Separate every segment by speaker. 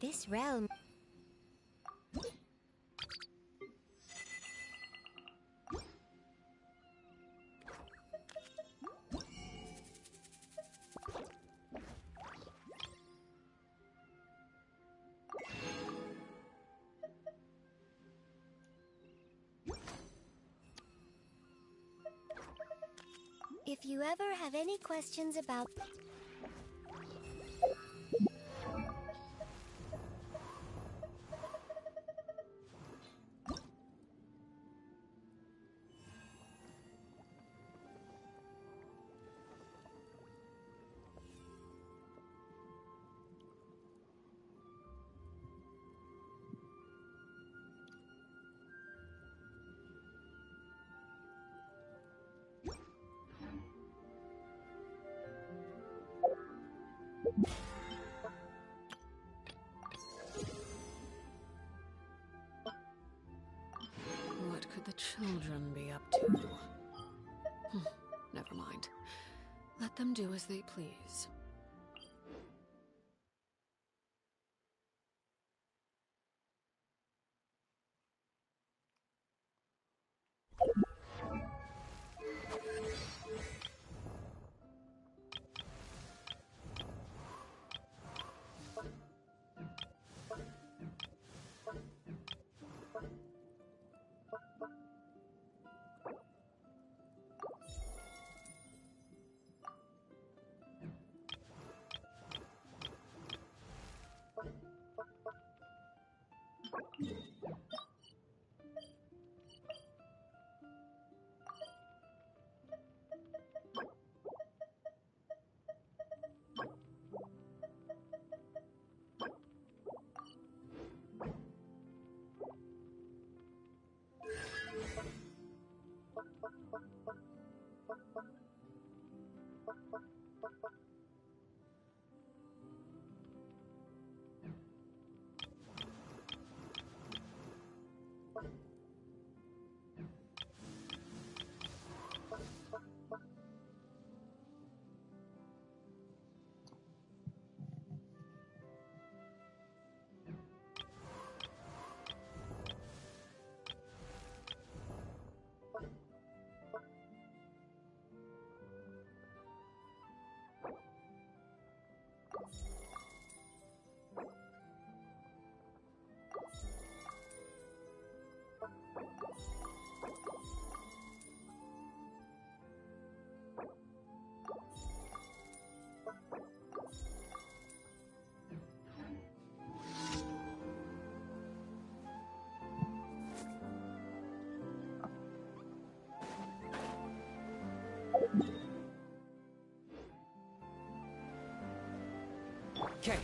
Speaker 1: This realm... If you ever have any questions about...
Speaker 2: What could the children be up to? Never mind. Let them do as they please.
Speaker 3: Okay.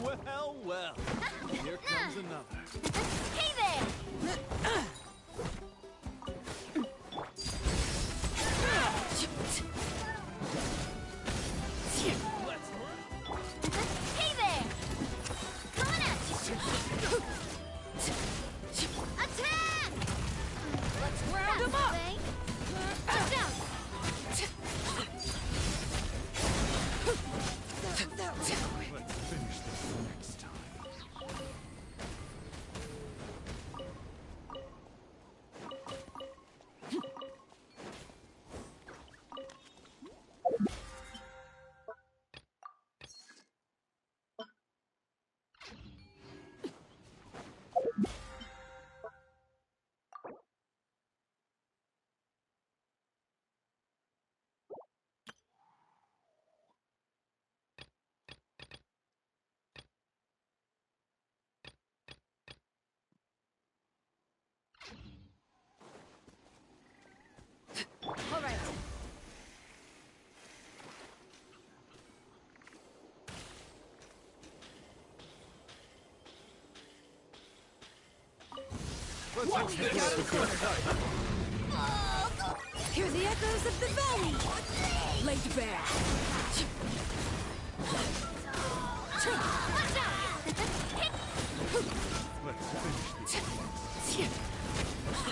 Speaker 4: Well, well. Here comes another.
Speaker 1: Hey there!
Speaker 4: Let's run.
Speaker 1: Hey there! Coming at you! Attack! Let's round them up! Jump down! That was quick.
Speaker 4: Let's finish this next time.
Speaker 1: All right.
Speaker 4: Let's hope this is a good time.
Speaker 2: Hear the echoes of the valley! Laid bare!
Speaker 1: Watch out!
Speaker 4: Let's finish this.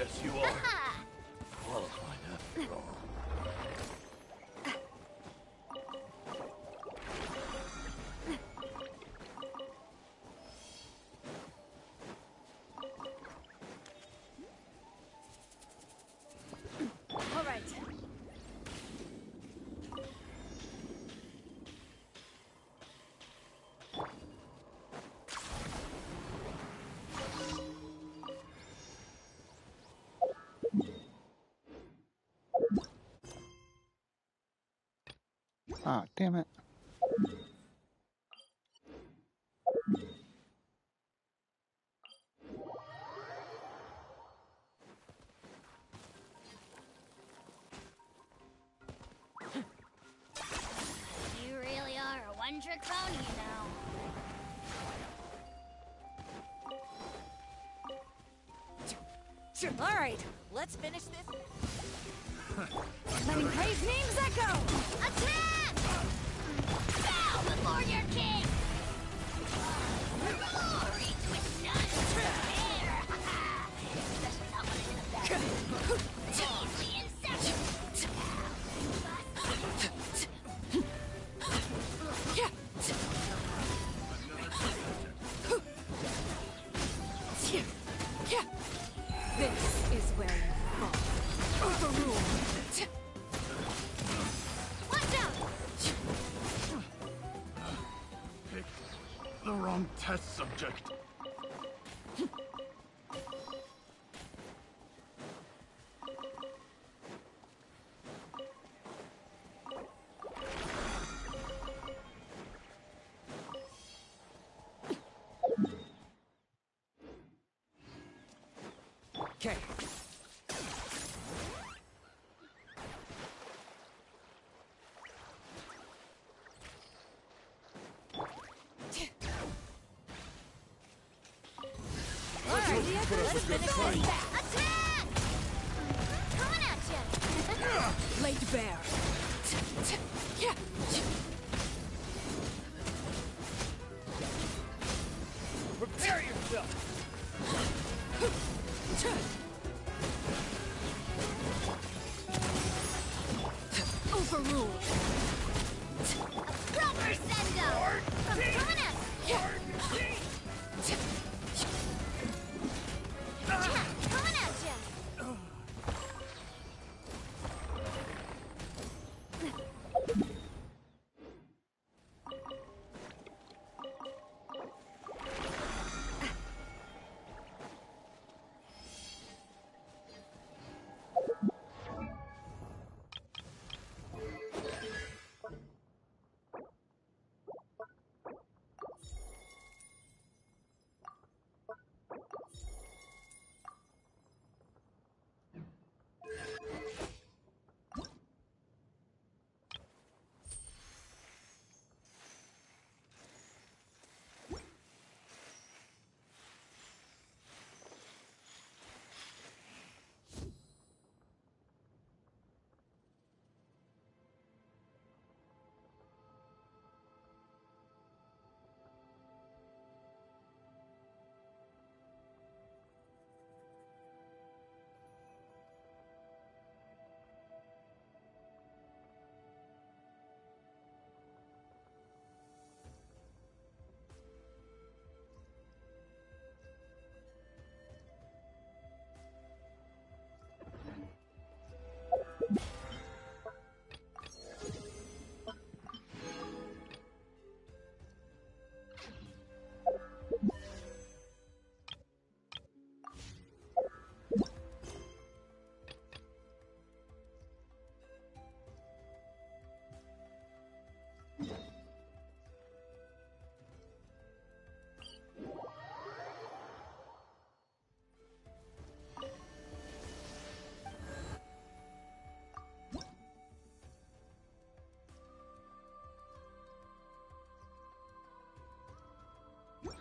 Speaker 4: Yes, you are. Qualified after all.
Speaker 2: All right.
Speaker 5: Ah, damn it.
Speaker 1: You really are a one-trick pony, you know.
Speaker 2: All right, let's finish this. Letting praise names echo!
Speaker 1: Attack! Bow before your king! Glory to none compare! Especially not when it's in the back. Easily inception!
Speaker 2: This is where you fall. Overruled.
Speaker 1: Watch out!
Speaker 4: Picked the wrong test subject.
Speaker 3: Okay.
Speaker 2: All right, let's finish this back.
Speaker 1: Attack! Coming at you!
Speaker 2: Laid bare.
Speaker 3: Prepare yourself!
Speaker 2: Overruled.
Speaker 1: Proper send-up! From coming at you! Coming at you!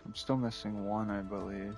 Speaker 5: I'm still missing one, I believe.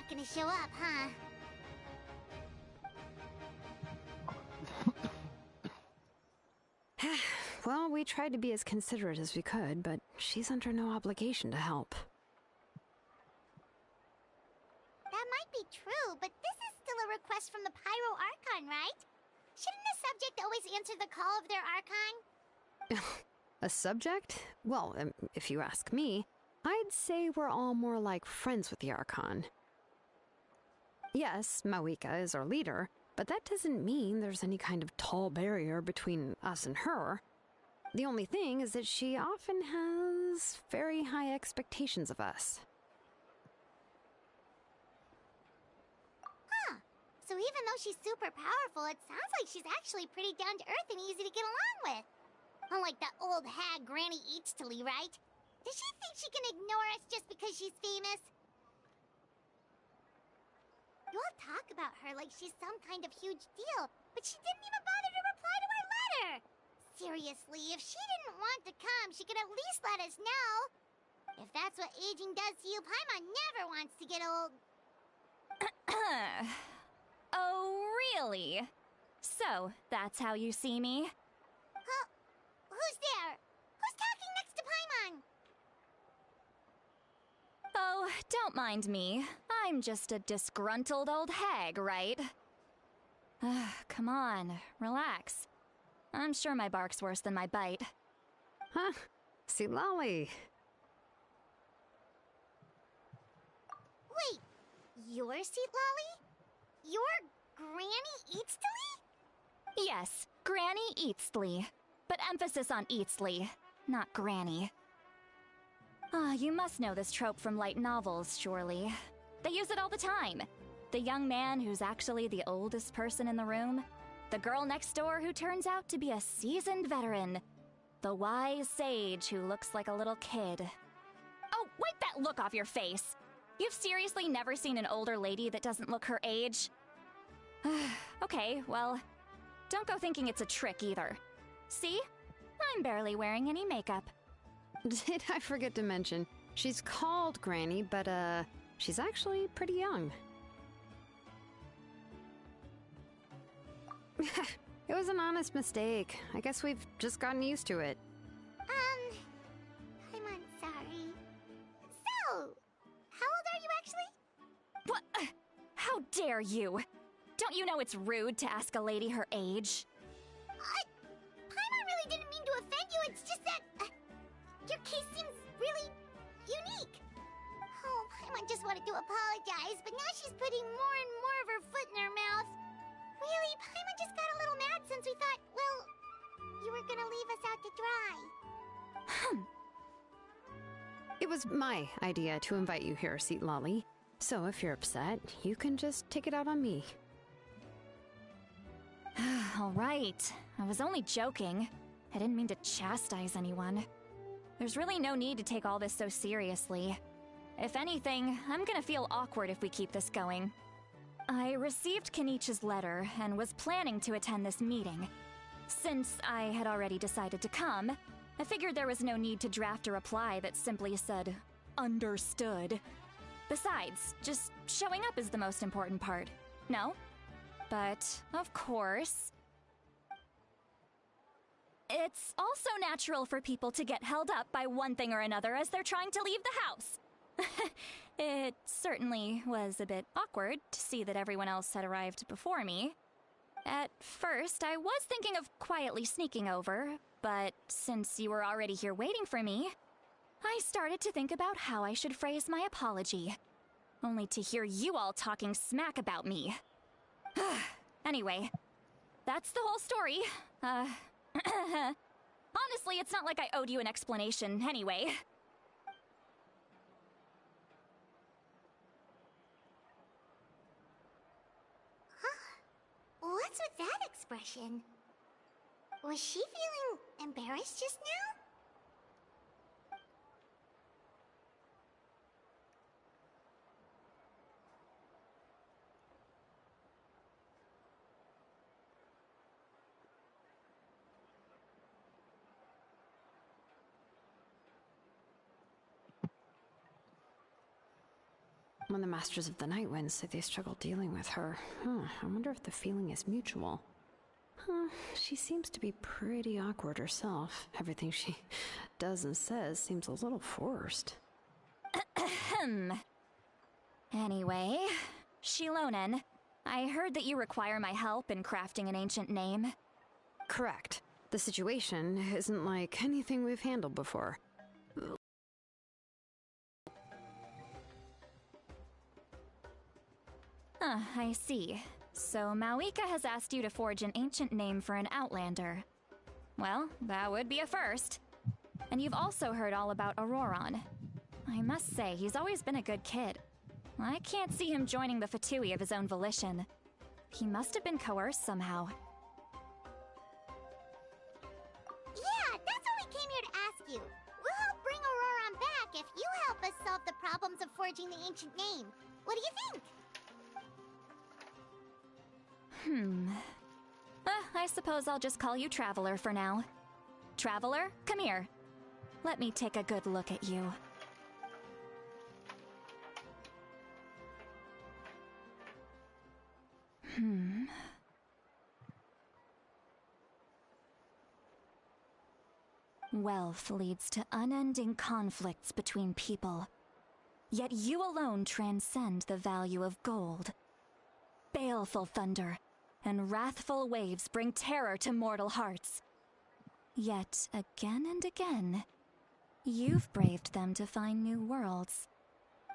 Speaker 1: not gonna show up, huh?
Speaker 2: Well, we tried to be as considerate as we could, but she's under no obligation to help.
Speaker 1: That might be true, but this is still a request from the Pyro Archon, right? Shouldn't a subject always answer the call of their Archon?
Speaker 2: A subject? Well, if you ask me, I'd say we're all more like friends with the Archon. Yes, Mawika is our leader, but that doesn't mean there's any kind of tall barrier between us and her. The only thing is that she often has very high expectations of us.
Speaker 1: Huh. So even though she's super powerful, it sounds like she's actually pretty down to earth and easy to get along with. Unlike that old hag Granny Eatstily, right? Does she think she can ignore us just because she's famous? You all talk about her like she's some kind of huge deal, but she didn't even bother to reply to our letter! Seriously, if she didn't want to come, she could at least let us know! If that's what aging does to you, Paimon never wants to get old.
Speaker 6: Oh, really? So, that's how you see me?
Speaker 1: Huh? Who's there? Who's talking next to Paimon?
Speaker 6: Oh, don't mind me. I'm just a disgruntled old hag, right? Come on, relax. I'm sure my bark's worse than my bite.
Speaker 2: Huh? See, Lolly.
Speaker 1: Wait, you're Seat Lolly? You're Granny Eatstily?
Speaker 6: Yes, Granny Eatstly. But emphasis on Eatstly, not Granny. You must know this trope from light novels, surely. They use it all the time. The young man who's actually the oldest person in the room. The girl next door who turns out to be a seasoned veteran. The wise sage who looks like a little kid. Oh, wipe that look off your face! You've seriously never seen an older lady that doesn't look her age? Okay, well, don't go thinking it's a trick either. See? I'm barely wearing any makeup.
Speaker 2: Did I forget to mention, she's called Granny, but she's actually pretty young. It was an honest mistake. I guess we've just gotten used to it.
Speaker 1: I'm sorry. So, how old are you actually?
Speaker 6: What? How dare you? Don't you know it's rude to ask a lady her age?
Speaker 1: Paimon really didn't mean to offend you, it's just that... your case seems really unique. Oh, Paimon just wanted to apologize, but now she's putting more and more of her foot in her mouth. Really, Paimon just got a little mad since we thought, well, you were gonna leave us out to dry.
Speaker 2: It was my idea to invite you here, Seat Lolly. So if you're upset, you can just take it out on me.
Speaker 6: All right. I was only joking. I didn't mean to chastise anyone. There's really no need to take all this so seriously. If anything, I'm gonna feel awkward if we keep this going. I received Kenichi's letter and was planning to attend this meeting. Since I had already decided to come, I figured there was no need to draft a reply that simply said, "Understood." Besides, just showing up is the most important part. No? But, of course... It's also natural for people to get held up by one thing or another as they're trying to leave the house. It certainly was a bit awkward to see that everyone else had arrived before me. At first, I was thinking of quietly sneaking over, but since you were already here waiting for me, I started to think about how I should phrase my apology. Only to hear you all talking smack about me. Anyway, that's the whole story. Honestly, it's not like I owed you an explanation anyway.
Speaker 1: What's with that expression? Was she feeling embarrassed just now?
Speaker 2: When the Masters of the Night Winds say they struggle dealing with her, I wonder if the feeling is mutual. She seems to be pretty awkward herself. Everything she does and says seems a little forced.
Speaker 6: Anyway, Shilonen, I heard that you require my help in crafting an ancient name.
Speaker 2: Correct. The situation isn't like anything we've handled before.
Speaker 6: I see. So Mawika has asked you to forge an ancient name for an Outlander. Well, that would be a first. And you've also heard all about Auroron. I must say, he's always been a good kid. I can't see him joining the Fatui of his own volition. He must have been coerced somehow.
Speaker 1: Yeah, that's what we came here to ask you. We'll help bring Auroron back if you help us solve the problems of forging the ancient name. What do you think?
Speaker 6: I suppose I'll just call you Traveler for now. Traveler, come here. Let me take a good look at you. Wealth leads to unending conflicts between people. Yet you alone transcend the value of gold. Baleful thunder and wrathful waves bring terror to mortal hearts. Yet, again and again, you've braved them to find new worlds.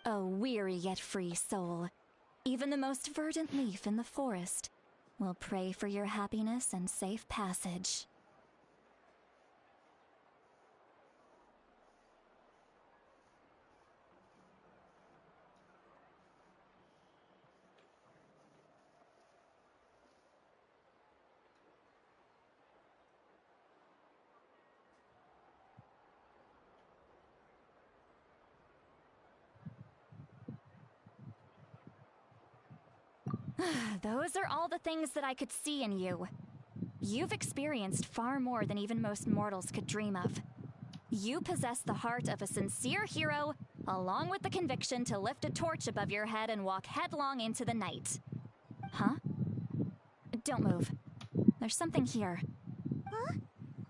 Speaker 6: O weary yet free soul, even the most verdant leaf in the forest will pray for your happiness and safe passage. Those are all the things that I could see in you. You've experienced far more than even most mortals could dream of. You possess the heart of a sincere hero, along with the conviction to lift a torch above your head and walk headlong into the night. Huh? Don't move. There's something here.
Speaker 1: Huh?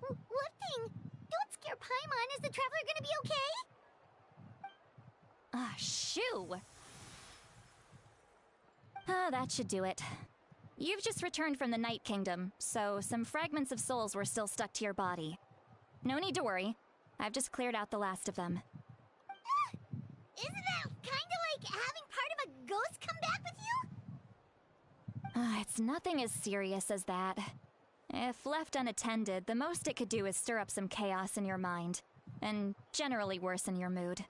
Speaker 1: What thing? Don't scare Paimon. Is the Traveler gonna be okay?
Speaker 6: Shoo! That should do it. You've just returned from the Night Kingdom, so some fragments of souls were still stuck to your body. No need to worry. I've just cleared out the last of them.
Speaker 1: Isn't that kinda like having part of a ghost come back with you?
Speaker 6: It's nothing as serious as that. If left unattended, the most it could do is stir up some chaos in your mind, and generally worsen your mood.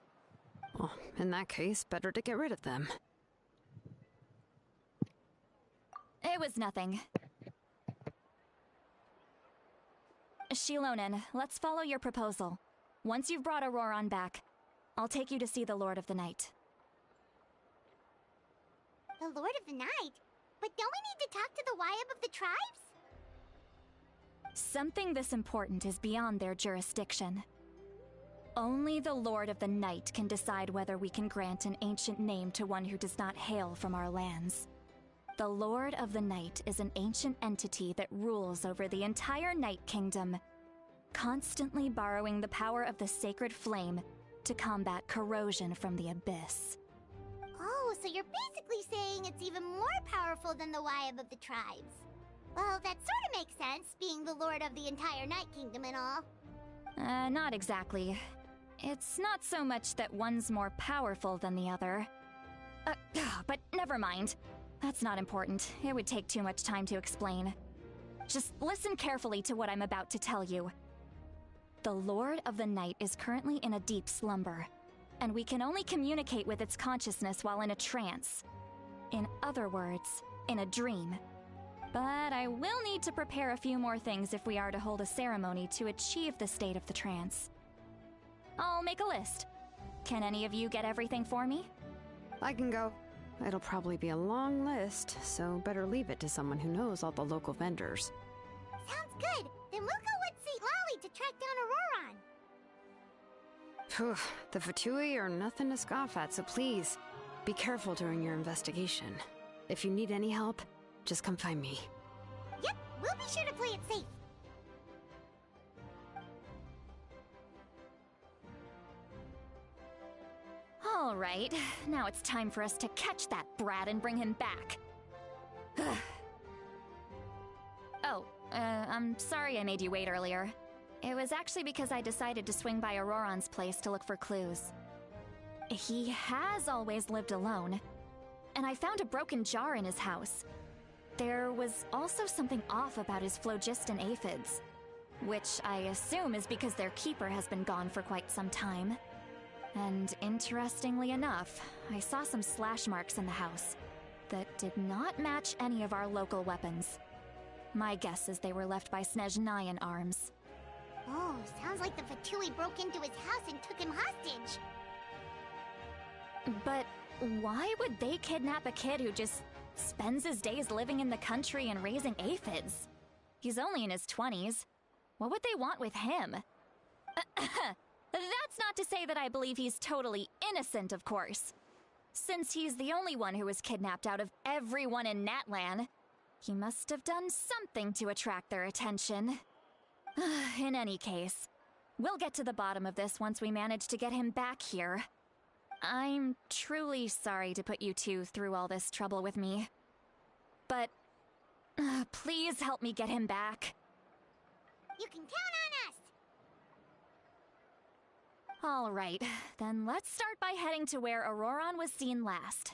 Speaker 2: Well, in that case, better to get rid of them.
Speaker 6: It was nothing. Shilonen, let's follow your proposal. Once you've brought Auroron back, I'll take you to see the Lord of the Night.
Speaker 1: The Lord of the Night? But don't we need to talk to the Wyab of the tribes?
Speaker 6: Something this important is beyond their jurisdiction. Only the Lord of the Night can decide whether we can grant an ancient name to one who does not hail from our lands. The Lord of the Night is an ancient entity that rules over the entire Night Kingdom, constantly borrowing the power of the sacred flame to combat corrosion from the abyss.
Speaker 1: Oh, so you're basically saying it's even more powerful than the Wyab of the tribes. Well, that sort of makes sense, being the Lord of the entire Night Kingdom and all.
Speaker 6: Not exactly. It's not so much that one's more powerful than the other. But never mind. That's not important. It would take too much time to explain. Just listen carefully to what I'm about to tell you. The Lord of the Night is currently in a deep slumber, and we can only communicate with its consciousness while in a trance. In other words, in a dream. But I will need to prepare a few more things if we are to hold a ceremony to achieve the state of the trance. I'll make a list. Can any of you get everything for me?
Speaker 2: I can go. It'll probably be a long list, so better leave it to someone who knows all the local vendors.
Speaker 1: Sounds good. Then we'll go with St. Lolly to track down Auroron.
Speaker 2: Phew, the Fatui are nothing to scoff at, so please, Be careful during your investigation. If you need any help, just come find me.
Speaker 1: Yep, we'll be sure to play it safe.
Speaker 6: All right, now it's time for us to catch that brat and bring him back. I'm sorry I made you wait earlier. It was actually because I decided to swing by Auroron's place to look for clues. He has always lived alone, and I found a broken jar in his house. There was also something off about his phlogiston aphids, which I assume is because their keeper has been gone for quite some time. And interestingly enough, I saw some slash marks in the house that did not match any of our local weapons. My guess is they were left by Snezhnayan arms.
Speaker 1: Oh, sounds like the Fatui broke into his house and took him hostage.
Speaker 6: But why would they kidnap a kid who just spends his days living in the country and raising aphids? He's only in his 20s. What would they want with him? That's not to say that I believe he's totally innocent, of course. Since he's the only one who was kidnapped out of everyone in Natlan, he must have done something to attract their attention. In any case, we'll get to the bottom of this once we manage to get him back here. I'm truly sorry to put you two through all this trouble with me. But please help me get him back.
Speaker 1: You can count on us!
Speaker 6: All right, then let's start by heading to where Auroron was seen last.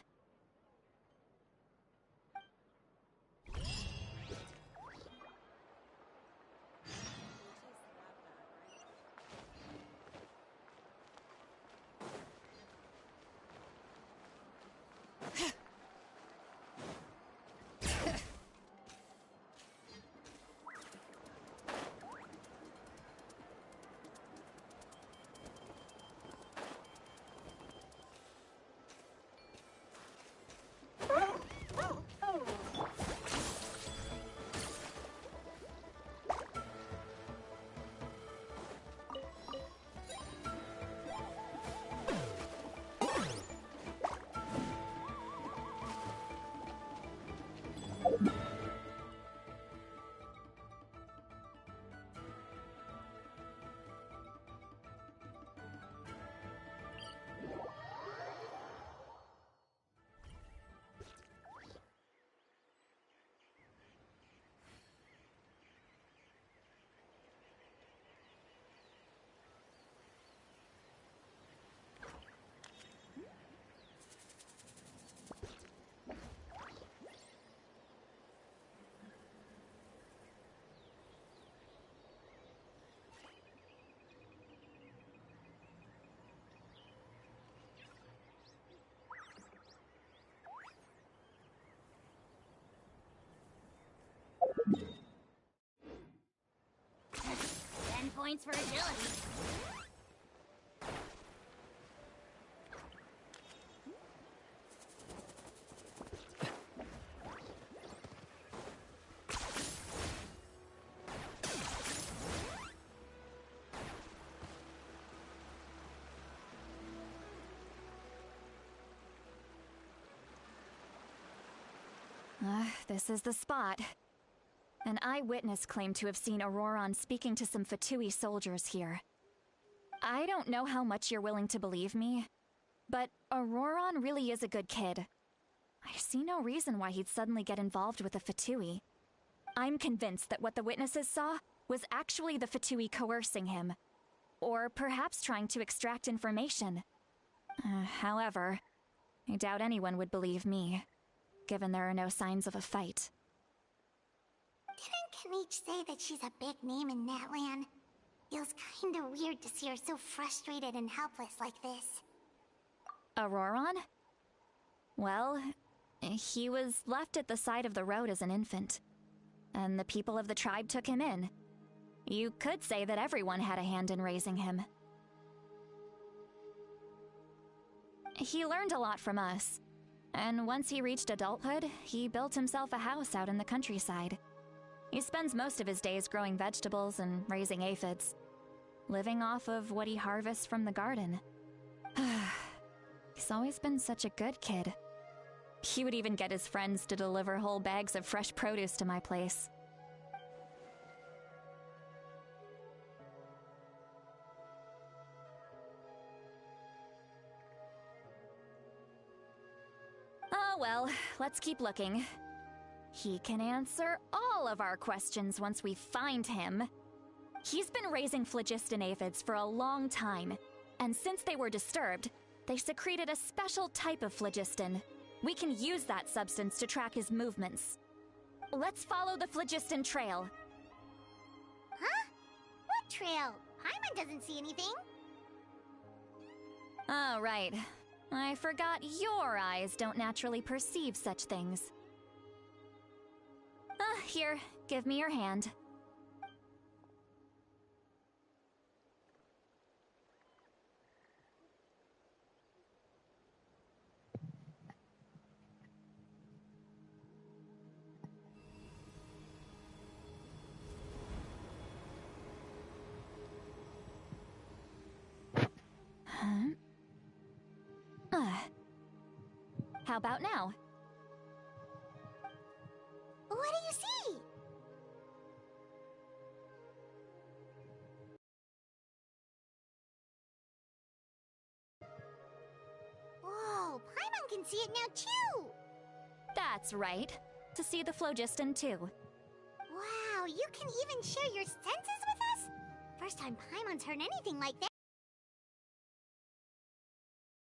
Speaker 1: Points for agility.
Speaker 6: This is the spot. An eyewitness claimed to have seen Auroron speaking to some Fatui soldiers here. I don't know how much you're willing to believe me, but Auroron really is a good kid. I see no reason why he'd suddenly get involved with the Fatui. I'm convinced that what the witnesses saw was actually the Fatui coercing him, or perhaps trying to extract information. However, I doubt anyone would believe me, given there are no signs of a fight.
Speaker 1: Didn't Kanich say that she's a big name in Natlan? Feels kinda weird to see her so frustrated and helpless like this.
Speaker 6: Auroron? Well, he was left at the side of the road as an infant, and the people of the tribe took him in. You could say that everyone had a hand in raising him. He learned a lot from us, and once he reached adulthood, he built himself a house out in the countryside. He spends most of his days growing vegetables and raising aphids, living off of what he harvests from the garden. He's always been such a good kid. He would even get his friends to deliver whole bags of fresh produce to my place. Oh well, let's keep looking. He can answer all of our questions once we find him. He's been raising phlogiston aphids for a long time, and since they were disturbed, they secreted a special type of phlogiston. We can use that substance to track his movements. Let's follow the phlogiston trail.
Speaker 1: Huh? What trail? Paimon doesn't see anything.
Speaker 6: Oh, right. I forgot your eyes don't naturally perceive such things. Here, give me your hand. How about now?
Speaker 1: What do you see? Whoa, Paimon can see it now too!
Speaker 6: That's right. To see the phlogiston too.
Speaker 1: Wow, you can even share your senses with us? First time Paimon's heard anything like that.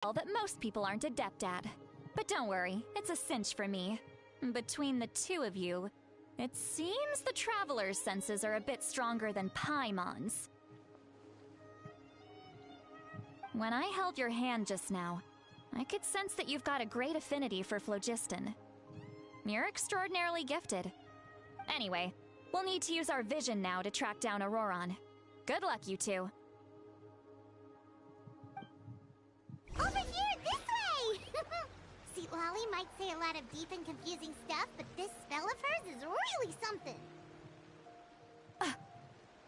Speaker 6: All that most people aren't adept at. But don't worry, it's a cinch for me. Between the two of you, it seems the Traveler's senses are a bit stronger than Paimon's. When I held your hand just now, I could sense that you've got a great affinity for phlogiston. You're extraordinarily gifted. Anyway, we'll need to use our vision now to track down Auroron. Good luck, you two.
Speaker 1: Over here, this way! See, Lolly might say a lot of deep and confusing stuff, but this spell of hers is really something.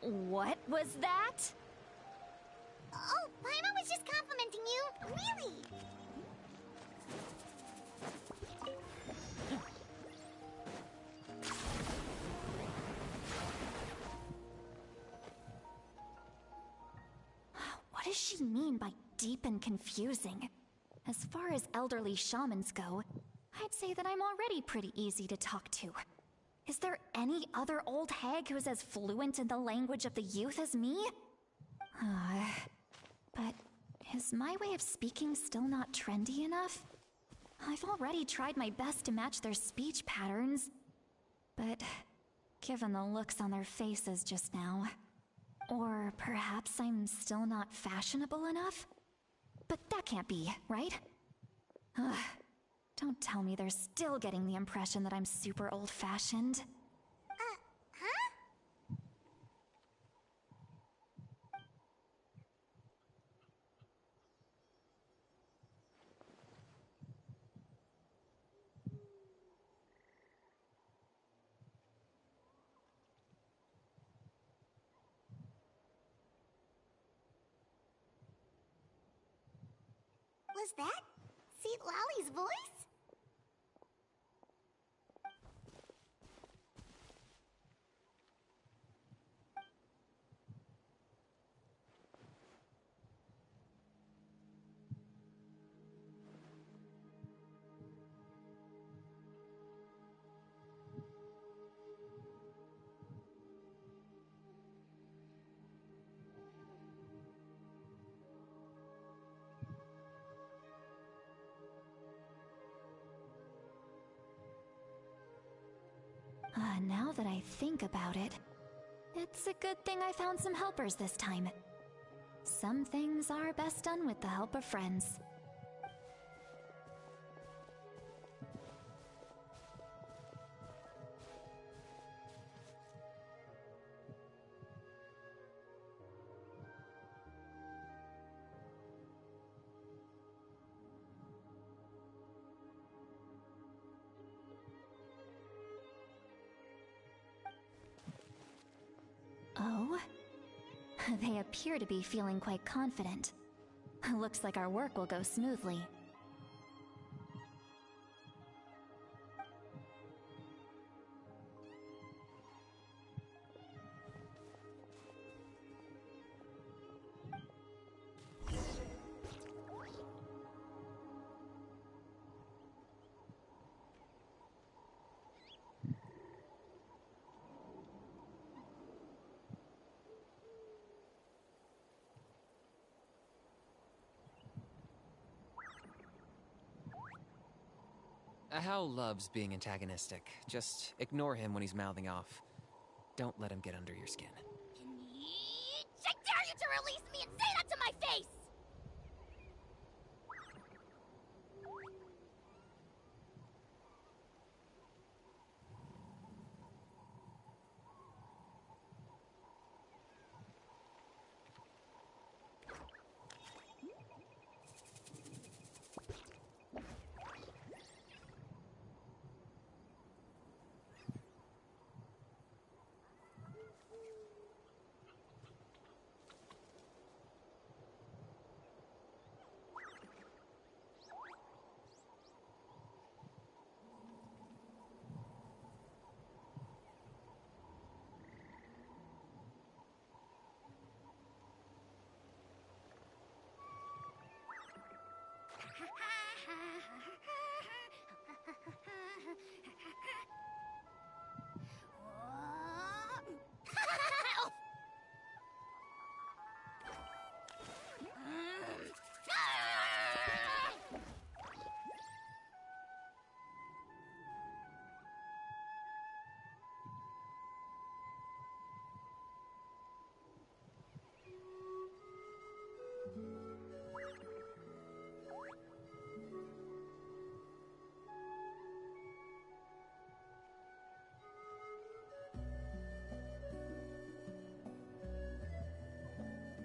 Speaker 6: What was that?
Speaker 1: Oh, Paimon was just complimenting you. Really.
Speaker 6: What does she mean by deep and confusing? As far as elderly shamans go, I'd say that I'm already pretty easy to talk to. Is there any other old hag who's as fluent in the language of the youth as me? But is my way of speaking still not trendy enough? I've already tried my best to match their speech patterns. But given the looks on their faces just now... Or perhaps I'm still not fashionable enough? But that can't be, right? Ugh. Don't tell me they're still getting the impression that I'm super old-fashioned.
Speaker 1: Huh? Was that Seat Lolly's voice?
Speaker 6: Now that I think about it, it's a good thing I found some helpers this time. Some things are best done with the help of friends. Oh? They appear to be feeling quite confident. Looks like our work will go smoothly.
Speaker 7: How loves being antagonistic. Just ignore him when he's mouthing off. Don't let him get under your skin.
Speaker 1: I dare you to release me and say that to my face!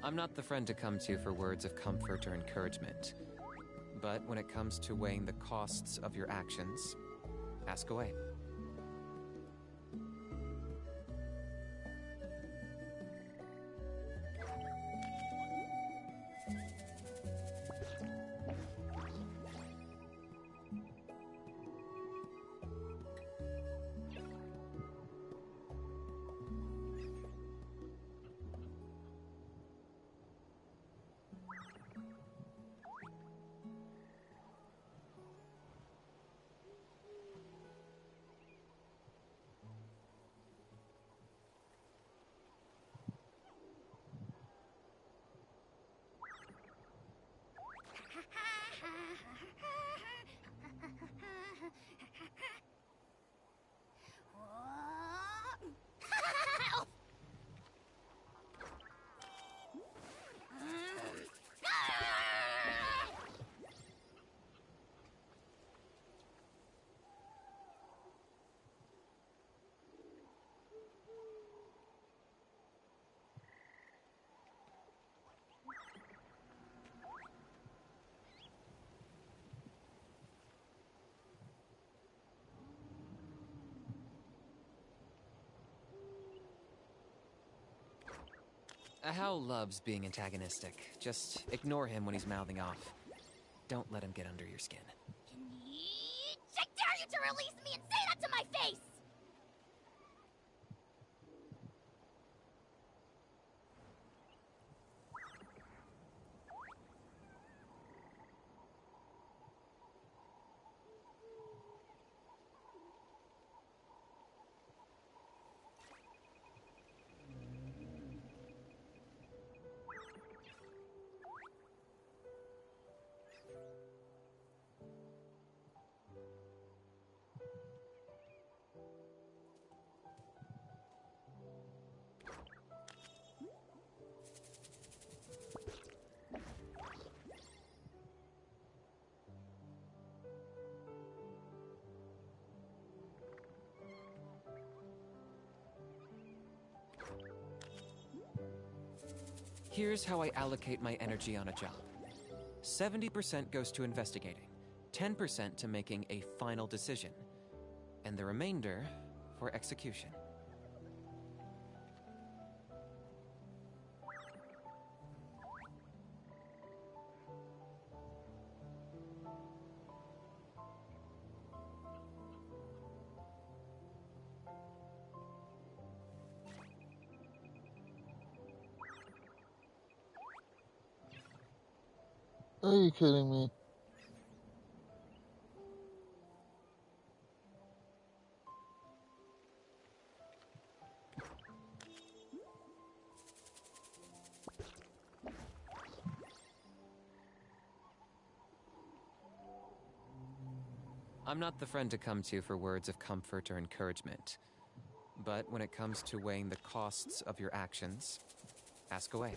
Speaker 7: I'm not the friend to come to for words of comfort or encouragement. But when it comes to weighing the costs of your actions, ask away. How loves being antagonistic. Just ignore him when he's mouthing off. Don't let him get under your skin.
Speaker 1: I dare you to release me and say that to my face!
Speaker 7: Here's how I allocate my energy on a job. 70% goes to investigating, 10% to making a final decision, and the remainder for execution.
Speaker 5: Are you kidding me?
Speaker 7: I'm not the friend to come to for words of comfort or encouragement. But when it comes to weighing the costs of your actions, ask away.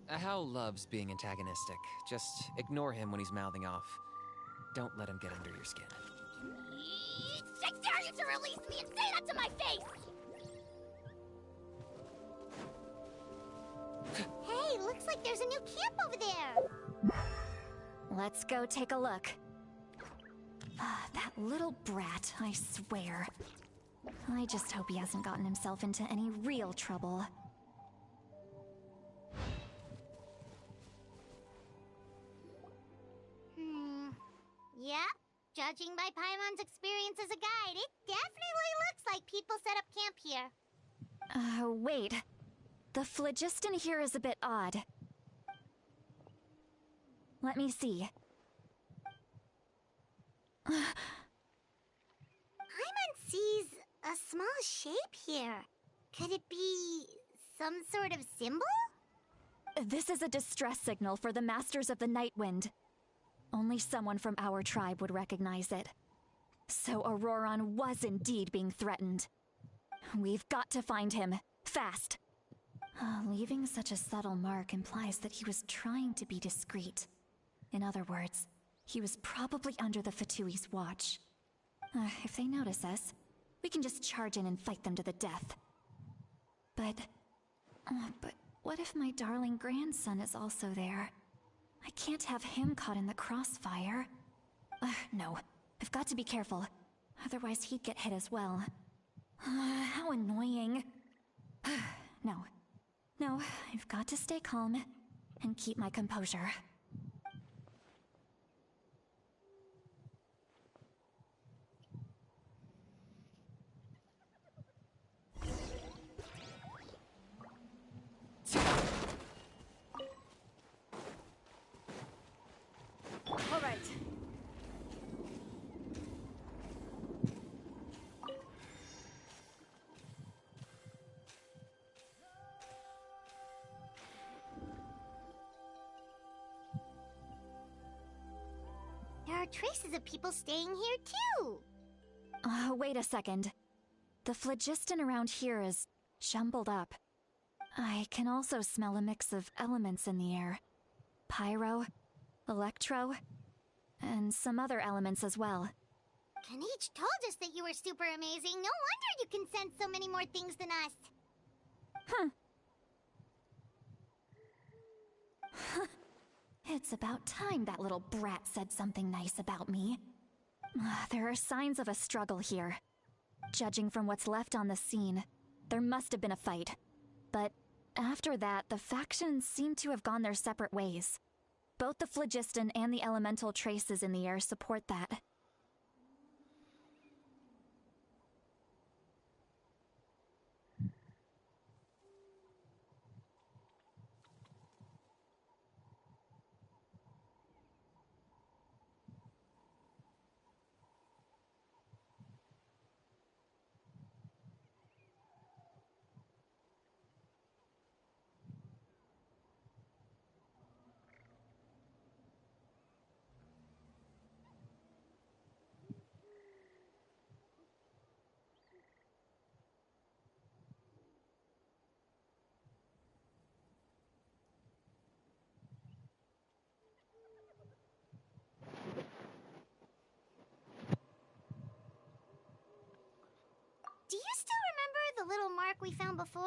Speaker 7: Hal loves being antagonistic. Just ignore him when he's mouthing off. Don't let him get under your skin.
Speaker 1: I dare you to release me and say that to my face! Hey, looks like there's a new camp over there!
Speaker 6: Let's go take a look. That little brat, I swear. I just hope he hasn't gotten himself into any real trouble.
Speaker 1: Yep, judging by Paimon's experience as a guide, it definitely looks like people set up camp here.
Speaker 6: Wait. The phlogiston here is a bit odd. Let me see.
Speaker 1: Paimon sees a small shape here. Could it be some sort of symbol?
Speaker 6: This is a distress signal for the Masters of the Nightwind. Only someone from our tribe would recognize it. So Auroron was indeed being threatened. We've got to find him. Fast. Leaving such a subtle mark implies that he was trying to be discreet. In other words, he was probably under the Fatui's watch. If they notice us, we can just charge in and fight them to the death. But what if my darling grandson is also there? I can't have him caught in the crossfire. No, I've got to be careful. Otherwise he'd get hit as well. How annoying. No, I've got to stay calm and keep my composure.
Speaker 2: All right.
Speaker 1: There are traces of people staying here too.
Speaker 6: Wait a second. The phlogiston around here is jumbled up. I can also smell a mix of elements in the air. Pyro, electro, and some other elements as well.
Speaker 1: Kanich told us that you were super amazing. No wonder you can sense so many more things than us.
Speaker 6: It's about time that little brat said something nice about me. There are signs of a struggle here. Judging from what's left on the scene, there must have been a fight. But after that, the factions seem to have gone their separate ways. Both the phlogiston and the elemental traces in the air support that.
Speaker 1: Do you still remember the little mark we found before?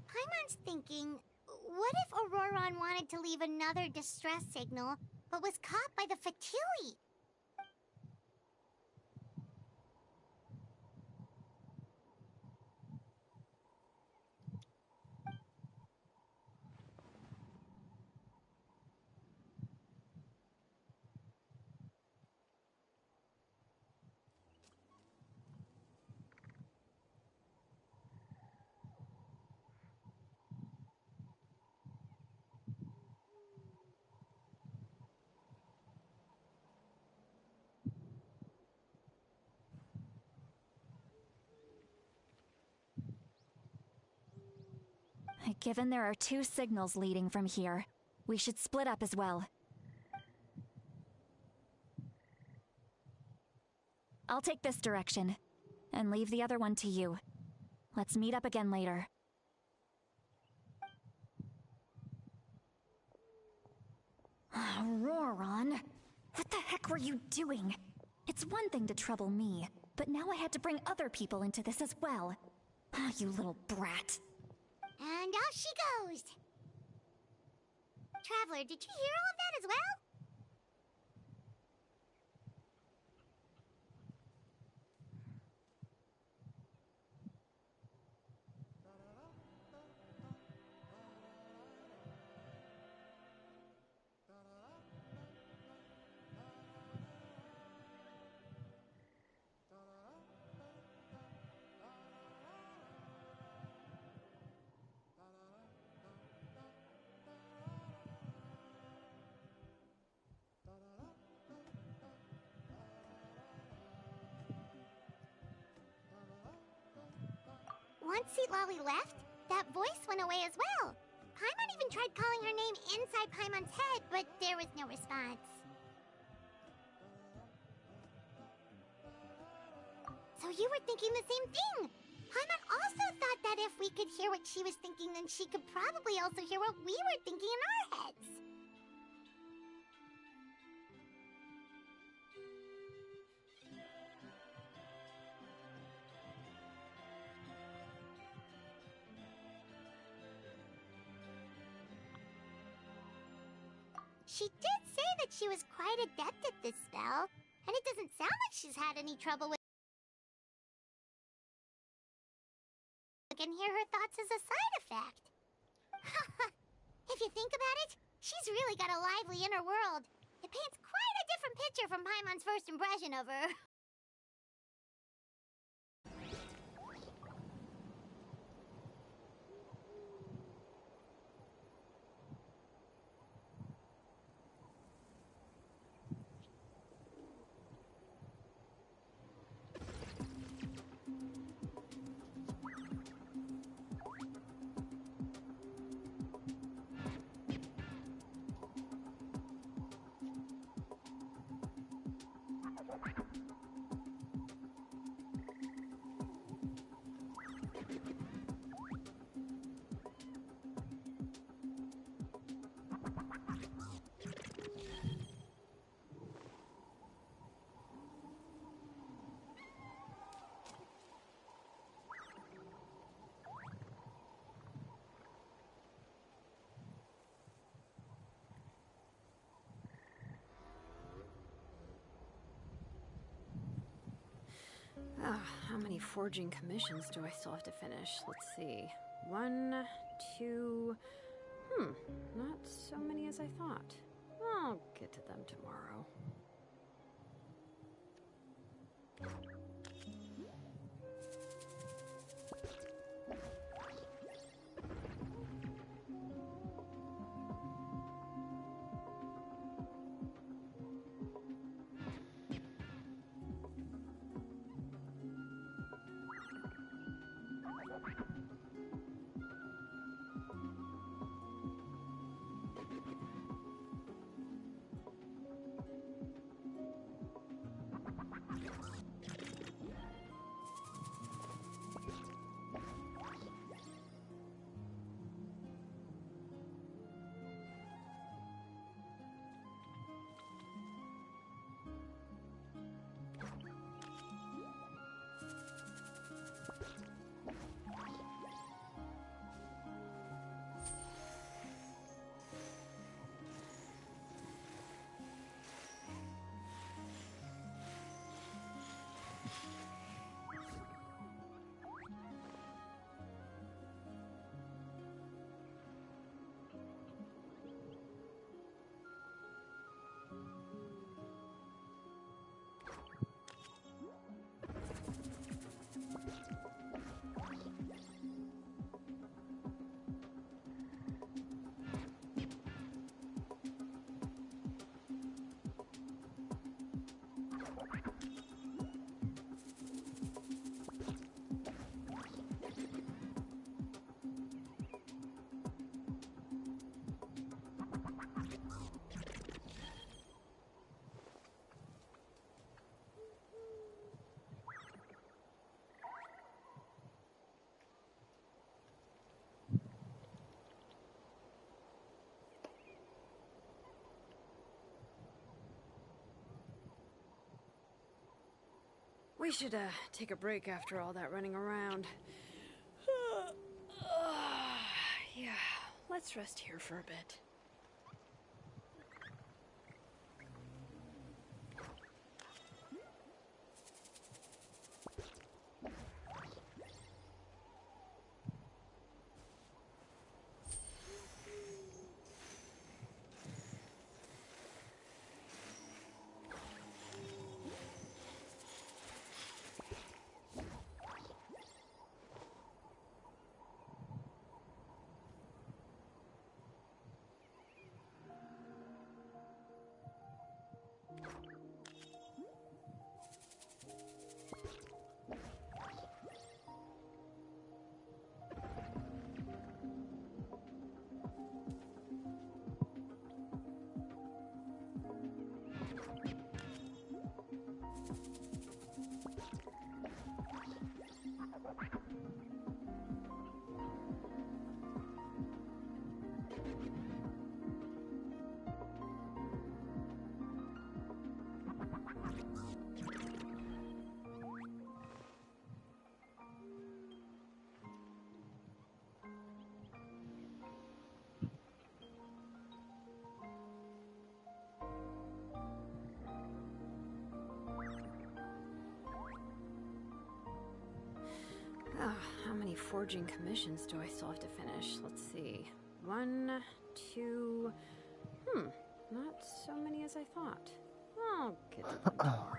Speaker 1: Paimon's thinking, what if Auroron wanted to leave another distress signal, but was caught by the Fatui?
Speaker 6: Given there are 2 signals leading from here, we should split up as well. I'll take this direction, and leave the other one to you. Let's meet up again later. Auroron, what the heck were you doing? It's one thing to trouble me, but now I had to bring other people into this as well. You little brat.
Speaker 1: And off she goes! Traveler, did you hear all of that as well? Once Lolly left, that voice went away as well. Paimon even tried calling her name inside Paimon's head, but there was no response. So you were thinking the same thing! Paimon also thought that if we could hear what she was thinking, then she could probably also hear what we were thinking in our heads. She did say that she was quite adept at this spell, and it doesn't sound like she's had any trouble with can hear her thoughts as a side effect. If you think about it, she's really got a lively inner world. It paints quite a different picture from Paimon's first impression of her.
Speaker 2: How many forging commissions do I still have to finish? Let's see. 1, 2... not so many as I thought. I'll get to them tomorrow. We should take a break after all that running around. Yeah, let's rest here for a bit. How many forging commissions do I still have to finish? Let's see. 1, 2... not so many as I thought. I'll get to them tomorrow.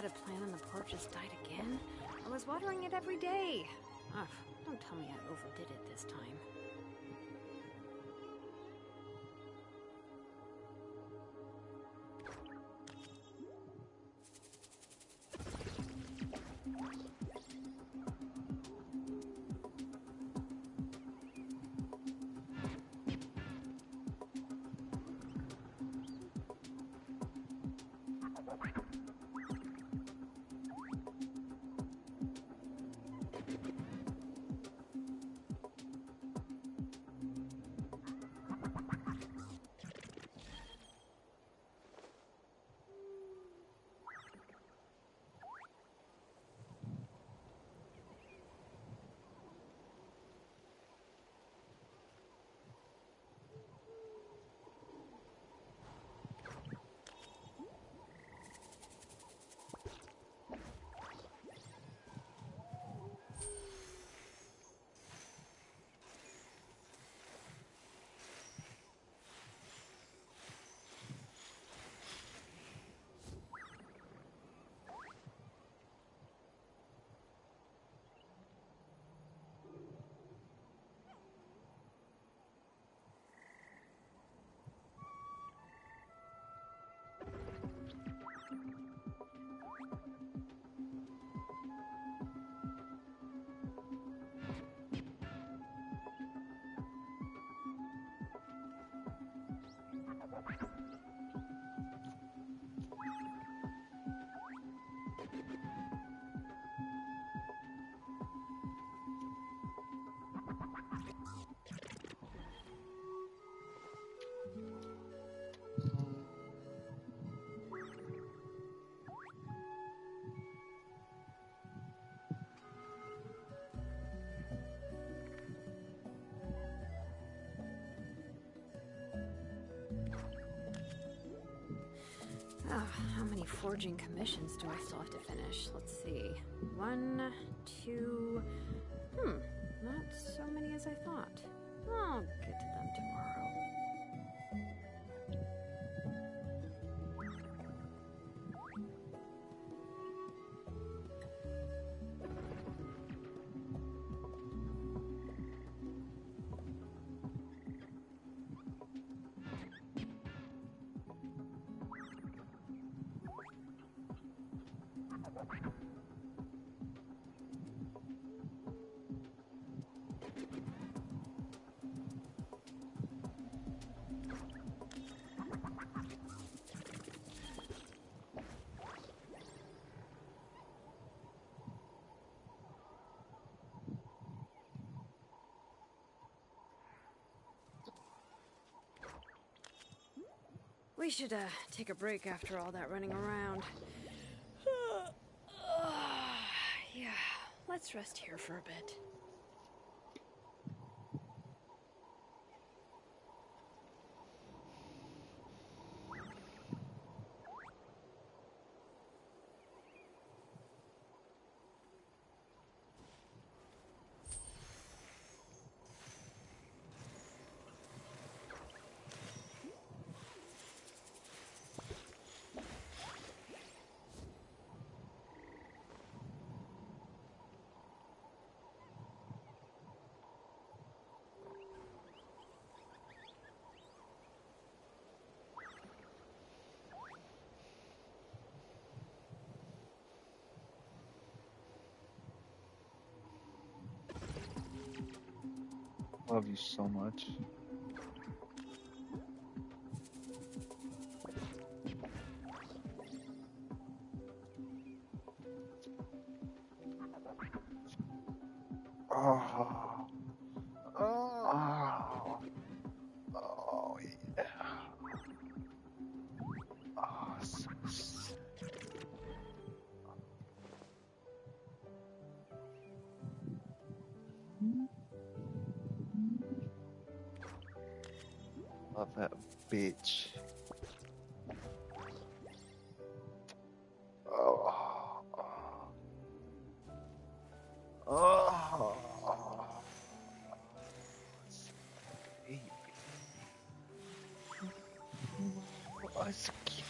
Speaker 2: potted plant on the porch has died again? I was watering it every day. Ugh, don't tell me I overdid it this time. Ah, how many forging commissions do I still have to finish? Let's see. 1, 2... not so many as I thought. I'll get to them tomorrow. We should, take a break after all that running around. Yeah, let's rest here for a bit.
Speaker 5: Love you so much. Oh, oh, oh yeah. Oh, so sick. Love that bitch. Oh, oh, oh. Baby. Oh, it's so cute.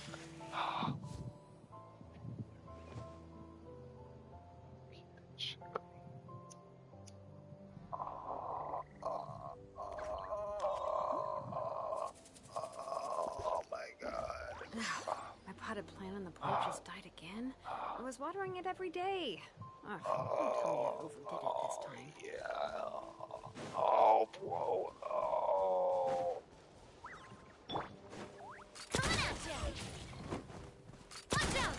Speaker 2: again and the plant just died again? I was watering it every day. Ugh, don't tell me I overdid it this time.
Speaker 5: Yeah. Oh, whoa. Oh.
Speaker 1: Coming out, Jack! Watch out!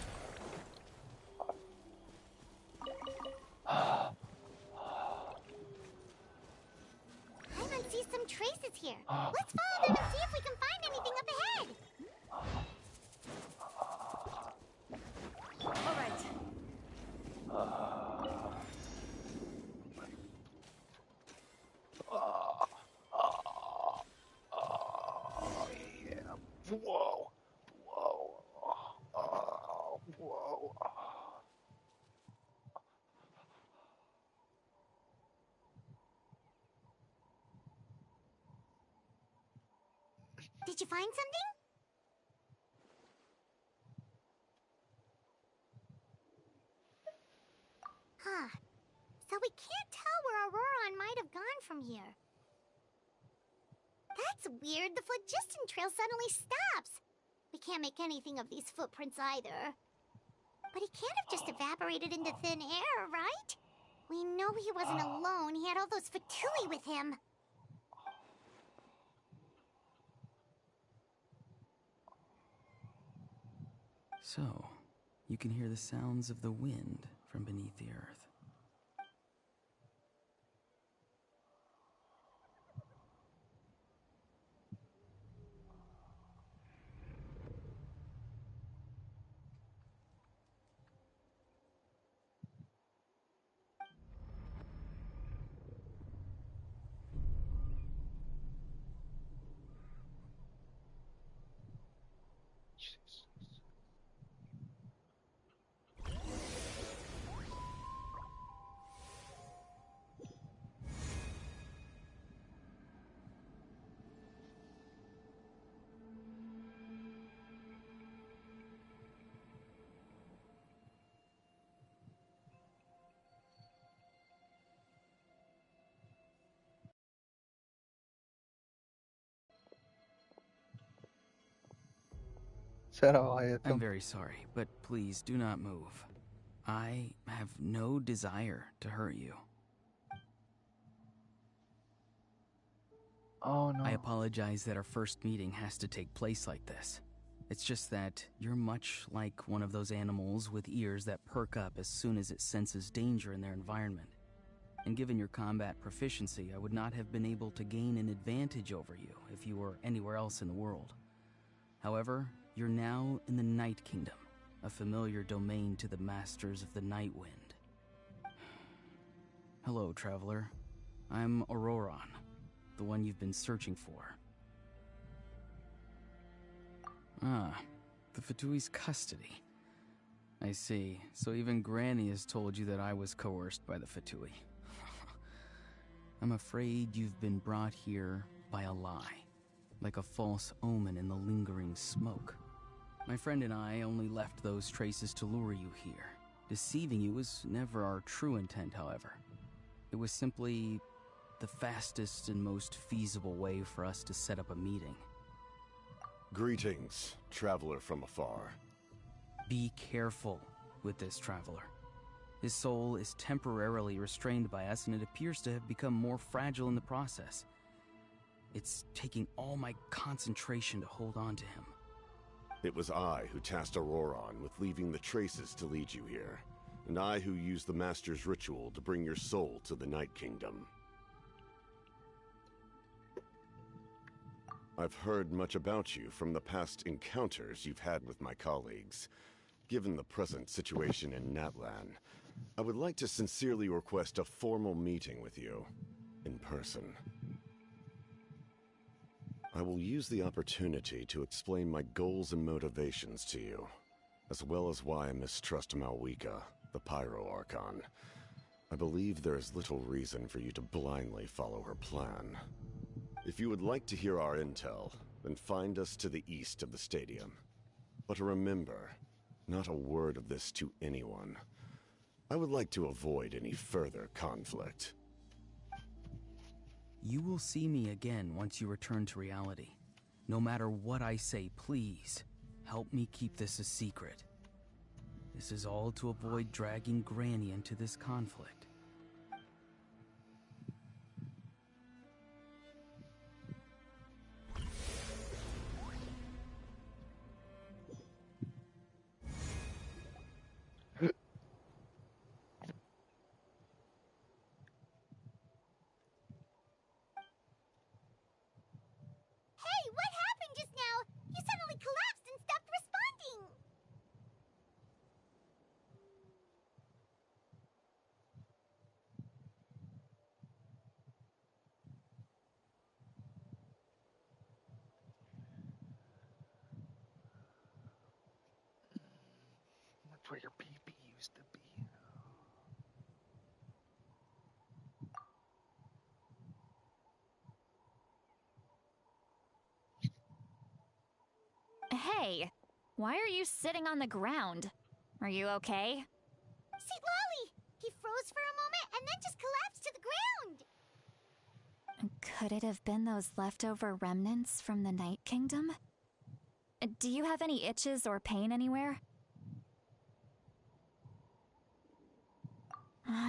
Speaker 1: Paimon sees some traces here. Let's follow them and see if we can find anything up ahead.
Speaker 2: All right.
Speaker 5: Oh, yeah. Whoa. Whoa. Oh, whoa.
Speaker 1: Did you find something? Huh. So we can't tell where Auroron might have gone from here. That's weird. The phlogiston trail suddenly stops. We can't make anything of these footprints either. But he can't have just evaporated into thin air, right? We know he wasn't alone. He had all those Fatui with him.
Speaker 8: So, you can hear the sounds of the wind from beneath the earth.
Speaker 5: Sarah, I
Speaker 8: I'm very sorry, but please do not move. I have no desire to hurt you.
Speaker 5: Oh, no.
Speaker 8: I apologize that our first meeting has to take place like this. It's just that you're much like one of those animals with ears that perk up as soon as it senses danger in their environment. And given your combat proficiency, I would not have been able to gain an advantage over you if you were anywhere else in the world. However, you're now in the Night Kingdom, a familiar domain to the Masters of the Night Wind. Hello, traveler. I'm Auroron, the one you've been searching for. Ah, the Fatui's custody. I see. So even Granny has told you that I was coerced by the Fatui. I'm afraid you've been brought here by a lie, like a false omen in the lingering smoke. My friend and I only left those traces to lure you here. Deceiving you was never our true intent, however. It was simply the fastest and most feasible way for us to set up a meeting.
Speaker 9: Greetings, traveler from afar.
Speaker 8: Be careful with this traveler. His soul is temporarily restrained by us, and it appears to have become more fragile in the process. It's taking all my concentration to hold on to him.
Speaker 9: It was I who tasked Auroron with leaving the traces to lead you here, and I who used the Master's ritual to bring your soul to the Night Kingdom. I've heard much about you from the past encounters you've had with my colleagues. Given the present situation in Natlan, I would like to sincerely request a formal meeting with you, in person. I will use the opportunity to explain my goals and motivations to you, as well as why I mistrust Malwika, the Pyro Archon. I believe there is little reason for you to blindly follow her plan. If you would like to hear our intel, then find us to the east of the stadium. But remember, not a word of this to anyone. I would like to avoid any further conflict.
Speaker 8: You will see me again once you return to reality. No matter what I say, please, Help me keep this a secret. This is all to avoid dragging Granny into this conflict.
Speaker 1: Hey, what happened just now? You suddenly collapsed and stopped responding.
Speaker 5: That's where your pee-pee used to be.
Speaker 6: Hey, why are you sitting on the ground? Are you okay?
Speaker 1: See, Lolly! He froze for a moment and then just collapsed to the ground.
Speaker 6: Could it have been those leftover remnants from the Night Kingdom? Do you have any itches or pain anywhere?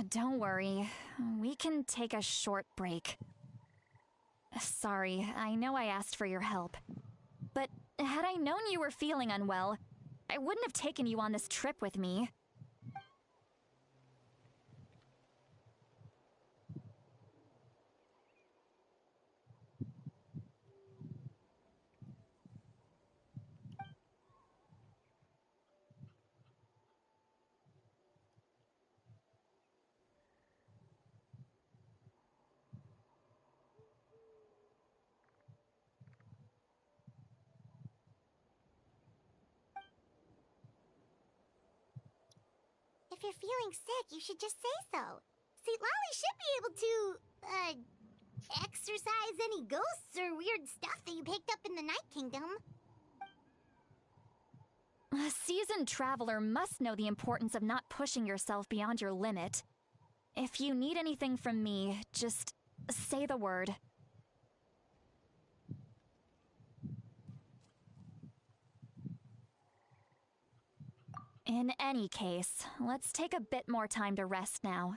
Speaker 6: Don't worry. We can take a short break. Sorry, I know I asked for your help. But had I known you were feeling unwell, I wouldn't have taken you on this trip with me.
Speaker 1: If you're feeling sick, you should just say so. See, Lolly should be able to, exorcise any ghosts or weird stuff that you picked up in the Night Kingdom.
Speaker 6: A seasoned traveler must know the importance of not pushing yourself beyond your limit. If you need anything from me, just say the word. In any case, let's take a bit more time to rest now.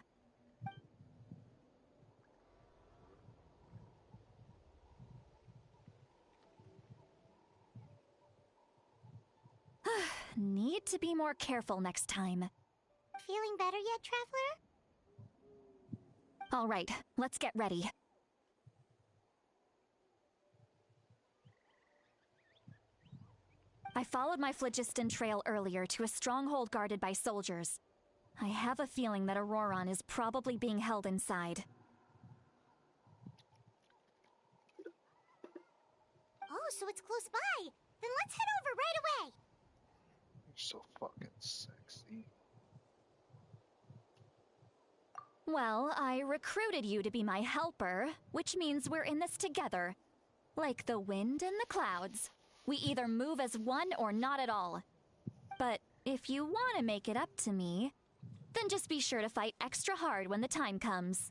Speaker 6: Need to be more careful next time.
Speaker 1: Feeling better yet, Traveler?
Speaker 6: All right, let's get ready. I followed my phlogiston trail earlier to a stronghold guarded by soldiers. I have a feeling that Auroron is probably being held inside.
Speaker 1: Oh, so it's close by. Then let's head over right away.
Speaker 5: You're so fucking sexy.
Speaker 6: Well, I recruited you to be my helper, which means we're in this together. Like the wind and the clouds. We either move as one or not at all. But if you want to make it up to me, then just be sure to fight extra hard when the time comes.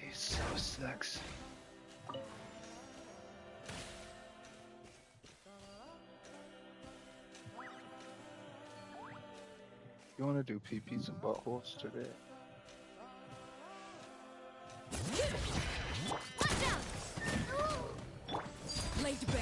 Speaker 5: He's so sexy. You want to do pee-pees and buttholes today?
Speaker 6: Watch out! Laid bare.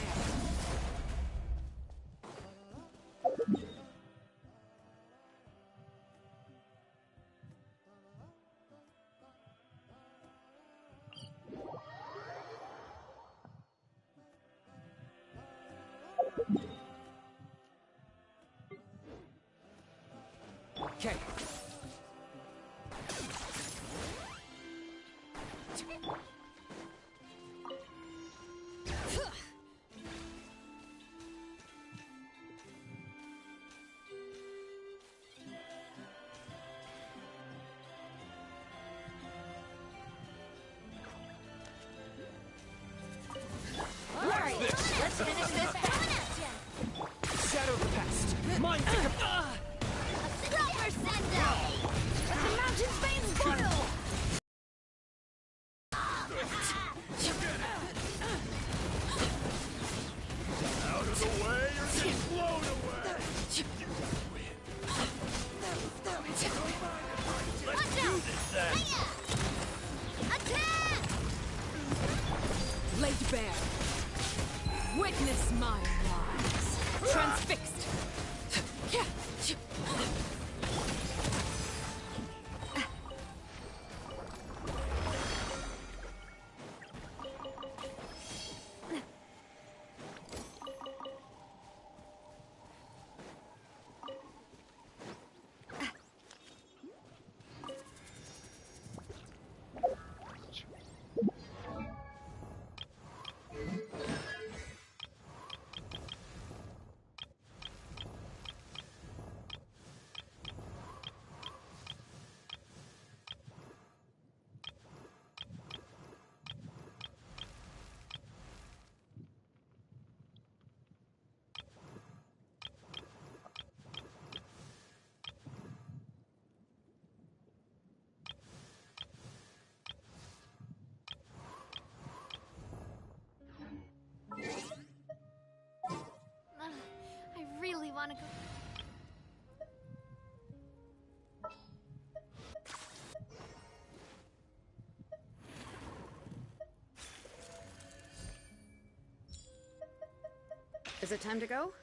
Speaker 7: Okay.
Speaker 6: Alright, let's finish this fast.
Speaker 7: Shadow of the past. Mind
Speaker 1: Super Sendo! wanna go?
Speaker 2: Is it time to go?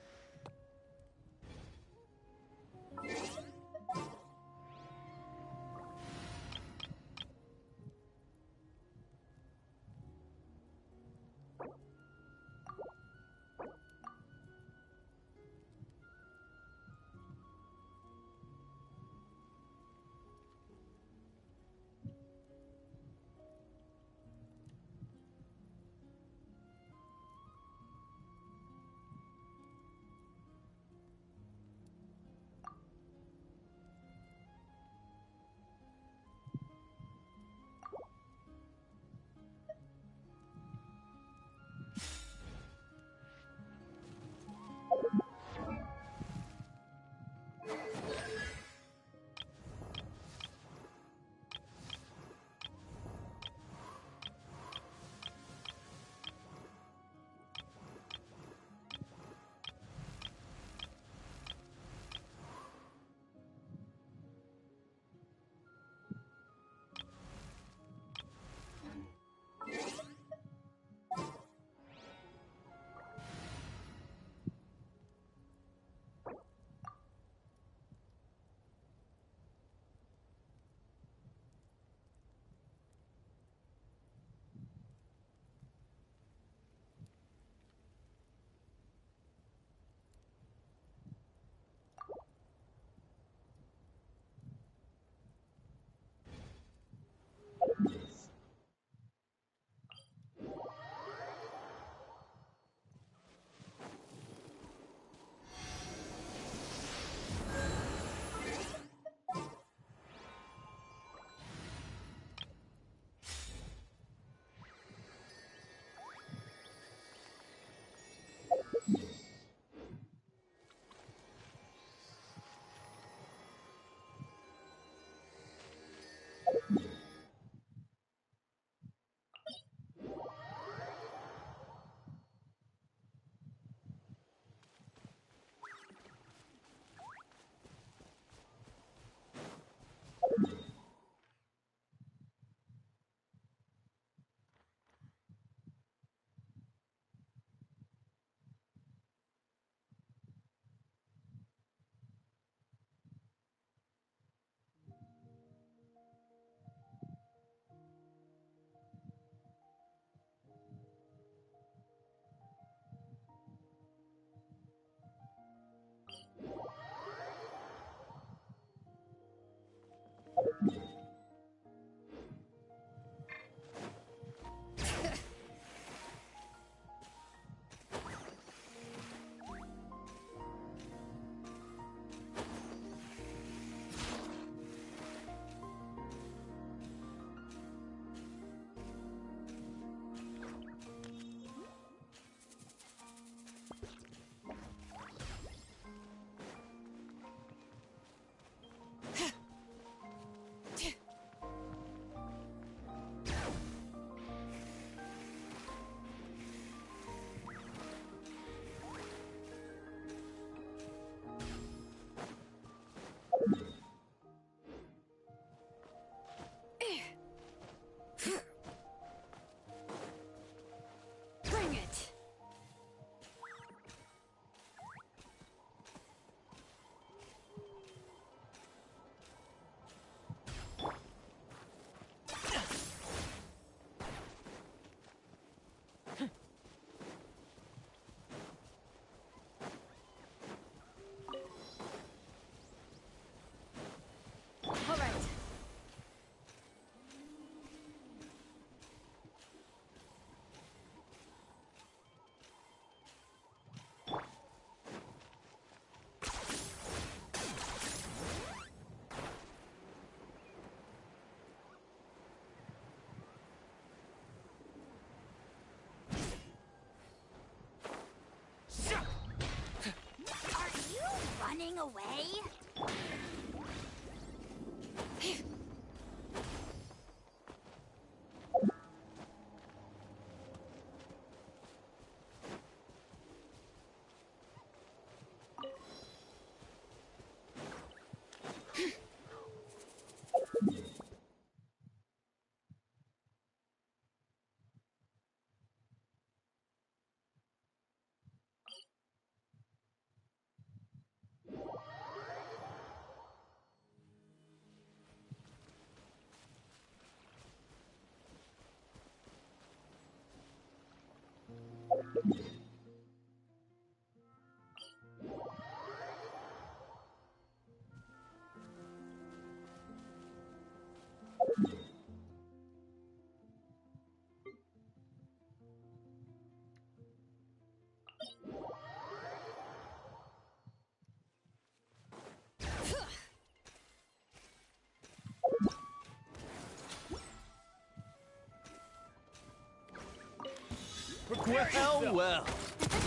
Speaker 3: Well, well.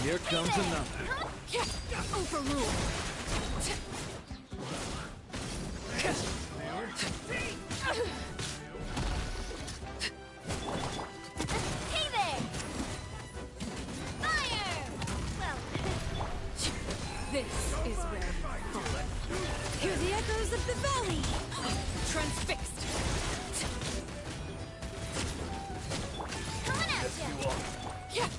Speaker 3: Here comes another.
Speaker 6: Overruled. Hey there! Fire! Well, this is where we fall. Hear the echoes of the valley! Transfixed! Coming at you! Yeah.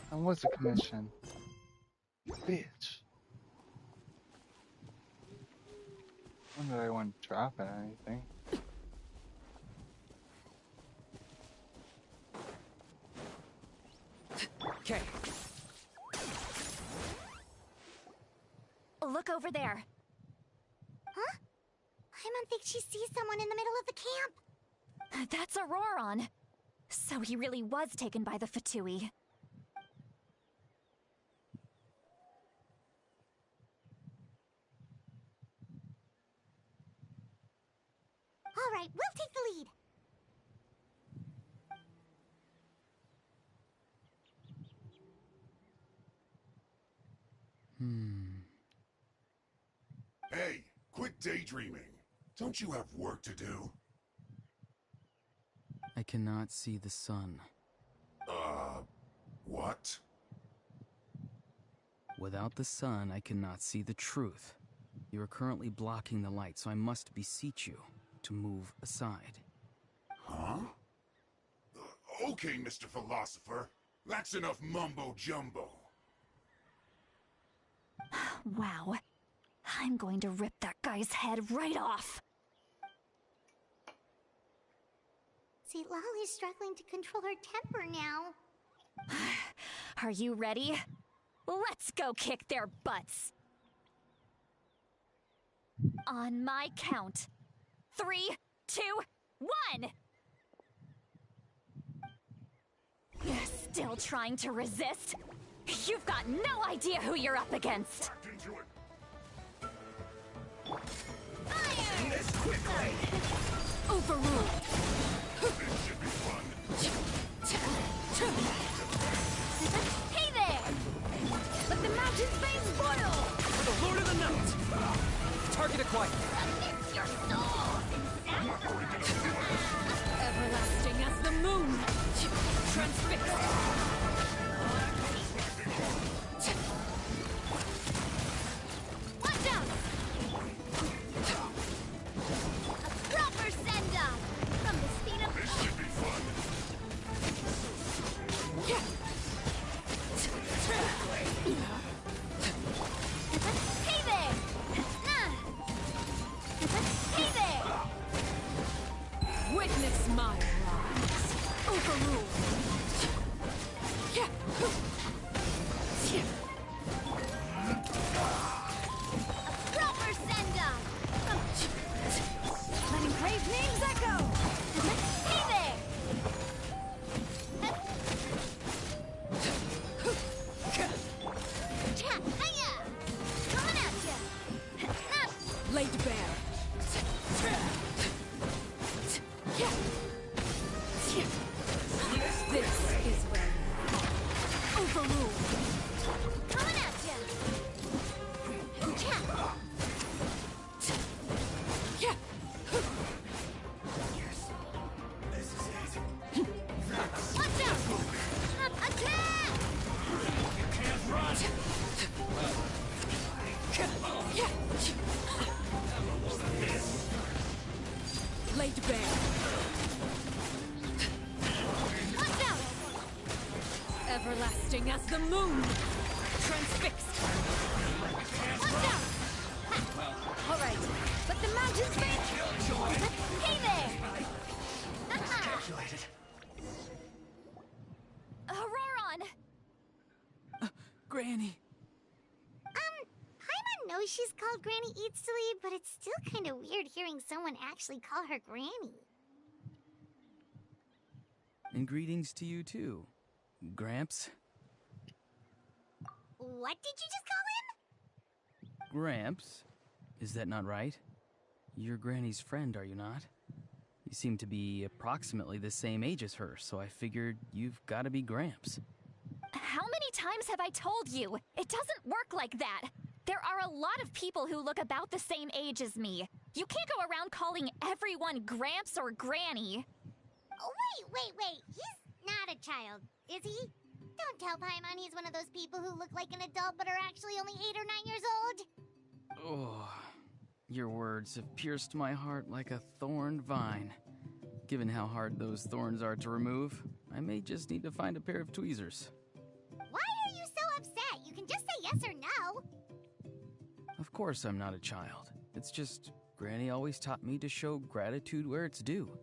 Speaker 5: And what's the commission? Bitch. When did I want to drop it or anything?
Speaker 7: Okay.
Speaker 6: Look over there.
Speaker 1: Huh? Paimon thinks she sees someone in the middle of the camp.
Speaker 6: That's Auroron. So he really was taken by the Fatui.
Speaker 1: All right, we'll take the lead.
Speaker 10: Hey, quit daydreaming. Don't you have work to do?
Speaker 8: I cannot see the sun.
Speaker 10: What?
Speaker 8: Without the sun, I cannot see the truth. You are currently blocking the light, so I must beseech you to move aside.
Speaker 10: Huh? Okay, Mr. Philosopher. That's enough mumbo-jumbo.
Speaker 6: Wow. I'm going to rip that guy's head right off.
Speaker 1: See, Lolly's struggling to control her temper now.
Speaker 6: Are you ready? Let's go kick their butts. On my count. 3, 2, 1! Still trying to resist? You've got no idea who you're up against.
Speaker 10: Back into it.
Speaker 6: Fire!
Speaker 3: This quickly!
Speaker 6: Overruled.
Speaker 10: This should be fun.
Speaker 6: Hey there! Let the mountain's veins boil!
Speaker 7: For the Lord of the Night! Target acquired.
Speaker 1: It's your soul!
Speaker 6: Everlasting as the moon! Transfixed! Watch out! A proper send-off! From the speed of...
Speaker 10: This should be fun.
Speaker 1: Hey there! Hey there!
Speaker 6: Witness my rise! Overruled!
Speaker 1: Proper send-off!
Speaker 6: Letting grave names echo!
Speaker 1: Hey there! Hiya! Coming at ya!
Speaker 6: Laid bare! This is where you fall. Overruled!
Speaker 1: Coming at ya! Watch out! Attack!
Speaker 6: Laid bare!
Speaker 1: Watch out!
Speaker 6: Everlasting as the moon! Transfixed!
Speaker 1: Watch out!
Speaker 6: All right, let the mountains veins...
Speaker 1: Hey there!
Speaker 6: Auroron!
Speaker 8: Granny!
Speaker 1: Paimon knows she's called Granny Eats to Leave, but it's still kind of weird hearing someone actually call her Granny.
Speaker 8: And greetings to you too, Gramps.
Speaker 1: What did you just call him?
Speaker 8: Gramps? Is that not right? You're Granny's friend, are you not? You seem to be approximately the same age as her, so I figured you've got to be Gramps.
Speaker 6: How many times have I told you? It doesn't work like that. There are a lot of people who look about the same age as me. You can't go around calling everyone Gramps or Granny.
Speaker 1: Oh, wait. He's not a child, is he? Don't tell Paimon he's one of those people who look like an adult but are actually only 8 or 9 years old.
Speaker 8: Oh, your words have pierced my heart like a thorned vine. Given how hard those thorns are to remove, I may just need to find a pair of tweezers.
Speaker 1: Why are you so upset? You can just say yes or no.
Speaker 8: Of course I'm not a child. It's just Granny always taught me to show gratitude where it's due.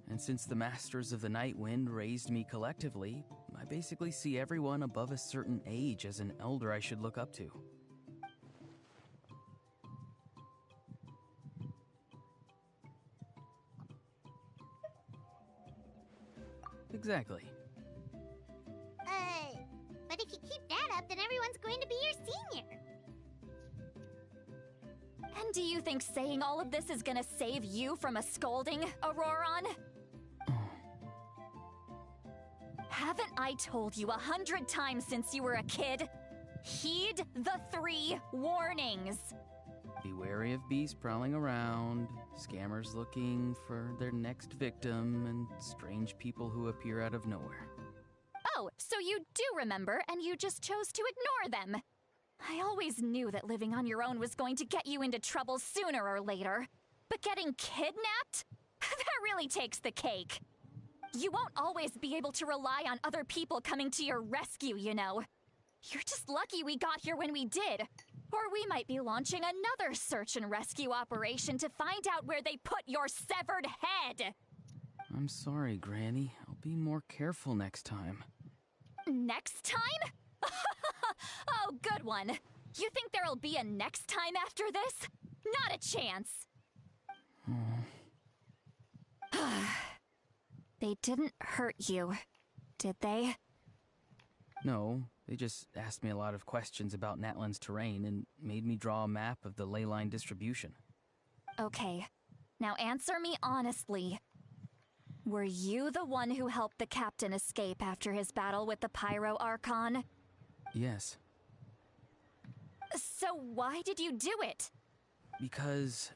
Speaker 8: And since the Masters of the Night Wind raised me collectively, I basically see everyone above a certain age as an elder I should look up to. Exactly.
Speaker 1: But if you keep that up, then everyone's going to be your senior.
Speaker 6: And do you think saying all of this is gonna save you from a scolding, Auroron? Haven't I told you 100 times since you were a kid? Heed the 3 warnings.
Speaker 8: Be wary of beasts prowling around, scammers looking for their next victim, and strange people who appear out of nowhere.
Speaker 6: Oh, so you do remember, and you just chose to ignore them. I always knew that living on your own was going to get you into trouble sooner or later. But getting kidnapped? That really takes the cake. You won't always be able to rely on other people coming to your rescue, you know. You're just lucky we got here when we did. Or we might be launching another search and rescue operation to find out where they put your severed head.
Speaker 8: I'm sorry, Granny. I'll be more careful next time.
Speaker 6: Next time? Oh, good one. You think there'll be a next time after this? Not a chance. They didn't hurt you, did they?
Speaker 8: No, they just asked me a lot of questions about Natlan's terrain and made me draw a map of the ley line distribution.
Speaker 6: Okay, now answer me honestly. Were you the one who helped the captain escape after his battle with the Pyro Archon?
Speaker 8: Yes.
Speaker 6: So why did you do it?
Speaker 8: Because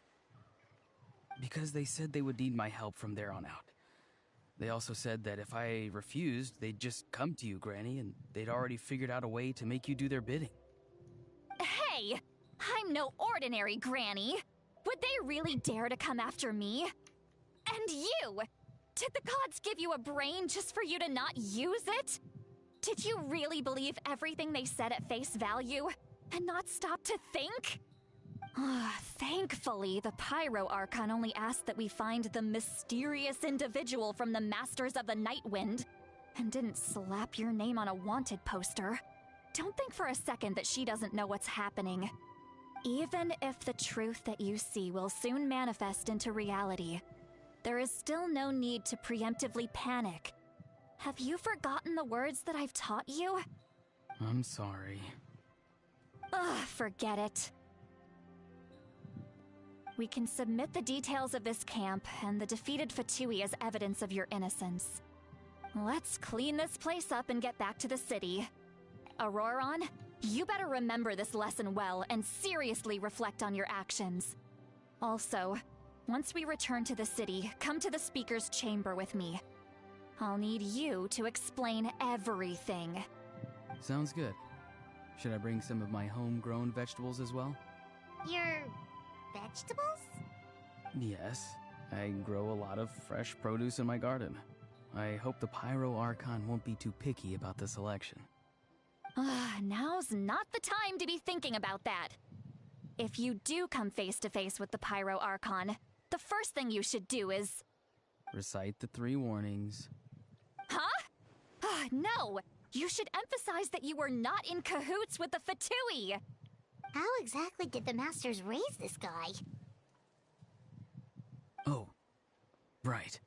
Speaker 8: they said they would need my help from there on out. They also said that if I refused, they'd just come to you, Granny, and they'd already figured out a way to make you do their bidding.
Speaker 6: Hey! I'm no ordinary Granny! Would they really dare to come after me? And you! Did the gods give you a brain just for you to not use it? Did you really believe everything they said at face value, and not stop to think? Thankfully, the Pyro Archon only asked that we find the mysterious individual from the Masters of the Night Wind, and didn't slap your name on a wanted poster. Don't think for a second that she doesn't know what's happening. Even if the truth that you see will soon manifest into reality, there is still no need to preemptively panic. Have you forgotten the words that I've taught you?
Speaker 8: I'm sorry.
Speaker 6: Forget it. We can submit the details of this camp and the defeated Fatui as evidence of your innocence. Let's clean this place up and get back to the city. Auroron, you better remember this lesson well and seriously reflect on your actions. Also, once we return to the city, come to the speaker's chamber with me. I'll need you to explain everything.
Speaker 8: Sounds good. Should I bring some of my homegrown vegetables as well?
Speaker 1: Your vegetables?
Speaker 8: Yes. I grow a lot of fresh produce in my garden. I hope the Pyro Archon won't be too picky about the selection.
Speaker 6: Now's not the time to be thinking about that. If you do come face to face with the Pyro Archon, the first thing you should do is...
Speaker 8: recite the 3 warnings.
Speaker 6: Huh? No! You should emphasize that you were not in cahoots with the Fatui!
Speaker 1: How exactly did the Masters raise this guy?
Speaker 8: Oh, right.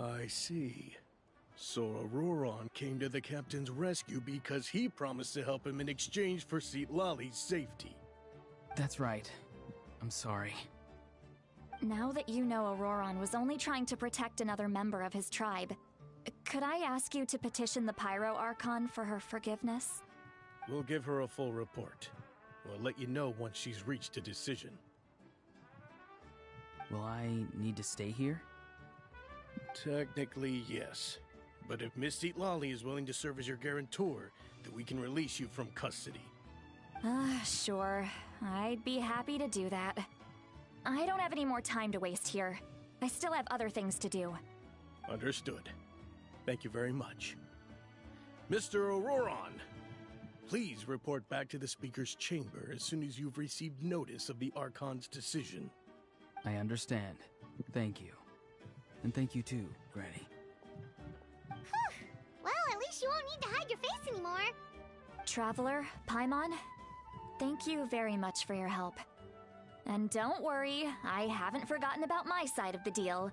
Speaker 11: I see. So Auroron came to the captain's rescue because he promised to help him in exchange for Lali's safety.
Speaker 8: That's right. I'm sorry.
Speaker 6: Now that you know Auroron was only trying to protect another member of his tribe, could I ask you to petition the Pyro Archon for her forgiveness?
Speaker 11: We'll give her a full report. We'll let you know once she's reached a decision.
Speaker 8: Will I need to stay here?
Speaker 11: Technically, yes. But if Miss Lali is willing to serve as your guarantor, then we can release you from custody.
Speaker 6: Sure. I'd be happy to do that. I don't have any more time to waste here. I still have other things to do.
Speaker 11: Understood. Thank you very much. Mr. Auroron, please report back to the Speaker's chamber as soon as you've received notice of the Archon's decision.
Speaker 8: I understand. Thank you. And thank you too, Granny.
Speaker 1: Well, at least you won't need to hide your face anymore.
Speaker 6: Traveler, Paimon, thank you very much for your help. And don't worry, I haven't forgotten about my side of the deal.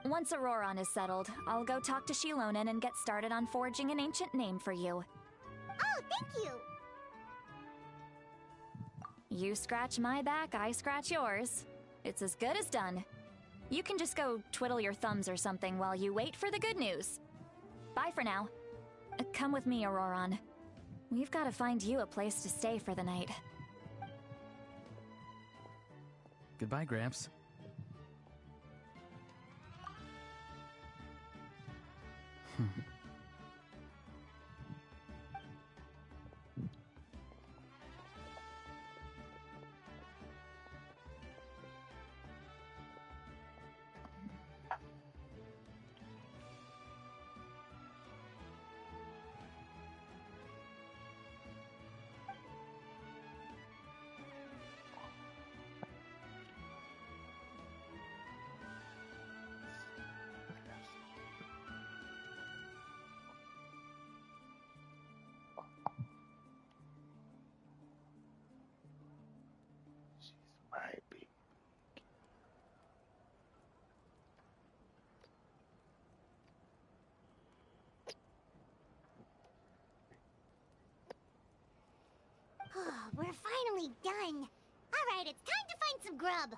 Speaker 6: Once Auroron is settled, I'll go talk to Shilonen and get started on forging an ancient name for you.
Speaker 1: Oh, thank you!
Speaker 6: You scratch my back, I scratch yours. It's as good as done. You can just go twiddle your thumbs or something while you wait for the good news. Bye for now. Come with me, Auroron. We've got to find you a place to stay for the night.
Speaker 8: Goodbye, Gramps.
Speaker 5: Might be.
Speaker 1: We're finally done. All right, it's time to find some grub.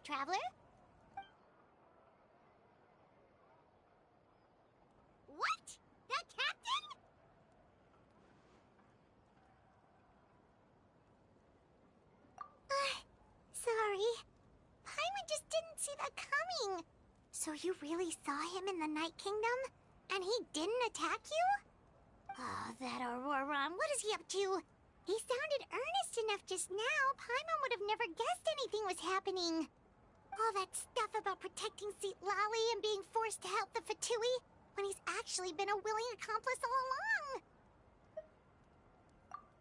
Speaker 1: traveler. What? The captain? Sorry. Paimon just didn't see that coming. So you really saw him in the Night Kingdom? And he didn't attack you? Oh, that Auroron, what is he up to? He sounded earnest enough just now. Paimon would have never guessed anything was happening. All that stuff about protecting Seat Lally and being forced to help the Fatui, when he's actually been a willing accomplice all along.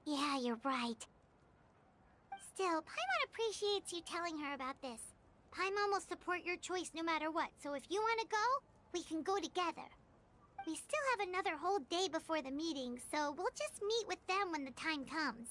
Speaker 1: Yeah, you're right. Still, Paimon appreciates you telling her about this. Paimon will support your choice no matter what, so if you want to go, we can go together. We still have another whole day before the meeting, so we'll just meet with them when the time comes.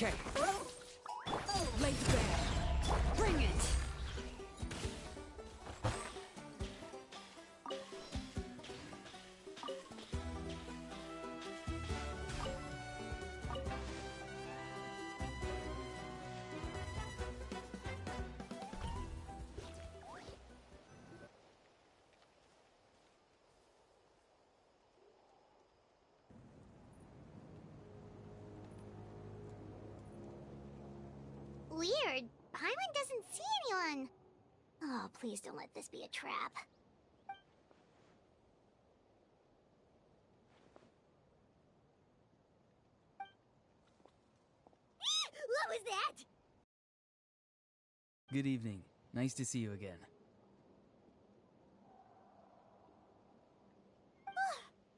Speaker 2: Okay. Lay the bag. Bring it.
Speaker 1: Weird. Paimon doesn't see anyone. Oh, please don't let this be a trap. What was that?
Speaker 8: Good evening. Nice to see you again.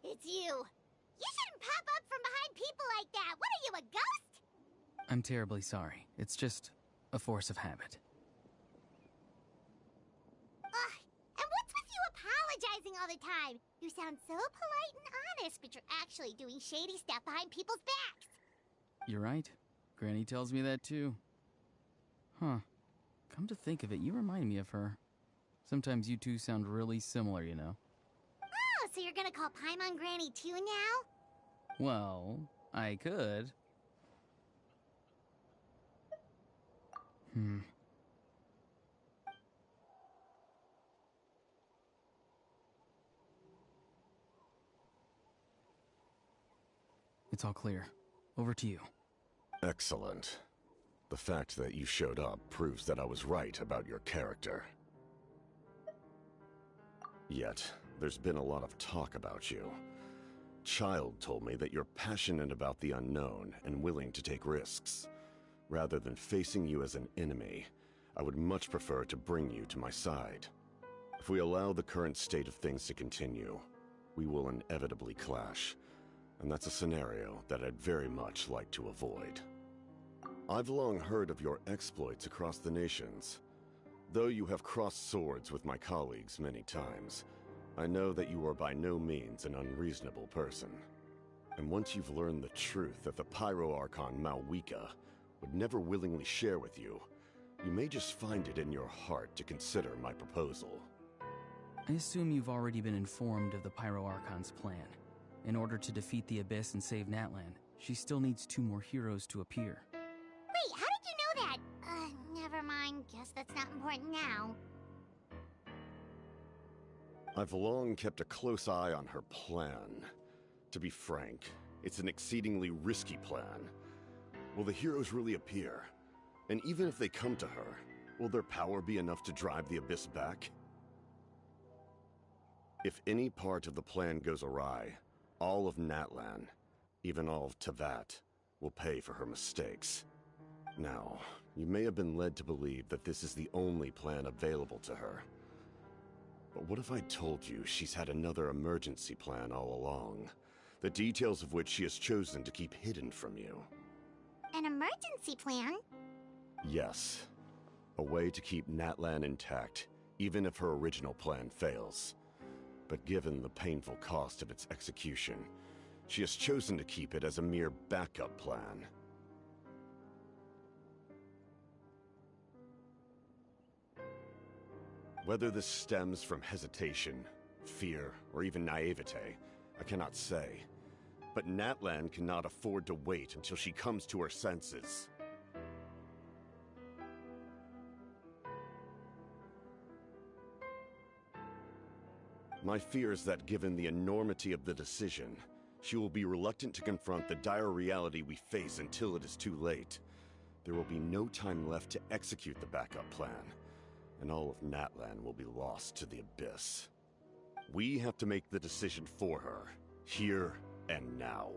Speaker 1: It's you. You shouldn't pop up from behind people like that. What are you, a ghost?
Speaker 8: I'm terribly sorry. It's just a force of habit.
Speaker 1: And what's with you apologizing all the time? You sound so polite and honest, but you're actually doing shady stuff behind people's backs.
Speaker 8: You're right. Granny tells me that too. Huh. Come to think of it, you remind me of her. Sometimes you two sound really similar, you know.
Speaker 1: Oh, so you're gonna call Paimon Granny too now?
Speaker 8: Well, I could. It's all clear. Over to you.
Speaker 9: Excellent. The fact that you showed up proves that I was right about your character. Yet, there's been a lot of talk about you. Child told me that you're passionate about the unknown and willing to take risks. Rather than facing you as an enemy, I would much prefer to bring you to my side. If we allow the current state of things to continue, we will inevitably clash, and that's a scenario that I'd very much like to avoid. I've long heard of your exploits across the nations. Though you have crossed swords with my colleagues many times, I know that you are by no means an unreasonable person. And once you've learned the truth that the Pyro Archon Malwika would never willingly share with you, you may just find it in your heart to consider my proposal.
Speaker 8: I assume you've already been informed of the Pyro Archon's plan. In order to defeat the Abyss and save Natlan, she still needs 2 more heroes to appear.
Speaker 1: Wait, how did you know that? Never mind. Guess that's not important now.
Speaker 9: I've long kept a close eye on her plan. To be frank, it's an exceedingly risky plan. Will the heroes really appear? And even if they come to her, will their power be enough to drive the Abyss back? If any part of the plan goes awry, all of Natlan, even all of Teyvat, will pay for her mistakes. Now, you may have been led to believe that this is the only plan available to her. But what if I told you she's had another emergency plan all along, the details of which she has chosen to keep hidden from you?
Speaker 1: An emergency plan?
Speaker 9: Yes. A way to keep Natlan intact, even if her original plan fails. But given the painful cost of its execution, she has chosen to keep it as a mere backup plan. Whether this stems from hesitation, fear, or even naivete, I cannot say. But Natlan cannot afford to wait until she comes to her senses. My fear is that given the enormity of the decision, she will be reluctant to confront the dire reality we face until it is too late. There will be no time left to execute the backup plan, and all of Natlan will be lost to the Abyss. We have to make the decision for her, here and now.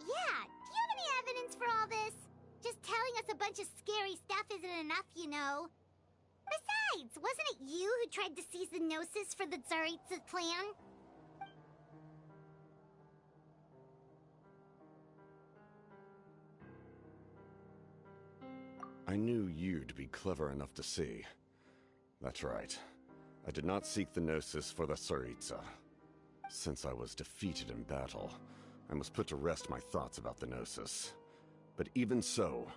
Speaker 1: Yeah, do you have any evidence for all this? Just telling us a bunch of scary stuff isn't enough, you know. Besides, wasn't it you who tried to seize the Gnosis for the Tsaritsa's plan?
Speaker 9: I knew you'd be clever enough to see. That's right. I did not seek the Gnosis for the Tsaritsa. Since I was defeated in battle, I must put to rest my thoughts about the Gnosis. But even so,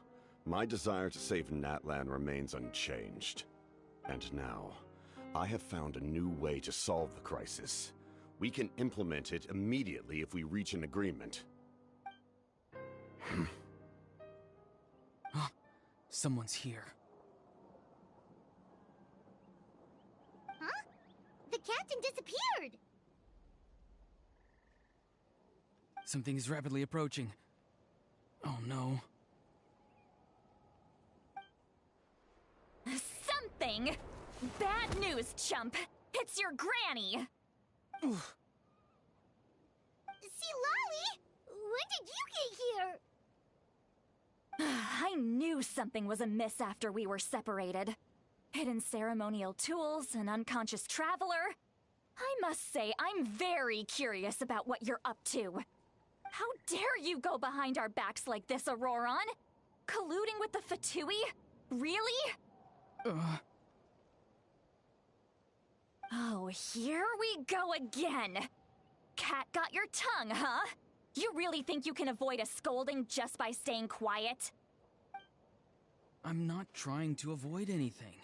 Speaker 9: my desire to save Natlan remains unchanged. And now, I have found a new way to solve the crisis. We can implement it immediately if we reach an agreement.
Speaker 8: Someone's here.
Speaker 1: Huh? The captain disappeared!
Speaker 8: Something is rapidly approaching. Oh no.
Speaker 6: Something? Bad news, chump. It's your granny.
Speaker 8: Oof.
Speaker 1: See, Lolly? When did you get here?
Speaker 6: I knew something was amiss after we were separated. Hidden ceremonial tools, an unconscious traveler. I must say, I'm very curious about what you're up to. How dare you go behind our backs like this, Auroron? Colluding with the Fatui? Really? Oh, here we go again. Cat got your tongue, huh? You really think you can avoid a scolding just by staying quiet?
Speaker 8: I'm not trying to avoid anything.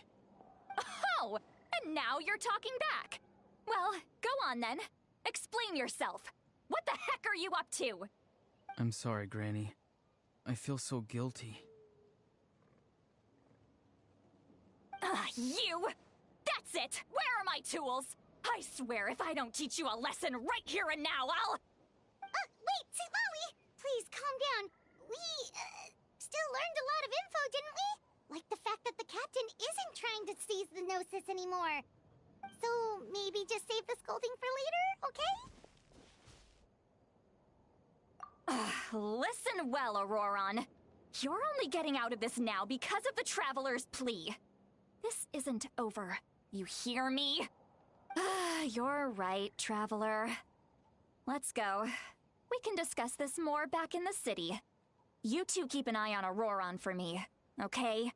Speaker 6: Oh, and now you're talking back. Well, go on then. Explain yourself. What the heck are you up to?
Speaker 8: I'm sorry, Granny. I feel so guilty.
Speaker 6: You! That's it! Where are my tools? I swear if I don't teach you a lesson right here and now, I'll...
Speaker 1: Wait, Lolly! Please, calm down. We, still learned a lot of info, didn't we? Like the fact that the captain isn't trying to seize the Gnosis anymore. So, maybe just save the scolding for later, okay?
Speaker 6: Listen well, Auroron. You're only getting out of this now because of the Traveler's plea. This isn't over. You hear me? You're right, Traveler. Let's go. We can discuss this more back in the city. You two keep an eye on Auroron for me, okay?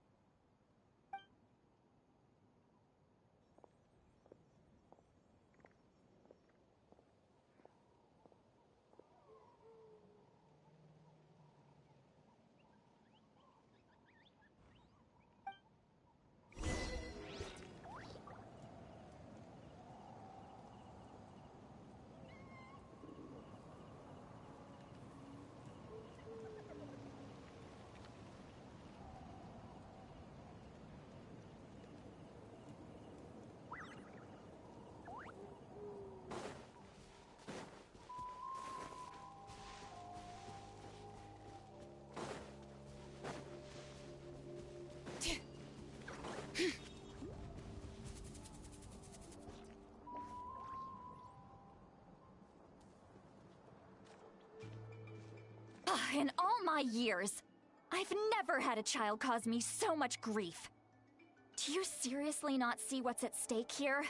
Speaker 6: In all my years, I've never had a child cause me so much grief. Do you seriously not see what's at stake here?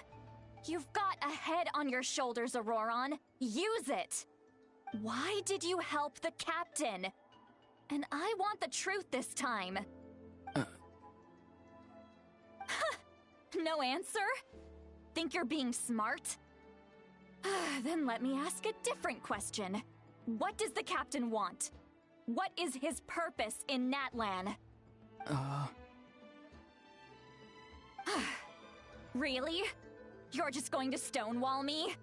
Speaker 6: You've got a head on your shoulders, Auroron. Use it! Why did you help the captain? And I want the truth this time. No answer? Think you're being smart? Then let me ask a different question. What does the captain want? What is his purpose in Natlan? Really? You're just going to stonewall me?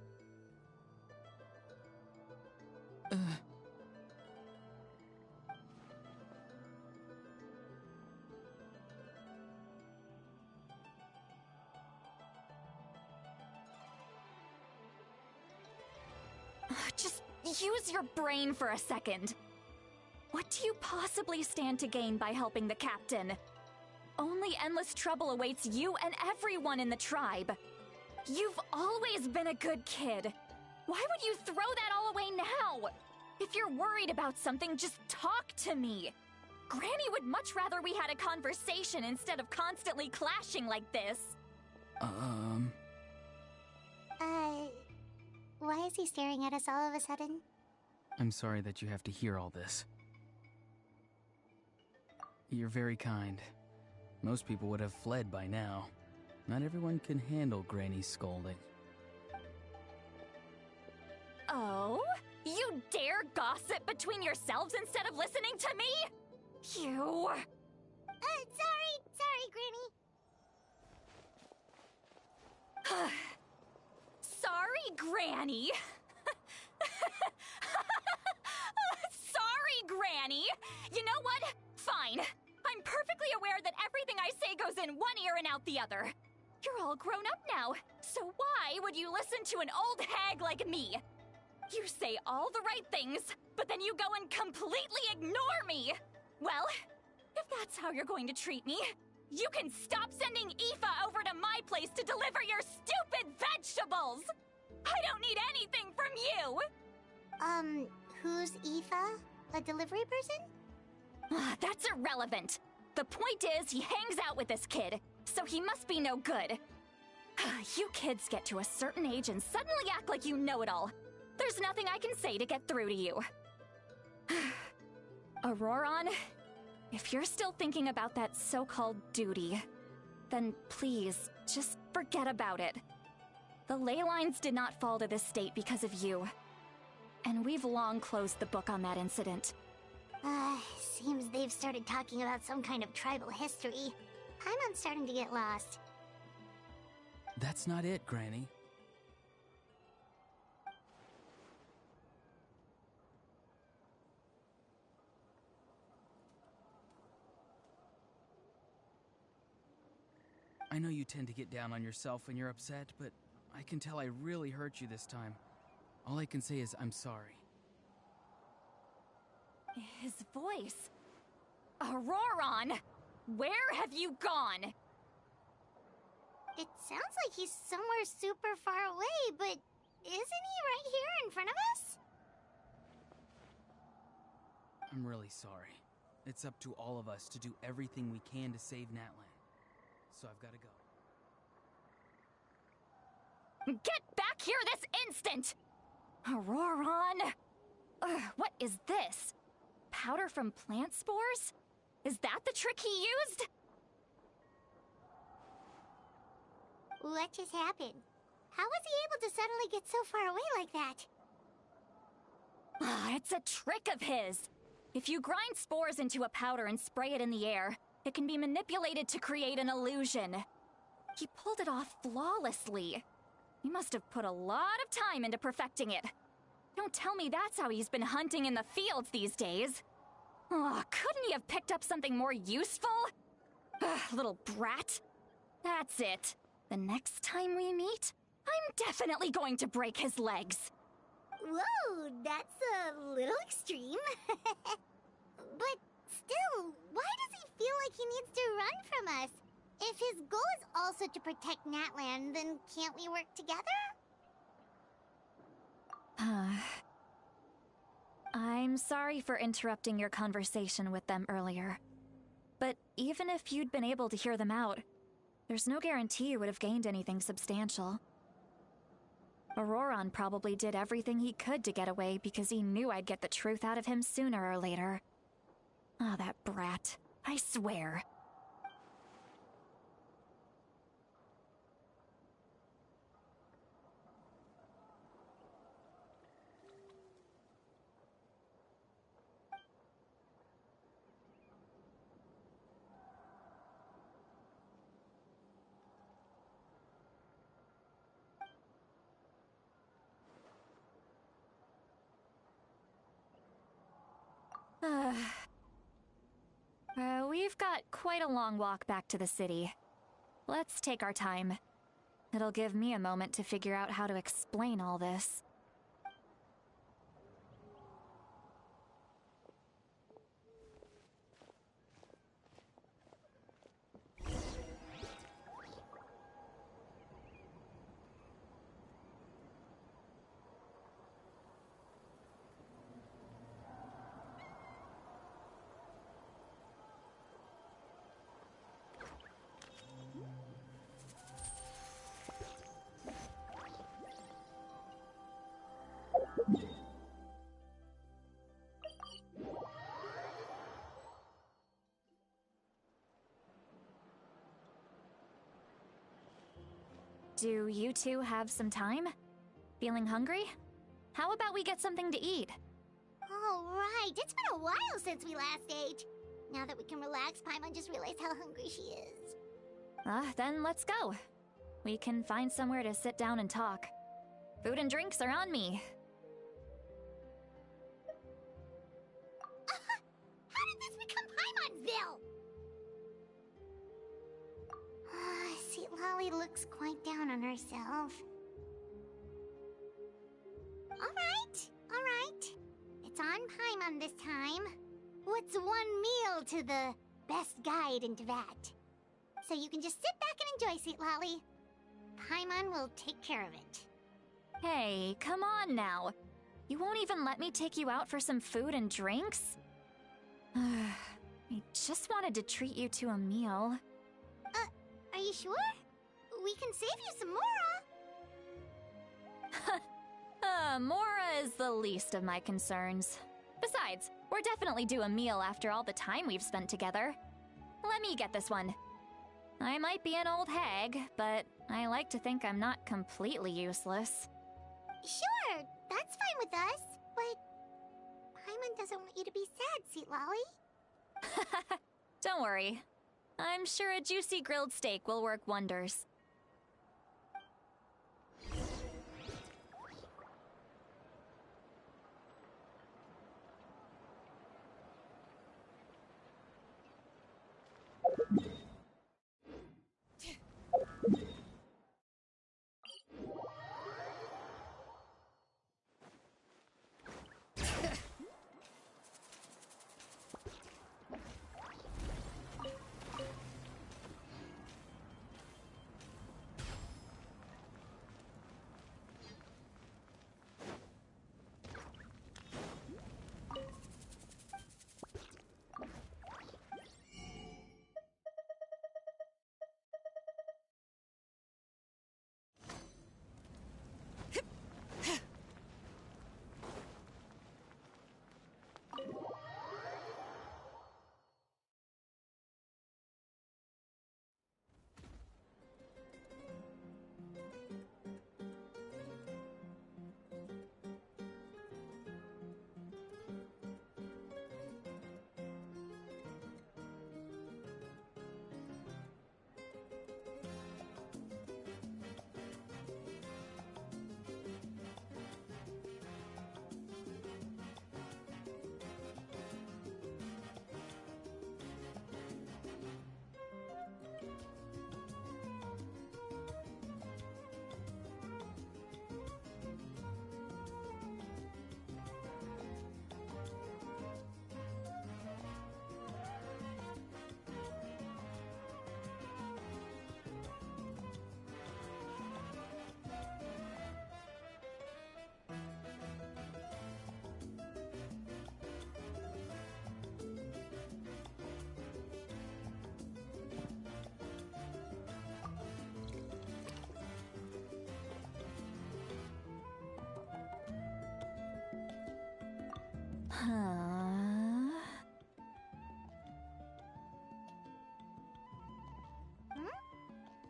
Speaker 6: Just use your brain for a second. What do you possibly stand to gain by helping the captain? Only endless trouble awaits you and everyone in the tribe. You've always been a good kid. Why would you throw that all away now? If you're worried about something, just talk to me. Granny would much rather we had a conversation instead of constantly clashing like this.
Speaker 1: Why is he staring at us all of a sudden?
Speaker 8: I'm sorry that you have to hear all this. You're very kind. Most people would have fled by now. Not everyone can handle Granny's scolding.
Speaker 6: Oh? You dare gossip between yourselves instead of listening to me? You...
Speaker 1: Sorry, Granny.
Speaker 6: Sorry, Granny. Sorry, Granny. You know what? Fine. I'm perfectly aware that everything I say goes in one ear and out the other. You're all grown up now, so why would you listen to an old hag like me? You say all the right things, but then you go and completely ignore me. Well, if that's how you're going to treat me, you can stop sending Aoife over to my place to deliver your stupid vegetables! I don't need anything from you!
Speaker 1: Who's Aoife? A delivery person?
Speaker 6: That's irrelevant. The point is, he hangs out with this kid, so he must be no good. You kids get to a certain age and suddenly act like you know it all. There's nothing I can say to get through to you. Auroron, if you're still thinking about that so-called duty, then please, just forget about it. The ley lines did not fall to this state because of you. And we've long closed the book on that incident.
Speaker 1: Seems they've started talking about some kind of tribal history. I'm starting to get lost.
Speaker 8: That's not it, Granny. I know you tend to get down on yourself when you're upset, but I can tell I really hurt you this time. All I can say is I'm sorry.
Speaker 6: His voice. Auroron! Where have you gone?
Speaker 1: It sounds like he's somewhere super far away, but isn't he right here in front of us?
Speaker 8: I'm really sorry. It's up to all of us to do everything we can to save Natlan. So I've got to go.
Speaker 6: Get back here this instant! Auroron! What is this? Powder from plant spores? Is that the trick he used?
Speaker 1: What just happened? How was he able to suddenly get so far away like that?
Speaker 6: It's a trick of his. If you grind spores into a powder and spray it in the air, it can be manipulated to create an illusion. He pulled it off flawlessly. He must have put a lot of time into perfecting it. Don't tell me that's how he's been hunting in the fields these days. Oh, couldn't he have picked up something more useful? Little brat. That's it. The next time we meet, I'm definitely going to break his legs.
Speaker 1: Whoa, that's a little extreme. But still, why does he feel like he needs to run from us? If his goal is also to protect Natlan, then can't we work together?
Speaker 6: I I'm sorry for interrupting your conversation with them earlier. But even if you'd been able to hear them out, there's no guarantee you would have gained anything substantial. Auroron probably did everything he could to get away because he knew I'd get the truth out of him sooner or later. Ah, that brat. I swear. We've got quite a long walk back to the city. Let's take our time. It'll give me a moment to figure out how to explain all this. Do you two have some time? Feeling hungry? How about we get something to eat?
Speaker 1: All right, it's been a while since we last ate. Now that we can relax, Paimon just realized how hungry she is.
Speaker 6: Then let's go. We can find somewhere to sit down and talk. Food and drinks are on me.
Speaker 1: How did this become Paimonville? See, Lolly looks quite down on herself. All right. It's on Paimon this time. What's one meal to the best guide into that? So you can just sit back and enjoy, sweet Lolly. Paimon will take care of it.
Speaker 6: Hey, come on now. You won't even let me take you out for some food and drinks? I just wanted to treat you to a meal.
Speaker 1: Are you sure? We can save you some Mora.
Speaker 6: Mora is the least of my concerns. Besides, we're definitely due a meal after all the time we've spent together. Let me get this one. I might be an old hag, but I like to think I'm not completely useless.
Speaker 1: Sure, that's fine with us, but Paimon doesn't want you to be sad, sweet Lolly.
Speaker 6: Don't worry. I'm sure a juicy grilled steak will work wonders.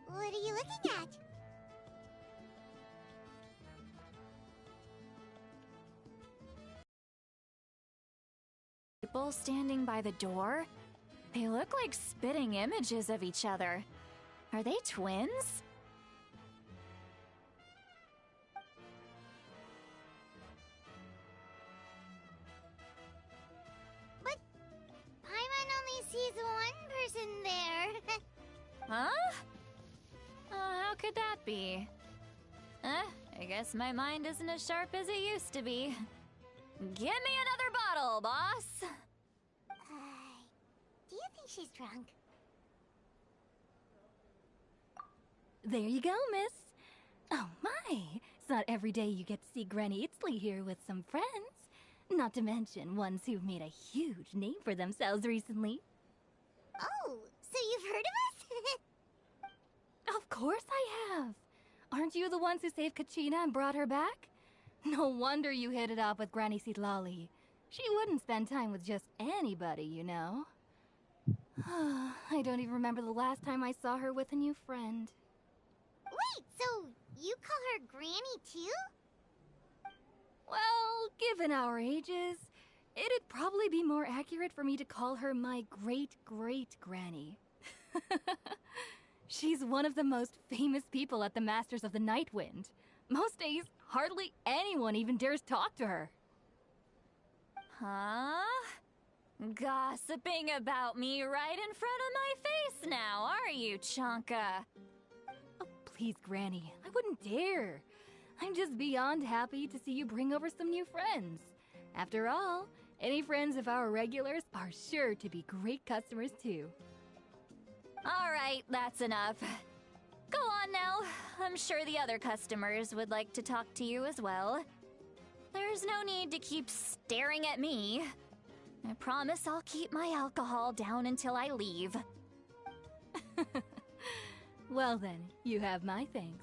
Speaker 1: What are you looking at?
Speaker 6: People standing by the door? They look like spitting images of each other. Are they twins?
Speaker 1: But Paimon only sees one person there.
Speaker 6: Huh? How could that be? I guess my mind isn't as sharp as it used to be. Give me another bottle, boss!
Speaker 1: Do you think she's drunk?
Speaker 12: There you go, miss. Oh my, it's not every day you get to see Granny Itzley here with some friends. Not to mention ones who've made a huge name for themselves recently.
Speaker 1: Oh, so you've heard of us?
Speaker 12: Of course I have. Aren't you the ones who saved Kachina and brought her back? No wonder you hit it off with Granny Sitlali. She wouldn't spend time with just anybody, you know. I don't even remember the last time I saw her with a new friend.
Speaker 1: Wait, so you call her Granny too?
Speaker 12: Well, given our ages, it'd probably be more accurate for me to call her my great-great-granny. She's one of the most famous people at the Masters of the Nightwind. Most days, hardly anyone even dares talk to her.
Speaker 6: Huh? Gossiping about me right in front of my face now, are you, Chonka?
Speaker 12: Oh, please, Granny, I wouldn't dare. I'm just beyond happy to see you bring over some new friends. After all, any friends of our regulars are sure to be great customers too.
Speaker 6: All right, that's enough. Go on now. I'm sure the other customers would like to talk to you as well. There's no need to keep staring at me. I promise I'll keep my alcohol down until I leave.
Speaker 12: Well then, you have my thanks.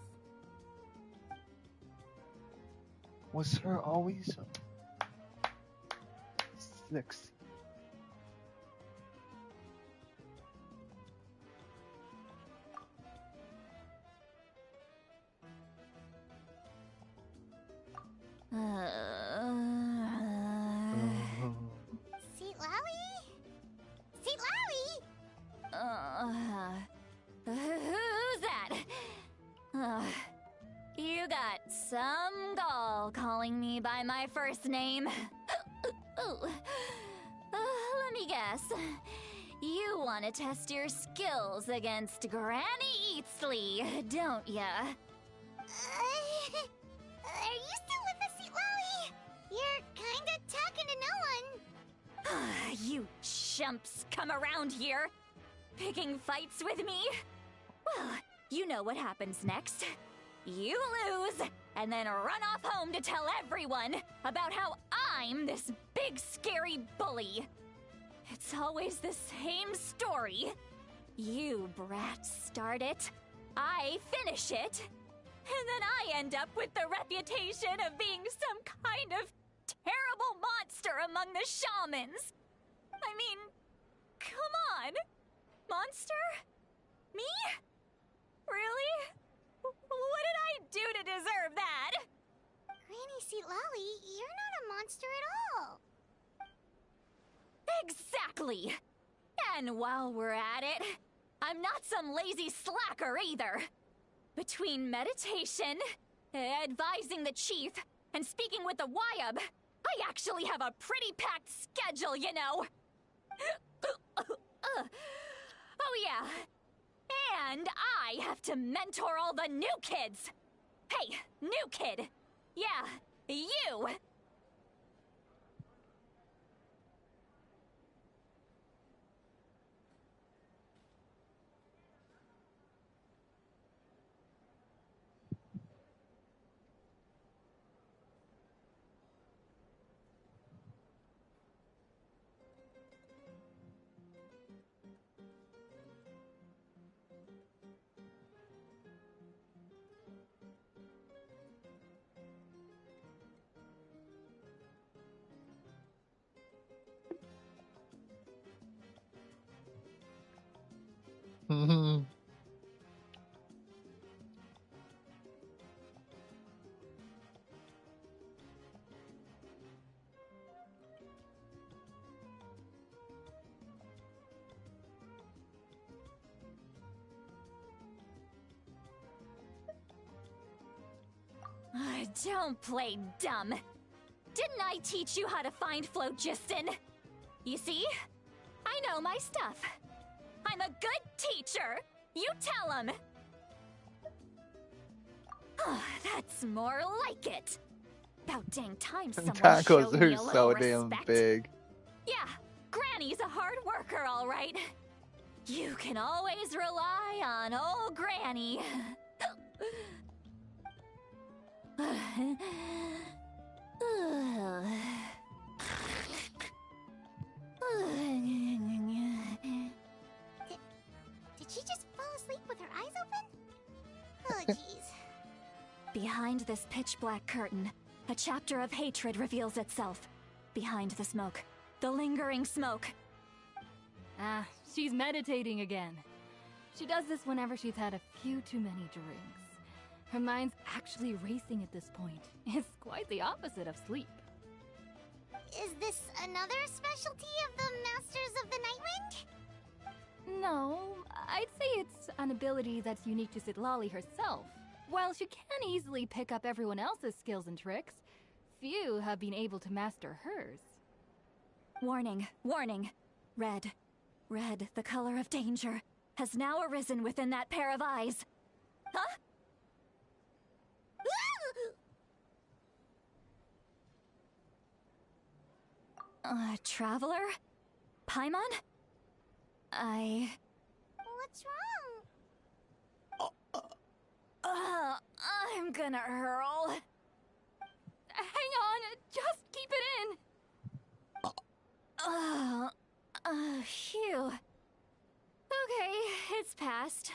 Speaker 5: Was her always 6?
Speaker 6: Who's that? You got some gall calling me by my first name. Let me guess. You want to test your skills against Granny Eatsley, don't ya?
Speaker 1: Are you still with us, Lolly? You're kinda talking to no one.
Speaker 6: You chumps come around here, picking fights with me? Well, you know what happens next. You lose, and then run off home to tell everyone about how I'm this big scary bully. It's always the same story. You brats start it, I finish it, and then I end up with the reputation of being some kind of terrible monster among the shamans. I mean, come on. Monster? Me? Really? What did I do to deserve that?
Speaker 1: Granny Lolly, you're not a monster at all.
Speaker 6: Exactly. And while we're at it, I'm not some lazy slacker either. Between meditation, advising the chief, and speaking with the Wyab, I actually have a pretty packed schedule, you know. Oh yeah. And I have to mentor all the new kids. Hey, new kid. Yeah, you. Don't play dumb. Didn't I teach you how to find phlogiston? You see? I know my stuff. I'm a good teacher. You tell him. That's more like it. About dang time someone
Speaker 5: Tacos
Speaker 6: showed me
Speaker 5: are
Speaker 6: a
Speaker 5: so
Speaker 6: little
Speaker 5: damn
Speaker 6: respect.
Speaker 5: big.
Speaker 6: Yeah, Granny's a hard worker, all right. You can always rely on old Granny.
Speaker 1: Did she just fall asleep with her eyes open? Oh, jeez.
Speaker 6: Behind this pitch-black curtain, a chapter of hatred reveals itself. Behind the smoke, the lingering smoke.
Speaker 12: Ah, she's meditating again. She does this whenever she's had a few too many drinks. Her mind's actually racing at this point. It's quite the opposite of sleep.
Speaker 1: Is this another specialty of the Masters of the Nightwind?
Speaker 12: No, I'd say it's an ability that's unique to Citlali herself. While she can easily pick up everyone else's skills and tricks, few have been able to master hers.
Speaker 6: Warning, warning. Red, the color of danger, has now arisen within that pair of eyes. Huh? Traveler? Paimon?
Speaker 1: What's wrong?
Speaker 6: I'm gonna hurl.
Speaker 12: Hang on, just keep it in.
Speaker 6: Phew. Okay, it's passed.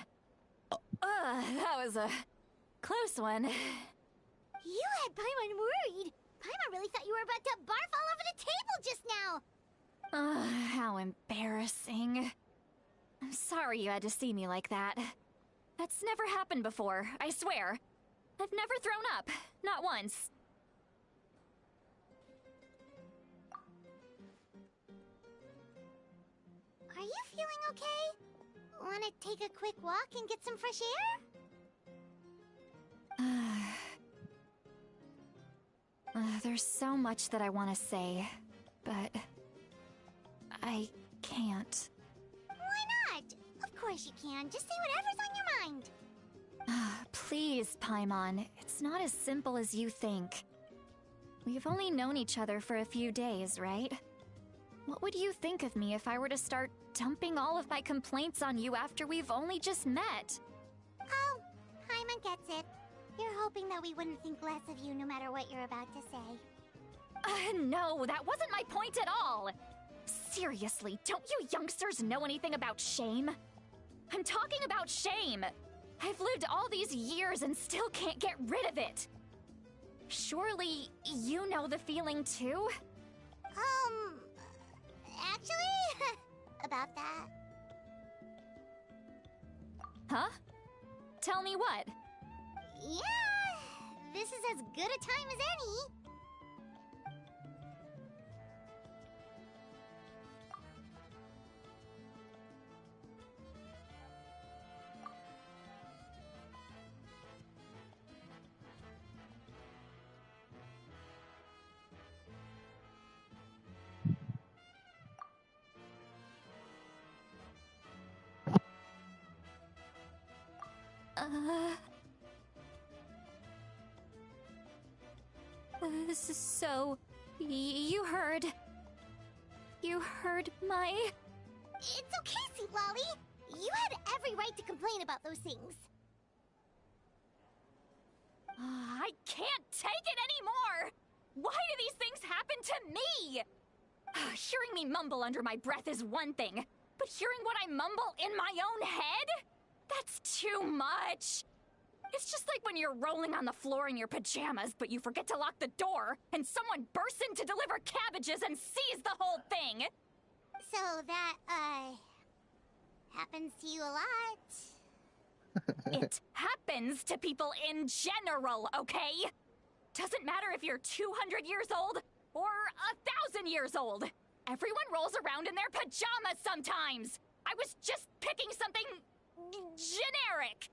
Speaker 6: That was a close one.
Speaker 1: You had Paimon worried. Paimon really thought you were about to barf all over the table just now.
Speaker 6: How embarrassing. I'm sorry you had to see me like that. That's never happened before, I swear. I've never thrown up. Not once.
Speaker 1: Are you feeling okay? Want to take a quick walk and get some fresh air?
Speaker 6: There's so much that I want to say, but I can't.
Speaker 1: Why not? Of course you can. Just say whatever's on your mind.
Speaker 6: Please, Paimon. It's not as simple as you think. We've only known each other for a few days, right? What would you think of me if I were to start dumping all of my complaints on you after we've only just met?
Speaker 1: Oh, Paimon gets it. You're hoping that we wouldn't think less of you no matter what you're about to say.
Speaker 6: No, that wasn't my point at all! Seriously, don't you youngsters know anything about shame? I'm talking about shame! I've lived all these years and still can't get rid of it! Surely, you know the feeling too?
Speaker 1: Actually, about that.
Speaker 6: Huh? Tell me what?
Speaker 1: Yeah, this is as good a time as any.
Speaker 6: So, you heard my...
Speaker 1: It's okay, Citlali. You had every right to complain about those things.
Speaker 6: I can't take it anymore! Why do these things happen to me? Hearing me mumble under my breath is one thing, but hearing what I mumble in my own head? That's too much! It's just like when you're rolling on the floor in your pajamas, but you forget to lock the door, and someone bursts in to deliver cabbages and sees the whole thing!
Speaker 1: So that, Happens to you a lot.
Speaker 6: It happens to people in general, okay? Doesn't matter if you're 200 years old or 1,000 years old. Everyone rolls around in their pajamas sometimes. I was just picking something generic.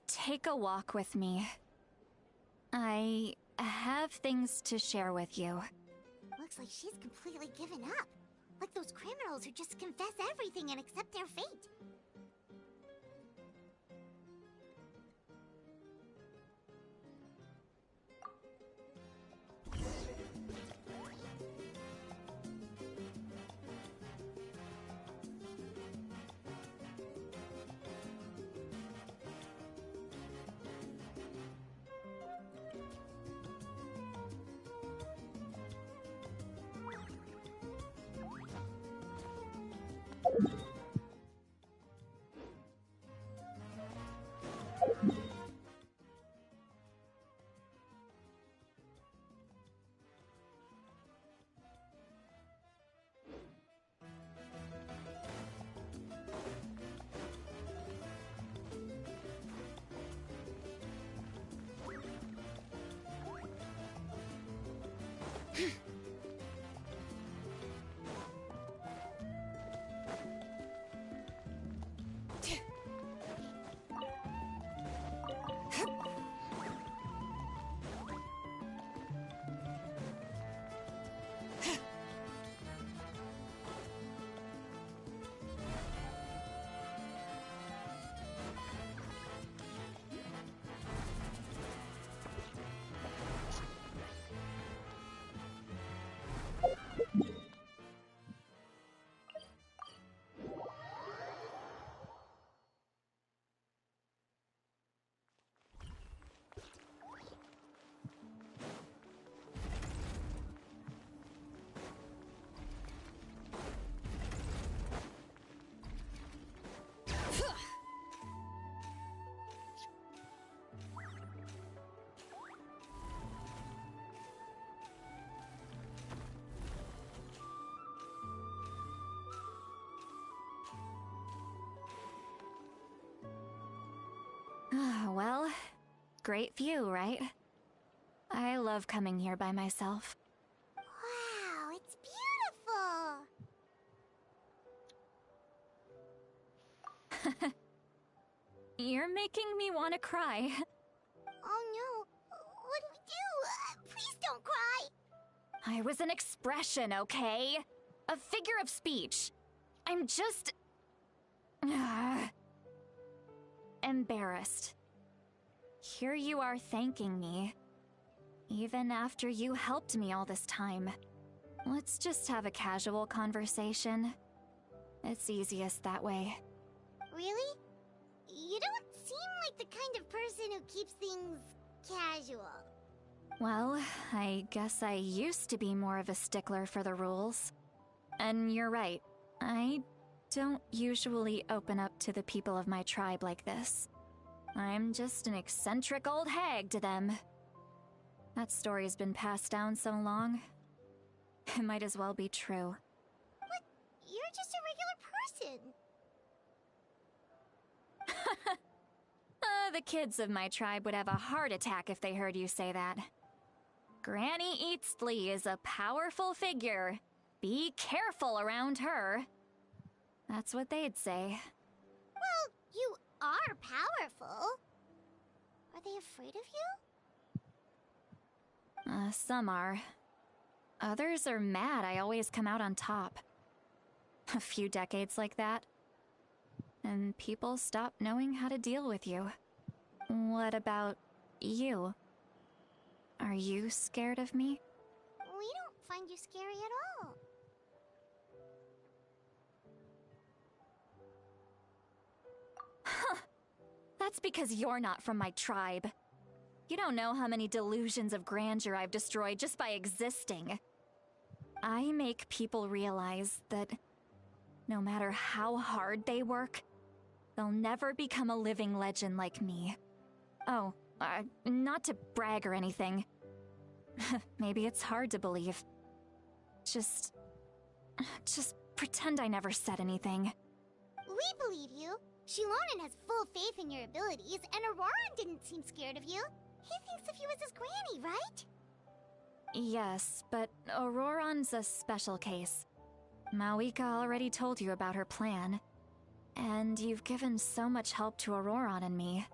Speaker 6: Take a walk with me. I have things to share with you.
Speaker 1: Looks like she's completely given up. Like those criminals who just confess everything and accept their fate.
Speaker 6: Well, great view, right? I love coming here by myself.
Speaker 1: Wow, it's beautiful!
Speaker 6: You're making me want to cry.
Speaker 1: Oh no, what do we do? Please don't cry!
Speaker 6: I was an expression, okay? A figure of speech. I'm just... embarrassed. Here you are thanking me. Even after you helped me all this time. Let's just have a casual conversation. It's easiest that way.
Speaker 1: Really? You don't seem like the kind of person who keeps things casual.
Speaker 6: Well, I guess I used to be more of a stickler for the rules. And you're right, I don't usually open up to the people of my tribe like this. I'm just an eccentric old hag to them. That story's been passed down so long, it might as well be true.
Speaker 1: But you're just a regular person.
Speaker 6: The kids of my tribe would have a heart attack if they heard you say that. Granny Eatsley is a powerful figure. Be careful around her. That's what they'd say.
Speaker 1: Well, you are powerful. Are they afraid of you?
Speaker 6: Some are. Others are mad I always come out on top. A few decades like that, and people stop knowing how to deal with you. What about you? Are you scared of me?
Speaker 1: We don't find you scary at all.
Speaker 6: Huh. That's because you're not from my tribe. You don't know how many delusions of grandeur I've destroyed just by existing. I make people realize that no matter how hard they work, They'll never become a living legend like me. Oh, not to brag or anything. Maybe it's hard to believe. Just pretend I never said anything.
Speaker 1: We believe you. Shilonen has full faith in your abilities, and Auroran didn't seem scared of you. He thinks of you as his granny, right?
Speaker 6: Yes, but Auroran's a special case. Mawika already told you about her plan. And you've given so much help to Auroran and me.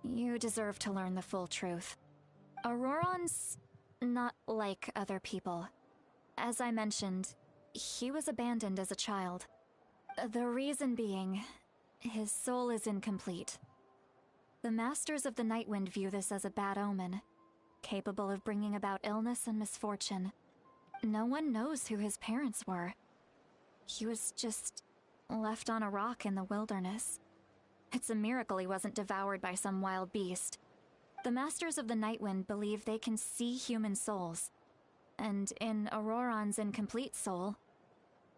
Speaker 6: You deserve to learn the full truth. Auroran's not like other people. As I mentioned, he was abandoned as a child. The reason being, his soul is incomplete. The Masters of the Nightwind view this as a bad omen, capable of bringing about illness and misfortune. No one knows who his parents were. He was just left on a rock in the wilderness. It's a miracle he wasn't devoured by some wild beast. The Masters of the Nightwind believe they can see human souls, and in Auroran's incomplete soul,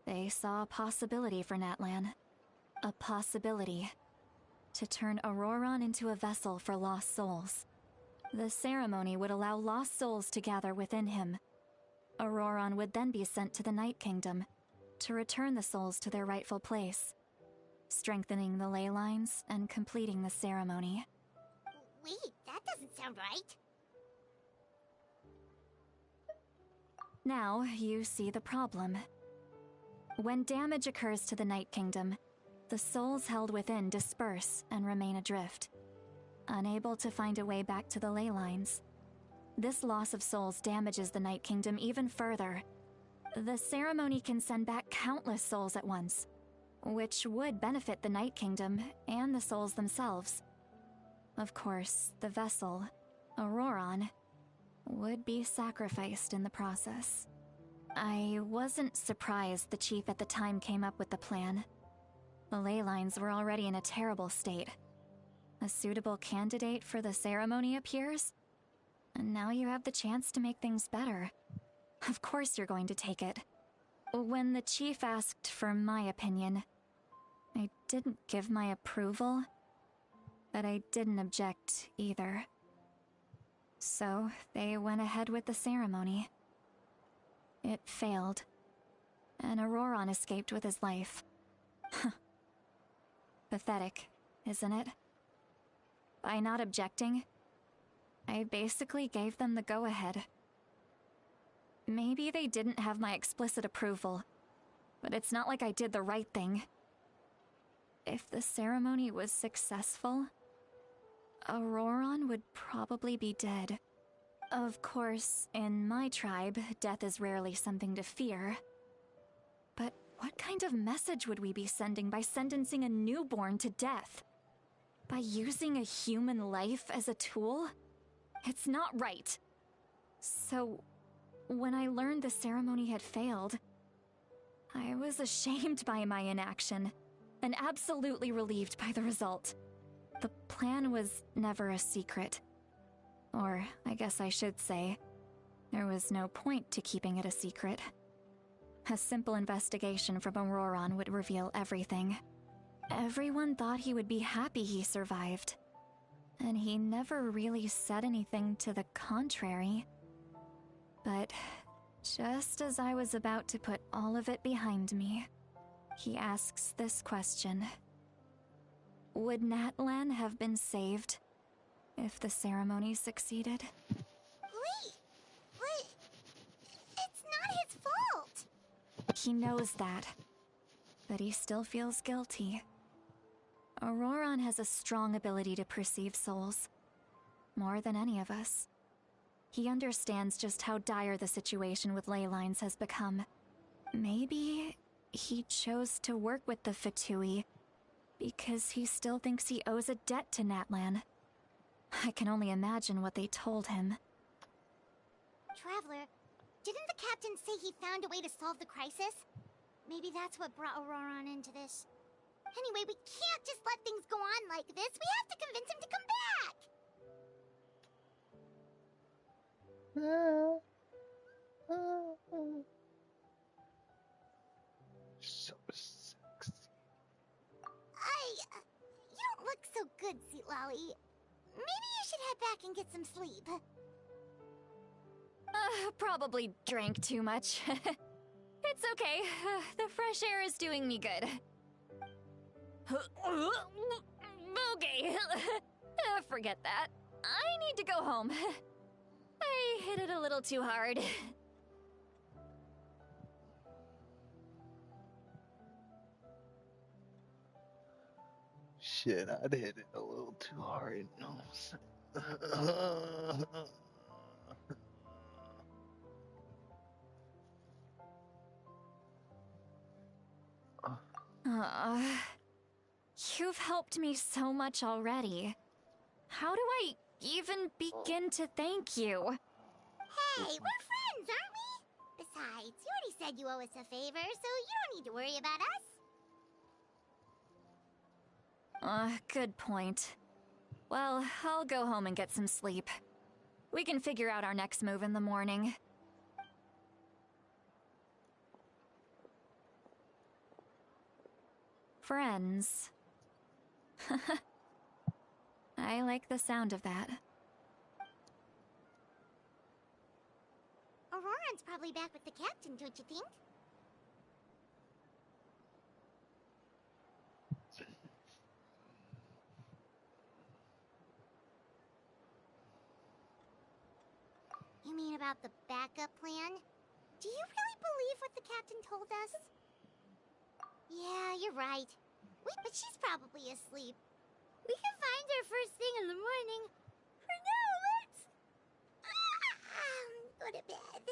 Speaker 6: they saw a possibility for Natlan. A possibility to turn Auroran into a vessel for lost souls. The ceremony would allow lost souls to gather within him. Auroran would then be sent to the Night Kingdom to return the souls to their rightful place, strengthening the ley lines and completing the ceremony.
Speaker 1: Wait, that doesn't sound right.
Speaker 6: Now you see the problem. When damage occurs to the Night Kingdom, the souls held within disperse and remain adrift, unable to find a way back to the ley lines. This loss of souls damages the Night Kingdom even further. The ceremony can send back countless souls at once, which would benefit the Night Kingdom and the souls themselves. Of course, the vessel, Auroran, would be sacrificed in the process. I wasn't surprised the chief at the time came up with the plan. The ley lines were already in a terrible state. A suitable candidate for the ceremony appears, and now you have the chance to make things better. Of course you're going to take it. When the chief asked for my opinion, I didn't give my approval, but I didn't object either. So they went ahead with the ceremony. It failed, and Auroran escaped with his life. Pathetic, isn't it? By not objecting, I basically gave them the go-ahead. Maybe they didn't have my explicit approval, but it's not like I did the right thing. If the ceremony was successful, Auroran would probably be dead. Of course, in my tribe, death is rarely something to fear. But what kind of message would we be sending by sentencing a newborn to death? By using a human life as a tool? It's not right. So, when I learned the ceremony had failed, I was ashamed by my inaction, and absolutely relieved by the result. The plan was never a secret. Or, I guess I should say, there was no point to keeping it a secret. A simple investigation from Auroran would reveal everything. Everyone thought he would be happy he survived, and he never really said anything to the contrary. But just as I was about to put all of it behind me, he asks this question. Would Natlan have been saved if the ceremony succeeded?
Speaker 1: Wait, but it's not his fault.
Speaker 6: He knows that, but he still feels guilty. Auroran has a strong ability to perceive souls, more than any of us. He understands just how dire the situation with ley lines has become. Maybe he chose to work with the Fatui because he still thinks he owes a debt to Natlan. I can only imagine what they told him.
Speaker 1: Traveler, didn't the captain say he found a way to solve the crisis? Maybe that's what brought Auroran into this. Anyway, we can't just let things go on like this. We have to convince him to come back!
Speaker 5: So sexy.
Speaker 1: Lolly. Maybe you should head back and get some sleep.
Speaker 6: Probably drank too much. It's okay. The fresh air is doing me good. Okay. Forget that. I need to go home. I hit it a little too hard.
Speaker 5: Shit, I'd hit it a little too hard. No.
Speaker 6: You've helped me so much already. How do I even begin to thank you?
Speaker 1: Hey, we're friends, aren't we? Besides, you already said you owe us a favor, so you don't need to worry about us.
Speaker 6: Good point. Well, I'll go home and get some sleep. We can figure out our next move in the morning. Friends. I like the sound of that.
Speaker 1: Auroran's probably back with the captain, don't you think? You mean about the backup plan? Do you really believe what the captain told us? Yeah, you're right. Wait, but she's probably asleep. We can find her first thing in the morning. For now, let's... go to bed.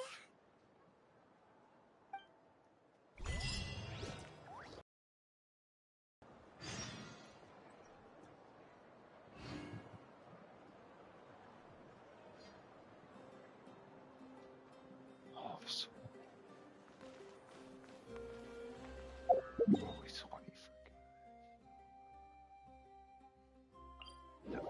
Speaker 5: Oh, so... Always wait for no.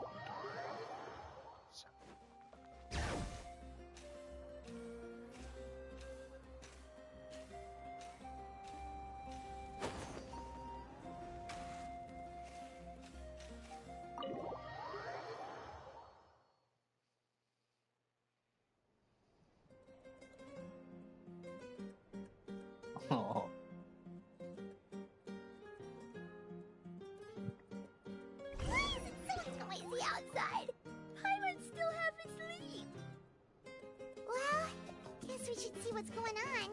Speaker 5: Oh.
Speaker 1: Why is it so noisy outside? Paimon still half asleep. Well, guess we should see what's going on.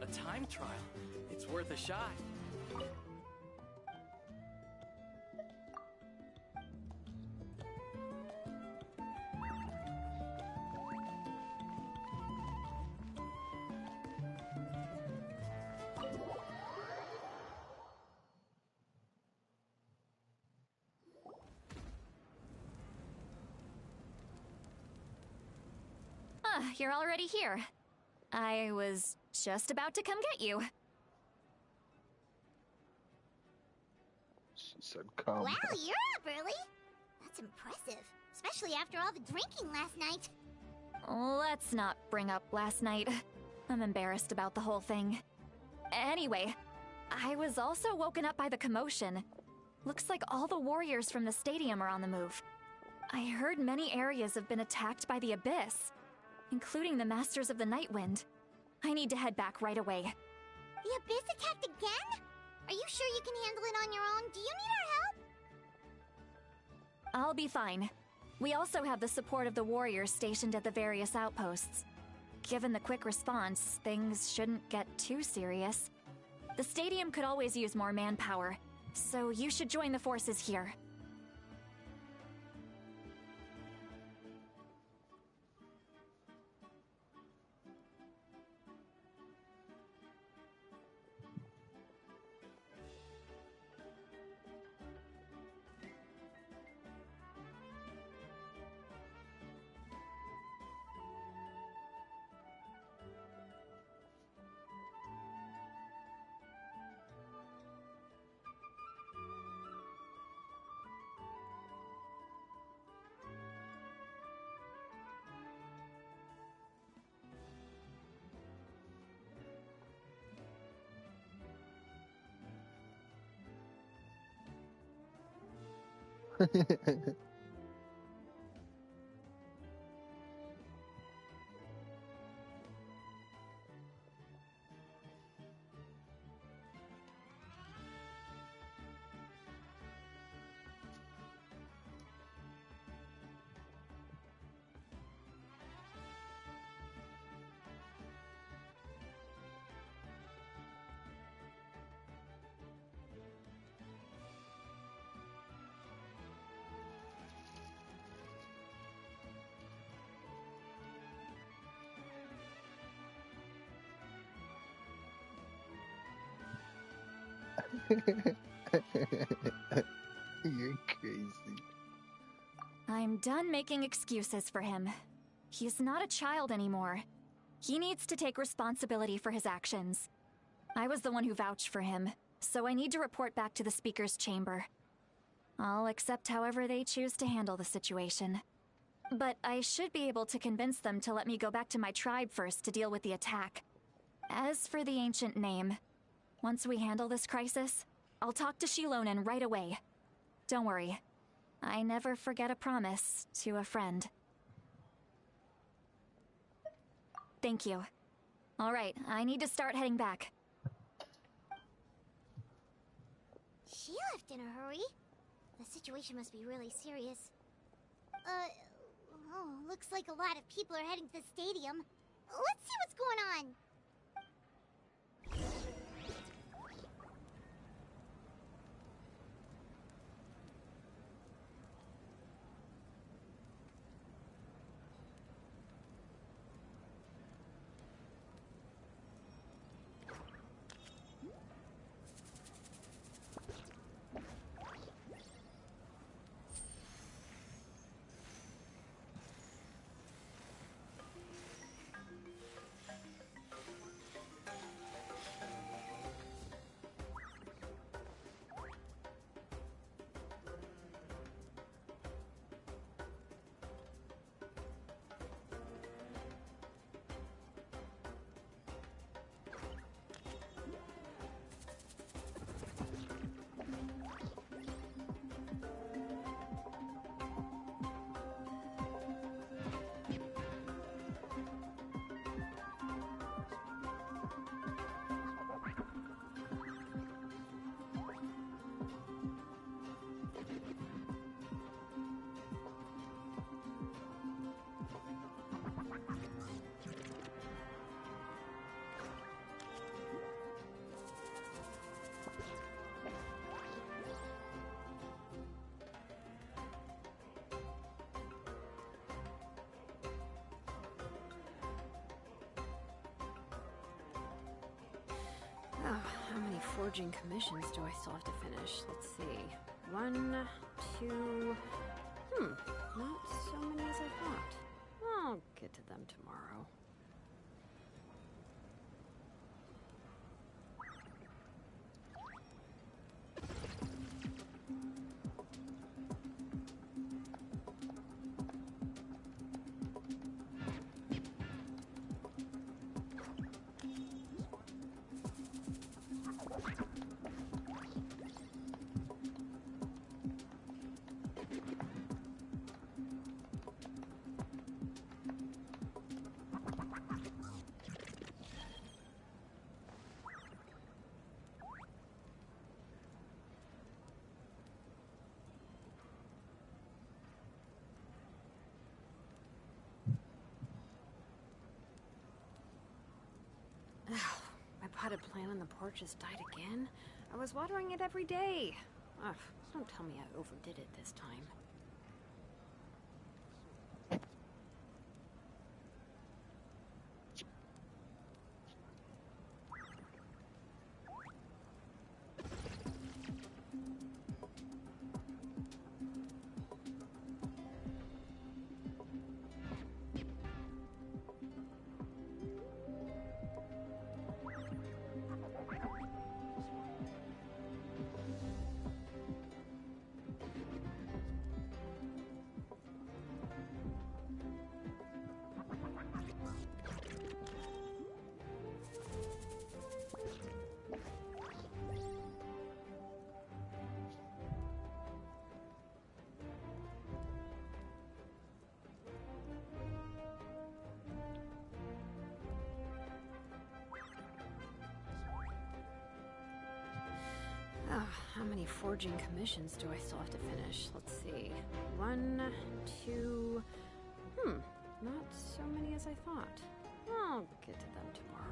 Speaker 3: A time trial. It's worth a shot.
Speaker 6: You're already here. I was just about to come get you.
Speaker 5: She said come.
Speaker 1: Wow, you're up early. That's impressive, especially after all the drinking last night.
Speaker 6: Let's not bring up last night. I'm embarrassed about the whole thing. Anyway, I was also woken up by the commotion. Looks like all the warriors from the stadium are on the move. I heard many areas have been attacked by the Abyss, including the Masters of the Nightwind. I need to head back right away.
Speaker 1: The Abyss attacked again? Are you sure you can handle it on your own? Do you need our help?
Speaker 6: I'll be fine. We also have the support of the warriors stationed at the various outposts. Given the quick response, things shouldn't get too serious. The stadium could always use more manpower, so you should join the forces here.
Speaker 5: You're crazy.
Speaker 6: I'm done making excuses for him. He's not a child anymore. He needs to take responsibility for his actions. I was the one who vouched for him, so I need to report back to the Speaker's Chamber. I'll accept however they choose to handle the situation. But I should be able to convince them to let me go back to my tribe first to deal with the attack. As for the ancient name, once we handle this crisis, I'll talk to Shilonen right away. Don't worry. I never forget a promise to a friend. Thank you. All right, I need to start heading back.
Speaker 1: She left in a hurry. The situation must be really serious. Looks like a lot of people are heading to the stadium. Let's see what's going on.
Speaker 2: Oh, how many forging commissions do I still have to finish? Let's see. 1, 2... not so many as I thought. I'll get to them tomorrow. My potted plant on the porch has died again. I was watering it every day. Ugh, don't tell me I overdid it this time. How many forging commissions do I still have to finish? Let's see. 1, 2... not so many as I thought. I'll get to them tomorrow.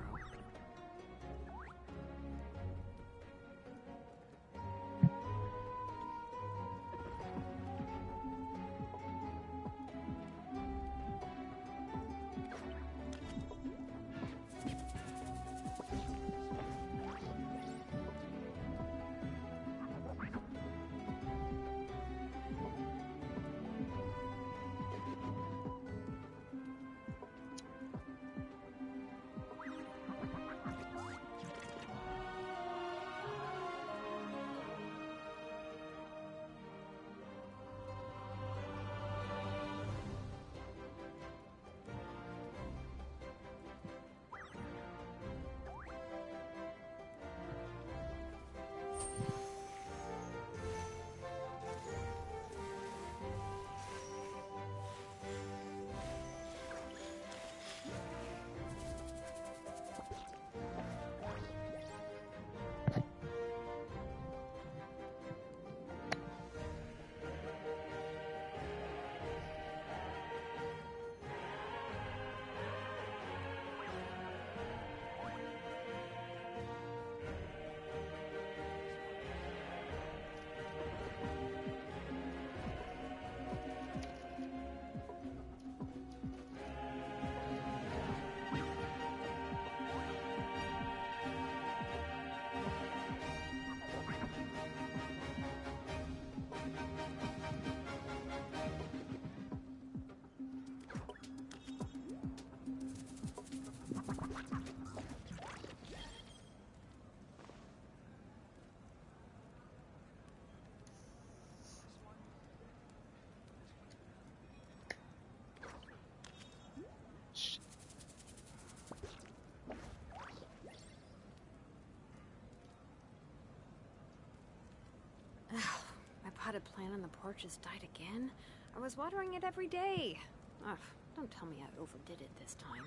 Speaker 2: My potted plant on the porch has died again. I was watering it every day. Ugh, don't tell me I overdid it this time.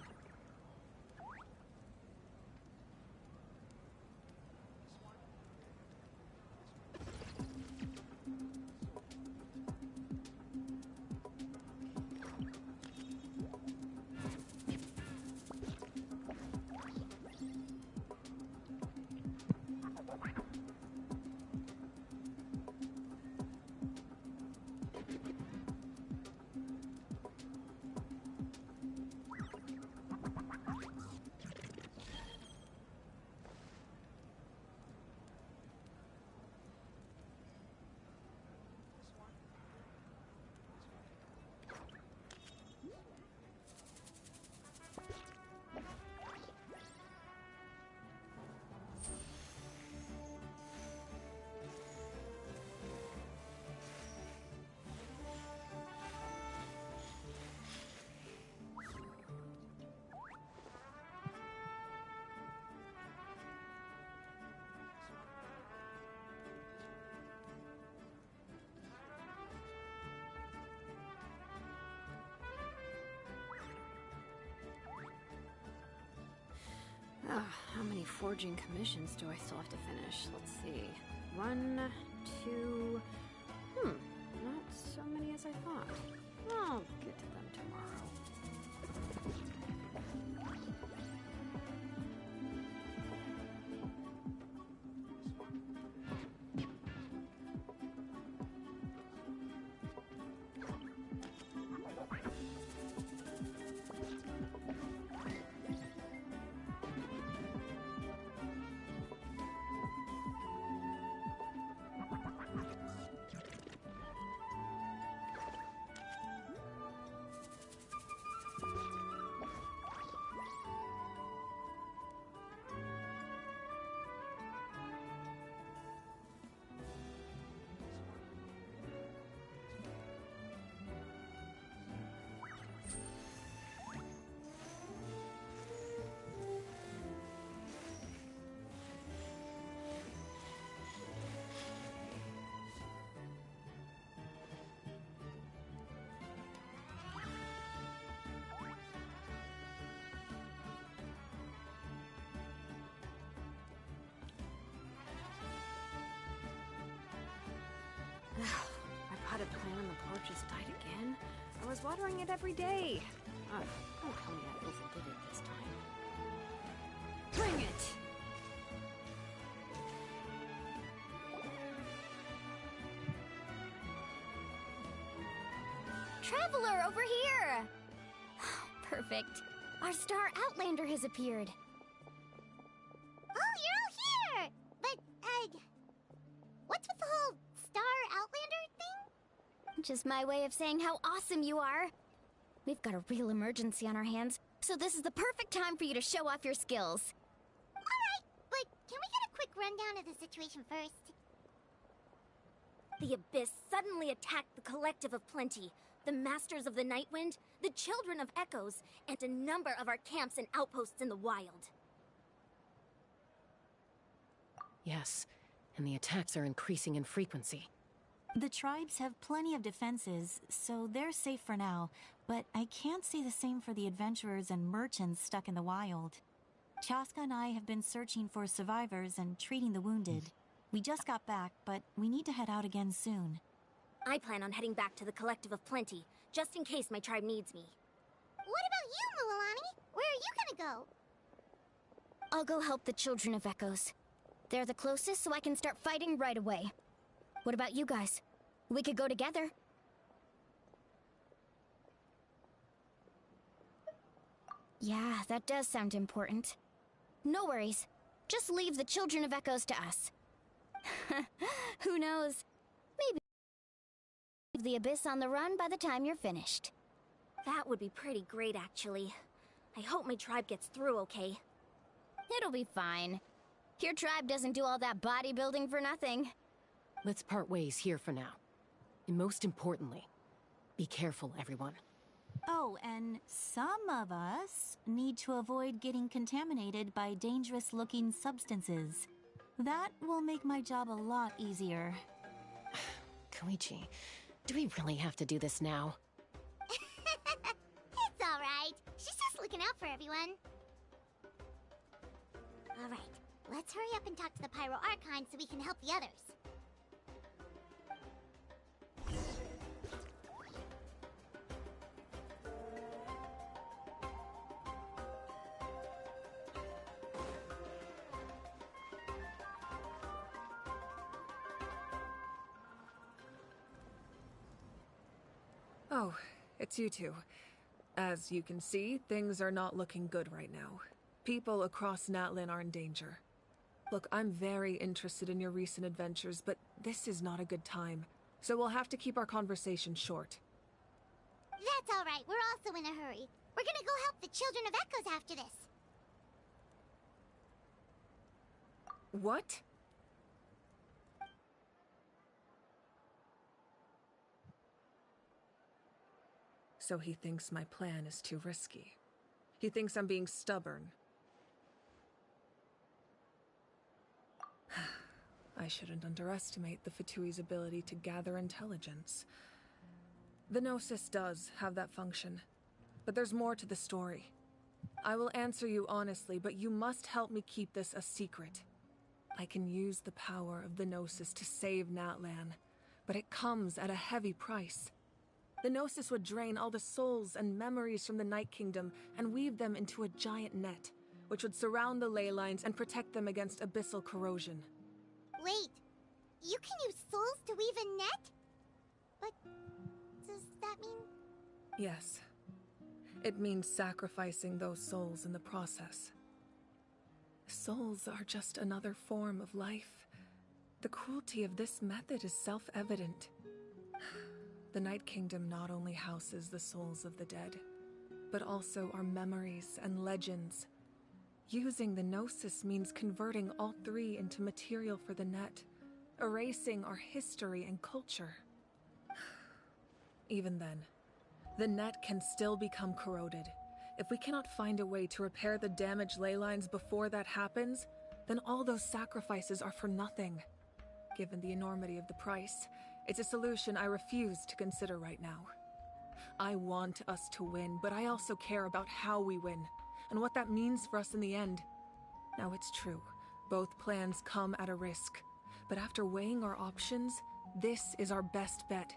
Speaker 2: How many forging commissions do I still have to finish? Let's see. 1, 2... not so many as I thought. I'll get to them tomorrow. potted plant on the porch just died again. I was watering it every day. Don't tell me I overdid it this time. Bring it!
Speaker 1: Traveler, over here! Perfect. Our star Outlander has appeared. Oh, you're all here! But, what's with the whole star Outlander thing? Just my way of saying how awesome you are. We've got a real emergency on our hands, so this is the perfect time for you to show off your skills. Alright, but can we get a quick rundown of the situation first?
Speaker 13: The Abyss suddenly attacked the Collective of Plenty, the Masters of the Nightwind, the Children of Echoes, and a number of our camps and outposts in the wild.
Speaker 14: Yes, and the attacks are increasing in frequency.
Speaker 15: The tribes have plenty of defenses, so they're safe for now, but I can't say the same for the adventurers and merchants stuck in the wild. Chaska and I have been searching for survivors and treating the wounded. We just got back, but we need to head out again soon.
Speaker 13: I plan on heading back to the Collective of Plenty, just in case my tribe needs me.
Speaker 1: What about you, Mulalani? Where are you gonna go?
Speaker 13: I'll go help the Children of Echoes. They're the closest, so I can start fighting right away. What about you guys? We could go together. Yeah, that does sound important. No worries. Just leave the Children of Echoes to us. Who knows? Maybe leave the Abyss on the run by the time you're finished. That would be pretty great, actually. I hope my tribe gets through okay.
Speaker 1: It'll be fine. Your tribe doesn't do all that bodybuilding for nothing.
Speaker 14: Let's part ways here for now. And most importantly, be careful, everyone.
Speaker 15: Oh, and some of us need to avoid getting contaminated by dangerous-looking substances. That will make my job a lot easier.
Speaker 14: Koichi, do we really have to do this now?
Speaker 1: It's alright. She's just looking out for everyone. Alright, let's hurry up and talk to the Pyro Archon so we can help the others.
Speaker 16: Oh, it's you two. As you can see, things are not looking good right now. People across Natlin are in danger. Look, I'm very interested in your recent adventures, but this is not a good time. So we'll have to keep our conversation short.
Speaker 1: That's alright, we're also in a hurry. We're gonna go help the Children of Echoes after this.
Speaker 16: What? So he thinks my plan is too risky. He thinks I'm being stubborn. I shouldn't underestimate the Fatui's ability to gather intelligence. The Gnosis does have that function, but there's more to the story. I will answer you honestly, but you must help me keep this a secret. I can use the power of the Gnosis to save Natlan, but it comes at a heavy price. The Gnosis would drain all the souls and memories from the Night Kingdom and weave them into a giant net, which would surround the ley lines and protect them against abyssal corrosion.
Speaker 1: Wait, you can use souls to weave a net? But does that mean...
Speaker 16: Yes. It means sacrificing those souls in the process. Souls are just another form of life. The cruelty of this method is self-evident. The Night Kingdom not only houses the souls of the dead, but also our memories and legends. Using the Gnosis means converting all three into material for the net, erasing our history and culture. Even then, the net can still become corroded. If we cannot find a way to repair the damaged ley lines before that happens, then all those sacrifices are for nothing. Given the enormity of the price, it's a solution I refuse to consider right now. I want us to win, but I also care about how we win, and what that means for us in the end. Now it's true, both plans come at a risk, but after weighing our options, this is our best bet.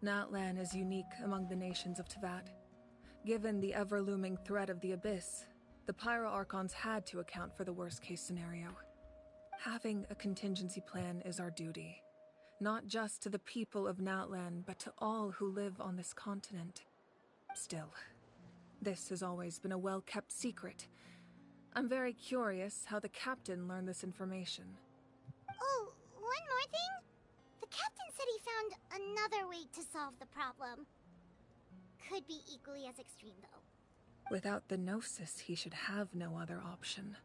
Speaker 16: Natlan is unique among the nations of Teyvat. Given the ever-looming threat of the Abyss, the Pyro Archons had to account for the worst-case scenario. Having a contingency plan is our duty, not just to the people of Natlan, but to all who live on this continent. Still, this has always been a well-kept secret. I'm very curious how the captain learned this information.
Speaker 1: Oh, one more thing? The captain said he found another way to solve the problem. Could be equally as extreme, though.
Speaker 16: Without the Gnosis, he should have no other option.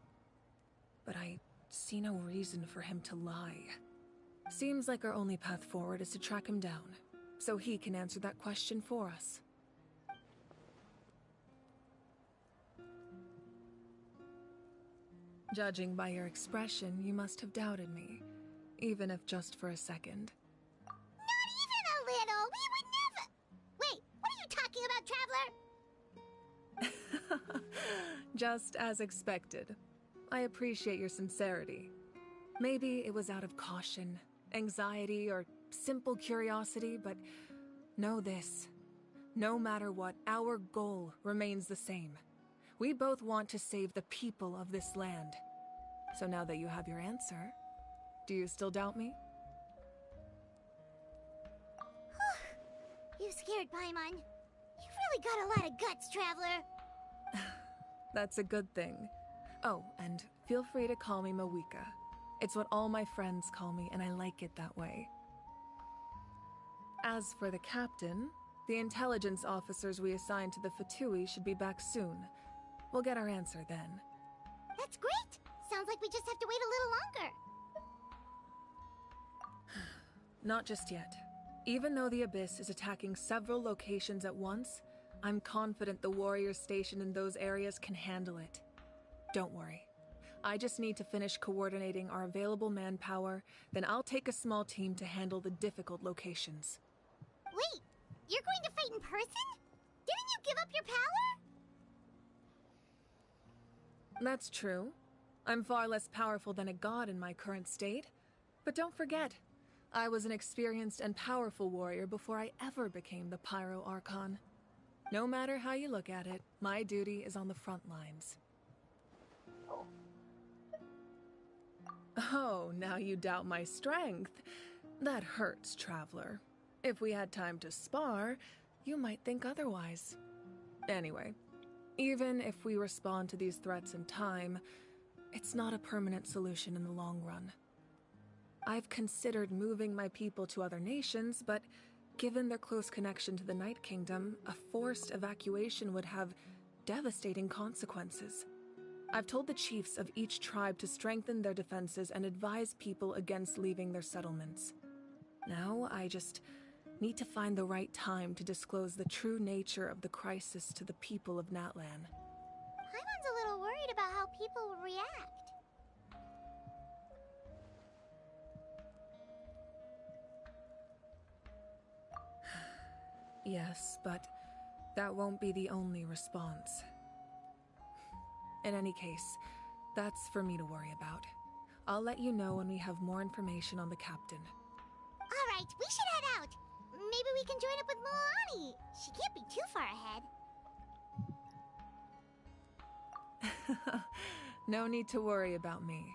Speaker 16: But I see no reason for him to lie. Seems like our only path forward is to track him down, so he can answer that question for us. Judging by your expression, you must have doubted me, even if just for a second.
Speaker 1: Not even a little! We would never— Wait, what are you talking about, Traveler?
Speaker 16: Just as expected. I appreciate your sincerity. Maybe it was out of caution, anxiety, or simple curiosity, but know this. No matter what, our goal remains the same. We both want to save the people of this land. So now that you have your answer, do you still doubt me?
Speaker 1: You scared Paimon. You've really got a lot of guts, Traveler.
Speaker 16: That's a good thing. Oh, and feel free to call me Mawika. It's what all my friends call me, and I like it that way. As for the captain, the intelligence officers we assigned to the Fatui should be back soon. We'll get our answer then.
Speaker 1: That's great! Sounds like we just have to wait a little longer.
Speaker 16: Not just yet. Even though the Abyss is attacking several locations at once, I'm confident the warriors stationed in those areas can handle it. Don't worry. I just need to finish coordinating our available manpower, then I'll take a small team to handle the difficult locations.
Speaker 1: Wait, you're going to fight in person? Didn't you give up your power?
Speaker 16: That's true. I'm far less powerful than a god in my current state. But don't forget, I was an experienced and powerful warrior before I ever became the Pyro Archon. No matter how you look at it, my duty is on the front lines. Oh, now you doubt my strength. That hurts, Traveler. If we had time to spar, you might think otherwise. Anyway, even if we respond to these threats in time, it's not a permanent solution in the long run. I've considered moving my people to other nations, but given their close connection to the Night Kingdom, a forced evacuation would have devastating consequences. I've told the chiefs of each tribe to strengthen their defenses and advise people against leaving their settlements. Now, I just need to find the right time to disclose the true nature of the crisis to the people of Natlan.
Speaker 1: Paimon's a little worried about how people will react.
Speaker 16: Yes, but that won't be the only response. In any case, that's for me to worry about. I'll let you know when we have more information on the captain.
Speaker 1: Alright, we should head out. Maybe we can join up with Moani. She can't be too far ahead.
Speaker 16: No need to worry about me.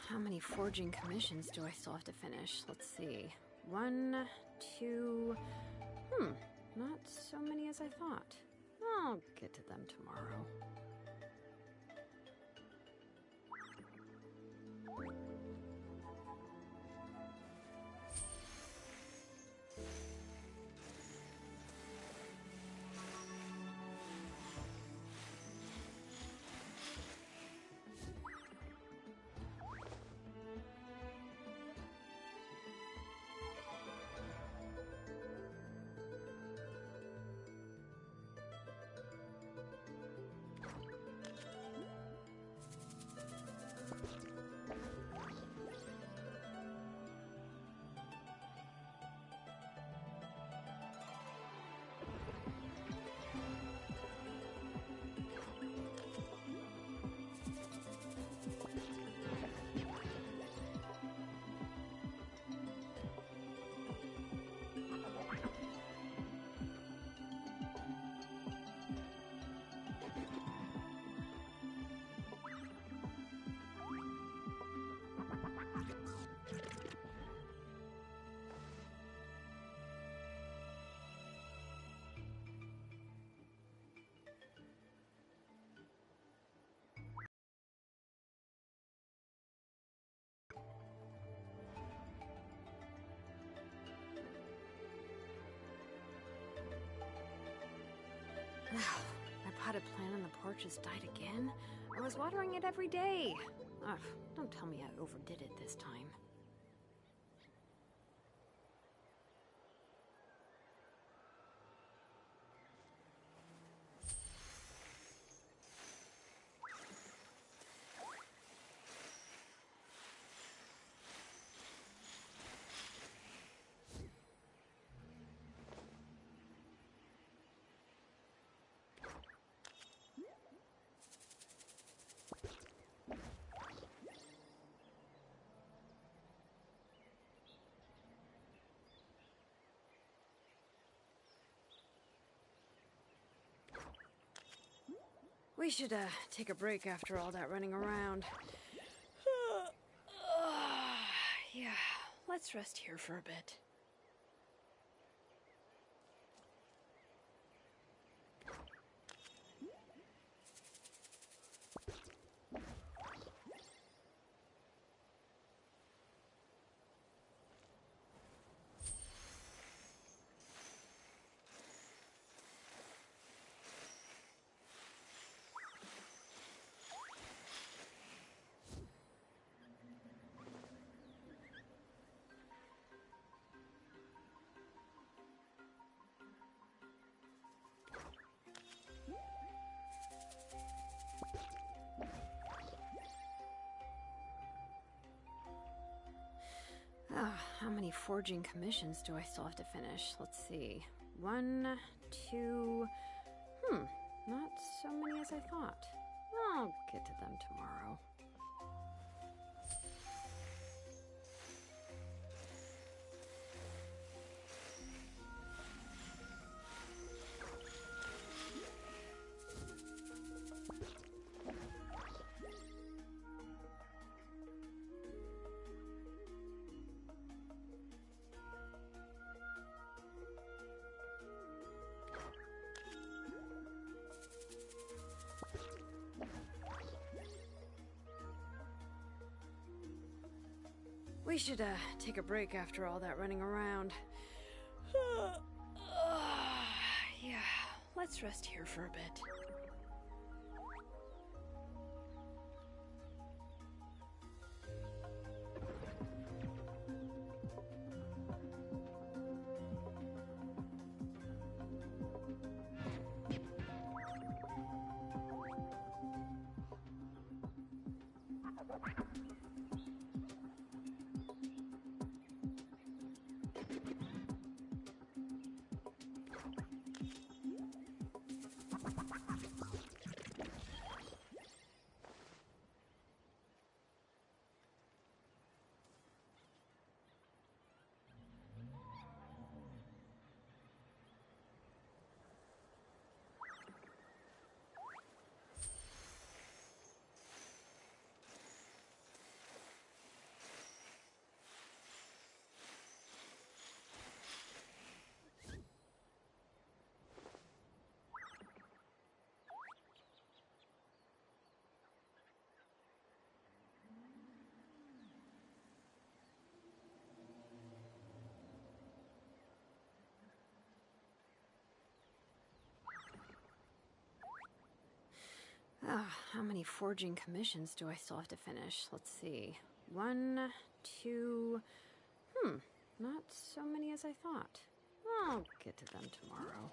Speaker 2: how many forging commissions do I still have to finish? Let's see. 1, 2... not so many as I thought. I'll get to them tomorrow. My potted plant on the porch has died again. I was watering it every day. Ugh, don't tell me I overdid it this time. We should, take a break after all that running around. Yeah, let's rest here for a bit. How many forging commissions do I still have to finish? Let's see. 1, 2... not so many as I thought. I'll get to them tomorrow. We should, take a break after all that running around. Yeah, let's rest here for a bit. How many forging commissions do I still have to finish? Let's see. 1, 2... not so many as I thought. I'll get to them tomorrow.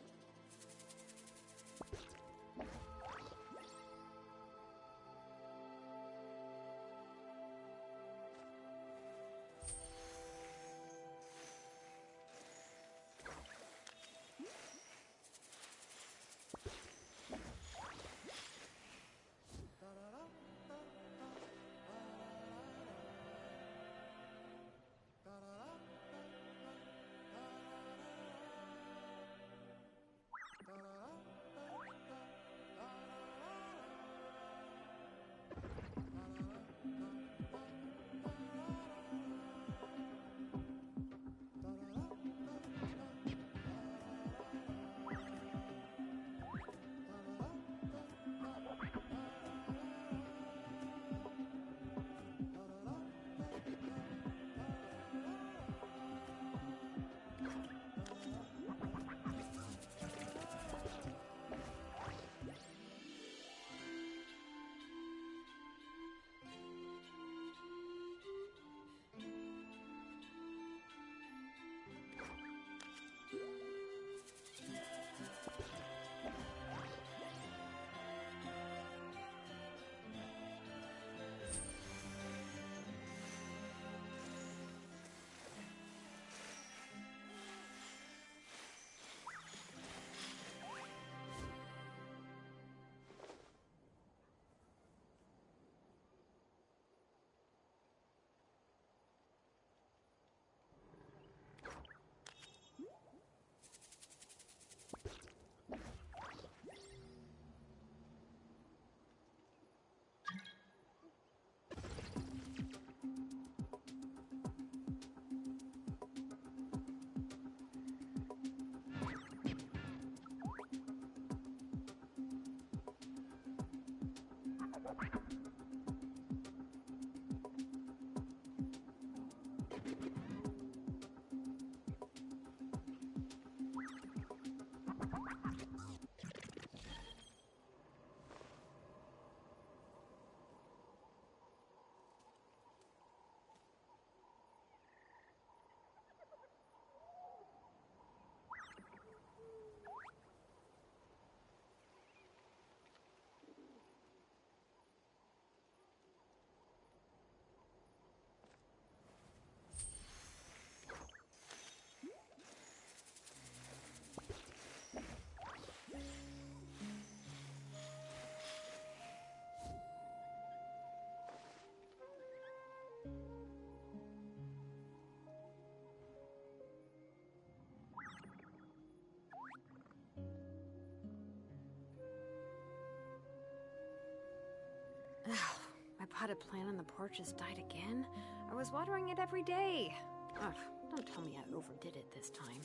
Speaker 2: My potted plant on the porch has died again. I was watering it every day. Ugh, don't tell me I overdid it this time.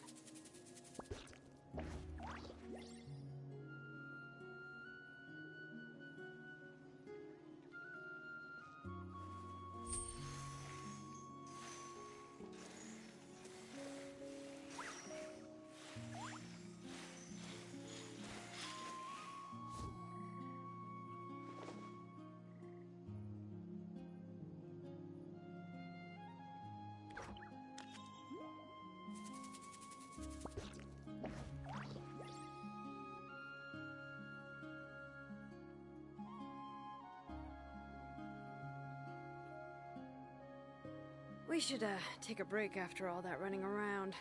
Speaker 2: We should, take a break after all that running around.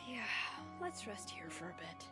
Speaker 2: Yeah, let's rest here for a bit.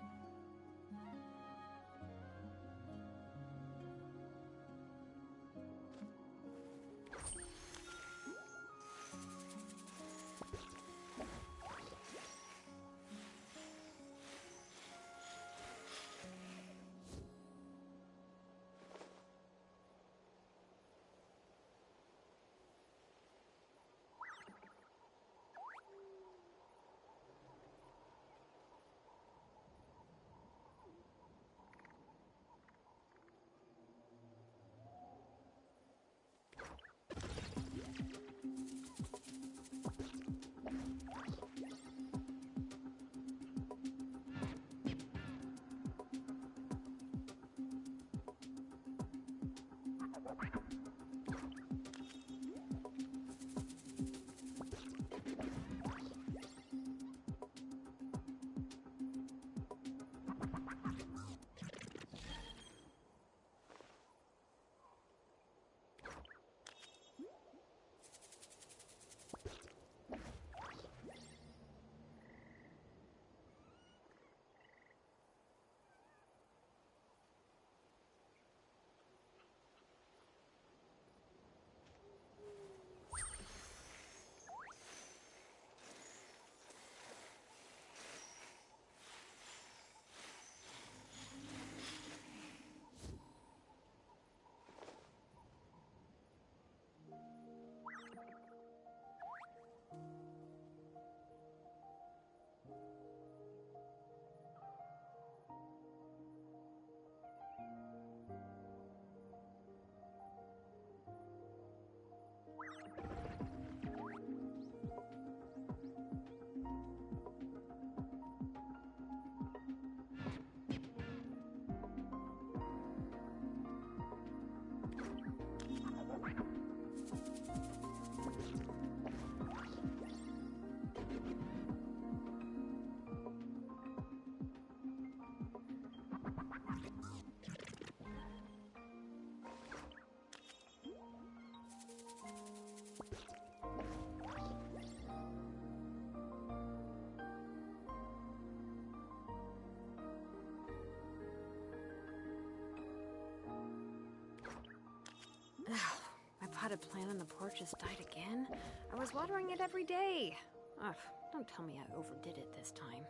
Speaker 2: potted plant on the porch has died again? I was watering it every day. Ugh, don't tell me I overdid it this time.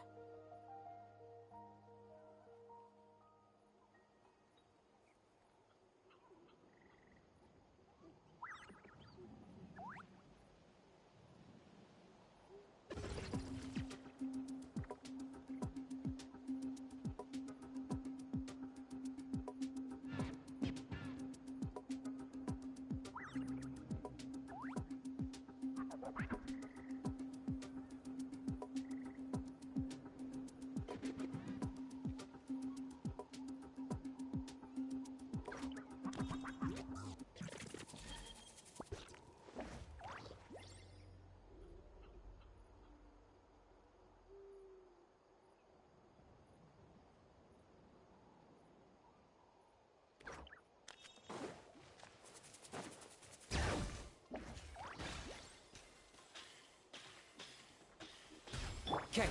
Speaker 7: Okay.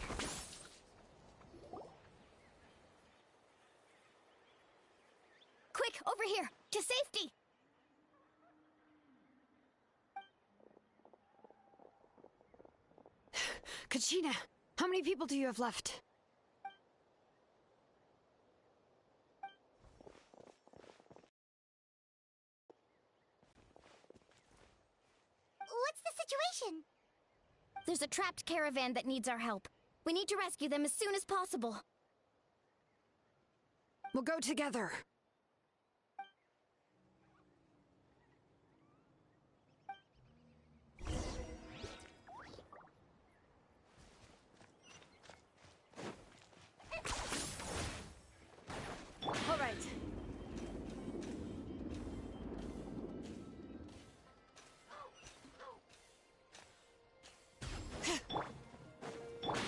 Speaker 13: Quick, over here! To safety!
Speaker 2: Kachina, how many people do you have left?
Speaker 1: What's the situation?
Speaker 13: There's a trapped caravan that needs our help. We need to rescue them as soon as possible.
Speaker 2: We'll go together. All right.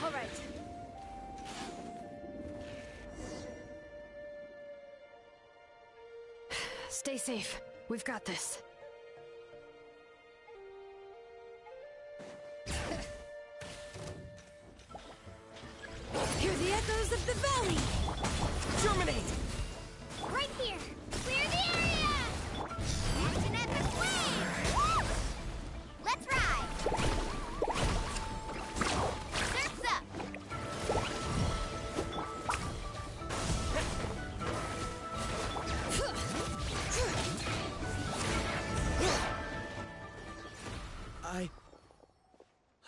Speaker 2: All right. Stay safe. We've got this. Hear the echoes of the valley!
Speaker 7: Germinate!
Speaker 1: Right here! Clear the area! That's an epic wave! Woo! Let's ride! Surf's up!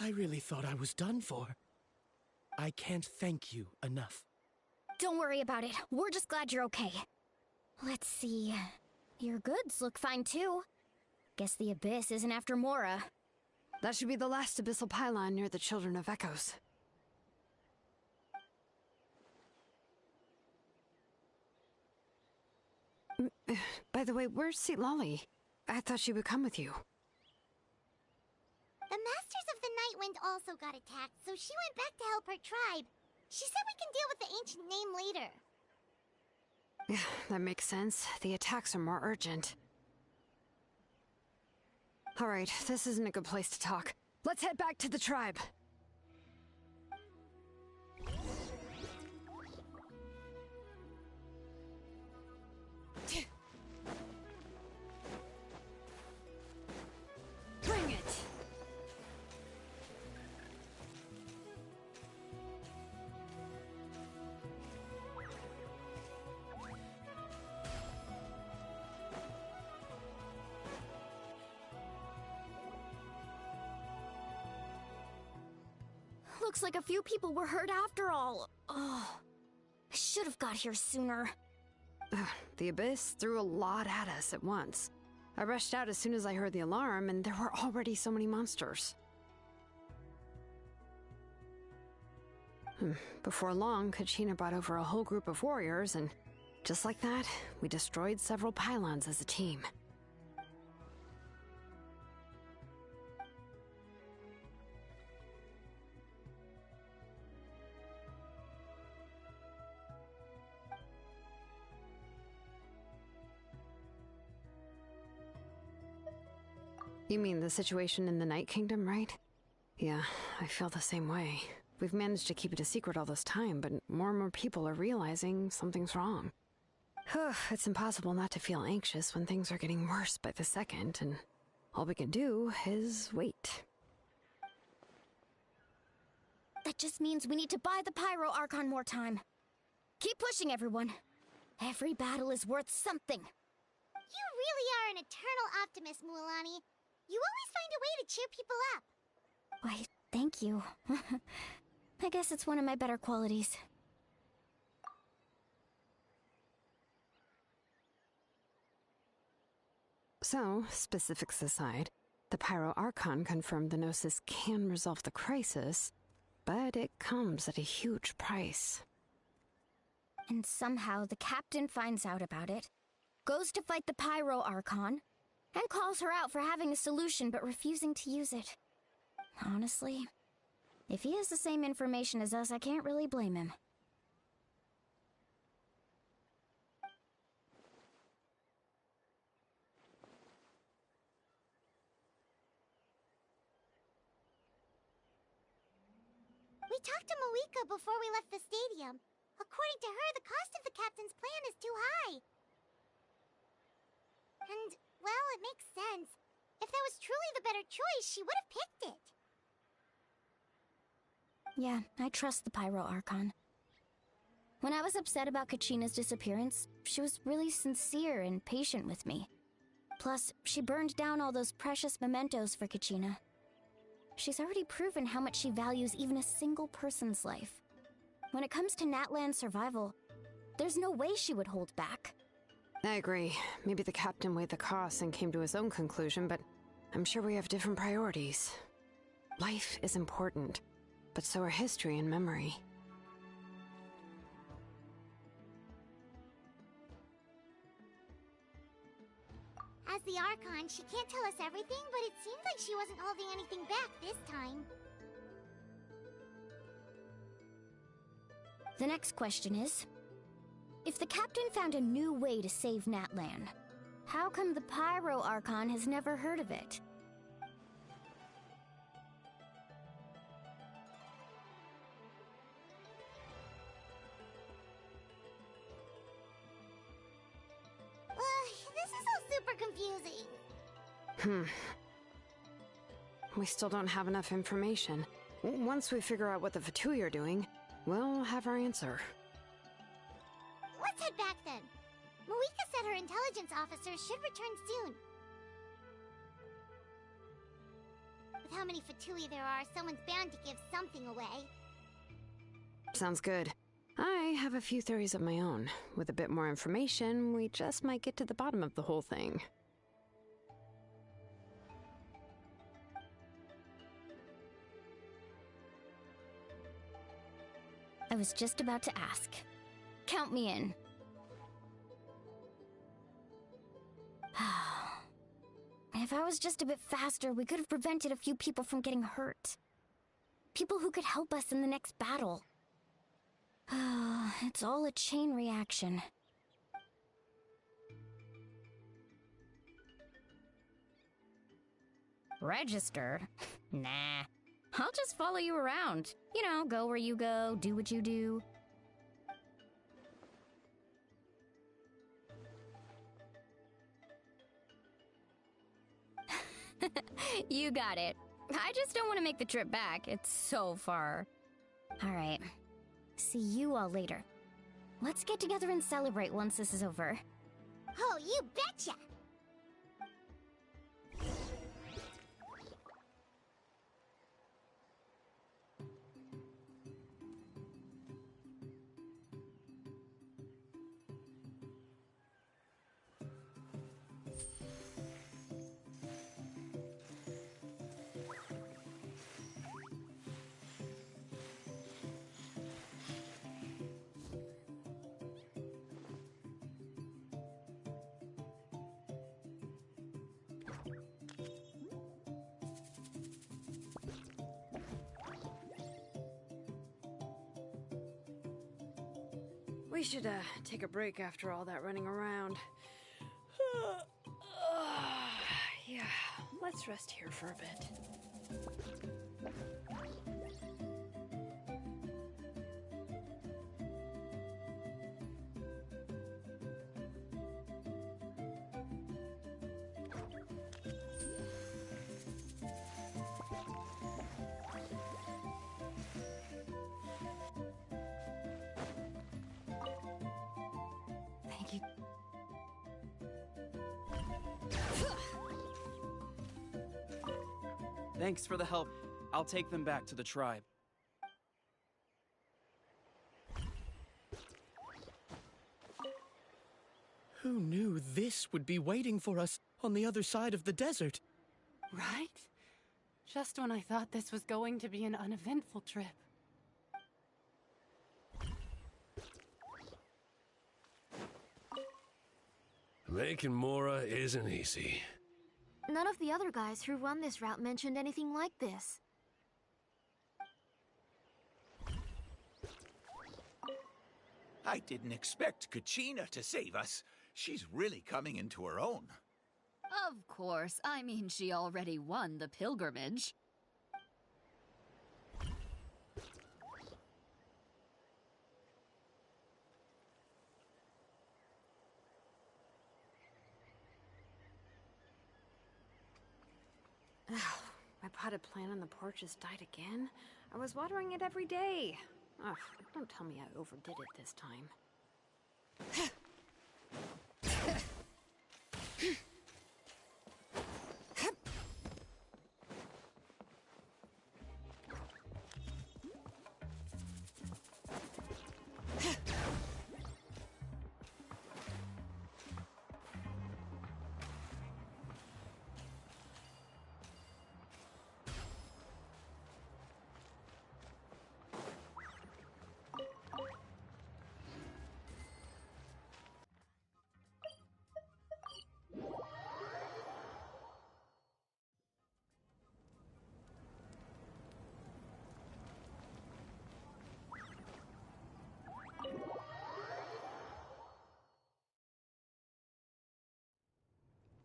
Speaker 11: I really thought I was done for. I can't thank you enough.
Speaker 13: Don't worry about it. We're just glad you're okay. Let's see. Your goods look fine too. Guess the Abyss isn't after Mora.
Speaker 2: That should be the last abyssal pylon near the Children of Echoes. By the way, where's Lolly? I thought she would come with you.
Speaker 1: The Masters of the Night Wind also got attacked, so she went back to help her tribe. She said we can deal with the ancient name later.
Speaker 2: Yeah, that makes sense. The attacks are more urgent. Alright, this isn't a good place to talk. Let's head back to the tribe. Bring it!
Speaker 13: Looks like a few people were hurt after all. Oh, I should have got here sooner.
Speaker 2: The Abyss threw a lot at us at once. I rushed out as soon as I heard the alarm, and there were already so many monsters. Before long, Kachina brought over a whole group of warriors, and just like that, we destroyed several pylons as a team. You mean the situation in the Night Kingdom, right? Yeah, I feel the same way. We've managed to keep it a secret all this time, but more and more people are realizing something's wrong. It's impossible not to feel anxious when things are getting worse by the second, and All we can do is wait.
Speaker 13: That just means we need to buy the Pyro Archon more time. Keep pushing, everyone. Every battle is worth something.
Speaker 1: You really are an eternal optimist, Mualani. You always find a way to cheer people up.
Speaker 13: Why, thank you. I guess it's one of my better qualities.
Speaker 2: So, specifics aside, the Pyro Archon confirmed the Gnosis can resolve the crisis, but it comes at a huge price.
Speaker 13: And somehow the captain finds out about it, goes to fight the Pyro Archon, and calls her out for having a solution but refusing to use it. Honestly, if he has the same information as us, I can't really blame him.
Speaker 1: We talked to Moika before we left the stadium. According to her, the cost of the captain's plan is too high. And, well, it makes sense. If that was truly the better choice, she would have picked it.
Speaker 13: Yeah, I trust the Pyro Archon. When I was upset about Kachina's disappearance, she was really sincere and patient with me. Plus, she burned down all those precious mementos for Kachina. She's already proven how much she values even a single person's life. When it comes to Natlan's survival, there's no way she would hold back.
Speaker 2: I agree. Maybe the captain weighed the costs and came to his own conclusion, but I'm sure we have different priorities. Life is important, but so are history and memory.
Speaker 1: As the Archon, she can't tell us everything, but it seems like she wasn't holding anything back this time.
Speaker 13: The next question is, if the captain found a new way to save Natlan, how come the Pyro Archon has never heard of it?
Speaker 1: This is all super confusing.
Speaker 2: We still don't have enough information. Once we figure out what the Fatui are doing, we'll have our answer.
Speaker 1: Let's head back then. Moika said her intelligence officer should return soon. With how many Fatui there are, someone's bound to give something away.
Speaker 2: Sounds good. I have a few theories of my own. With a bit more information, we just might get to the bottom of the whole thing.
Speaker 13: I was just about to ask. Count me in. If I was just a bit faster, we could have prevented a few people from getting hurt. People who could help us in the next battle. It's all a chain reaction. Register? Nah. I'll just follow you around. You know, go where you go, do what you do. You got it. I just don't want to make the trip back. It's so far. Alright. See you all later. Let's get together and celebrate once this is over.
Speaker 1: Oh, you betcha!
Speaker 2: We should, take a break after all that running around. Yeah, let's rest here for a bit.
Speaker 3: Thanks for the help. I'll take them back to the tribe.
Speaker 11: Who knew this would be waiting for us on the other side of the desert?
Speaker 17: Right? Just when I thought this was going to be an uneventful trip.
Speaker 4: Making Mora isn't easy.
Speaker 1: None of the other guys who run this route mentioned anything like this.
Speaker 18: I didn't expect Kachina to save us. She's really coming into her own.
Speaker 19: Of course. I mean, she already won the pilgrimage.
Speaker 2: My potted plant on the porch has died again. I was watering it every day. Ugh, don't tell me I overdid it this time.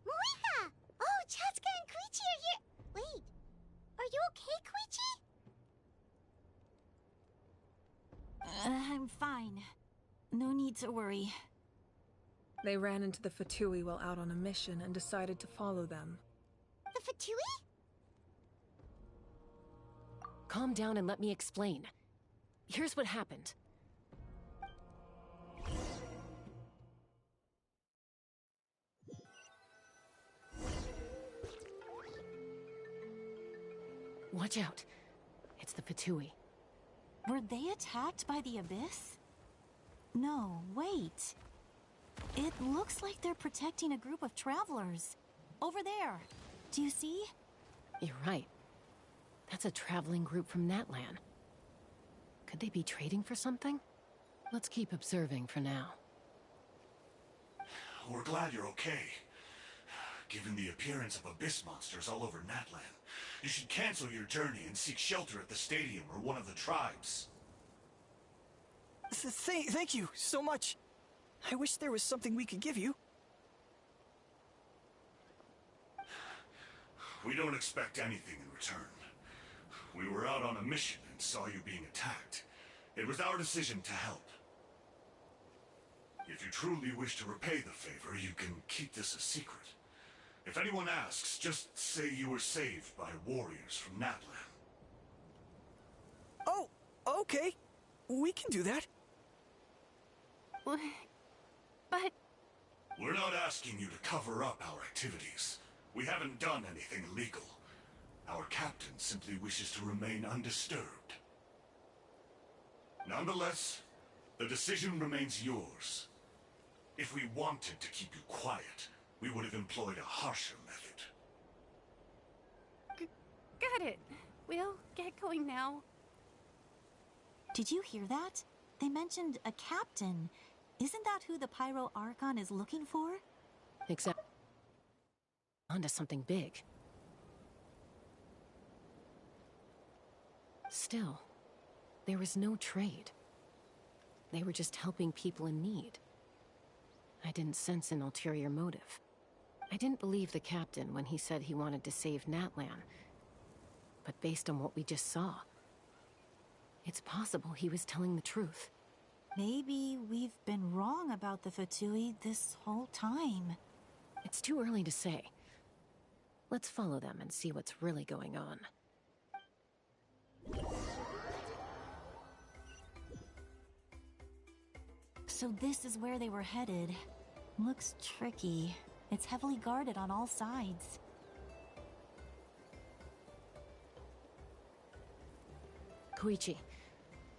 Speaker 1: Moika! Oh, Chaska and Koichi are here! Wait, are you okay, Koichi?
Speaker 15: I'm fine. No need to worry.
Speaker 16: They ran into the Fatui while out on a mission and decided to follow them.
Speaker 1: The Fatui?
Speaker 14: Calm down and let me explain. Here's what happened. Watch out. It's the Fatui.
Speaker 15: Were they attacked by the Abyss? No, wait. It looks like they're protecting a group of travelers. Over there. Do you see?
Speaker 14: You're right. That's a traveling group from Natlan. Could they be trading for something? Let's keep observing for now.
Speaker 10: We're glad you're okay. Given the appearance of abyss monsters all over Natlan, you should cancel your journey and seek shelter at the stadium or one of the tribes.
Speaker 20: Thank you so much. I wish there was something we could give you.
Speaker 10: We don't expect anything in return. We were out on a mission and saw you being attacked. It was our decision to help. If you truly wish to repay the favor, you can keep this a secret. If anyone asks, just say you were saved by warriors from Natlan.
Speaker 20: Oh, okay. We can do that.
Speaker 17: But...
Speaker 10: We're not asking you to cover up our activities. We haven't done anything illegal. Our captain simply wishes to remain undisturbed. Nonetheless, the decision remains yours. If we wanted to keep you quiet, we would have employed a harsher method.
Speaker 17: Got it. We'll get going now.
Speaker 15: Did you hear that? They mentioned a captain. Isn't that who the Pyro Archon is looking for?
Speaker 14: Except... onto something big. Still, there was no trade. They were just helping people in need. I didn't sense an ulterior motive. I didn't believe the captain when he said he wanted to save Natlan. But based on what we just saw, it's possible he was telling the truth.
Speaker 15: Maybe we've been wrong about the Fatui this whole time.
Speaker 14: It's too early to say. Let's follow them and see what's really going on.
Speaker 15: So this is where they were headed. Looks tricky. It's heavily guarded on all sides.
Speaker 14: Koichi,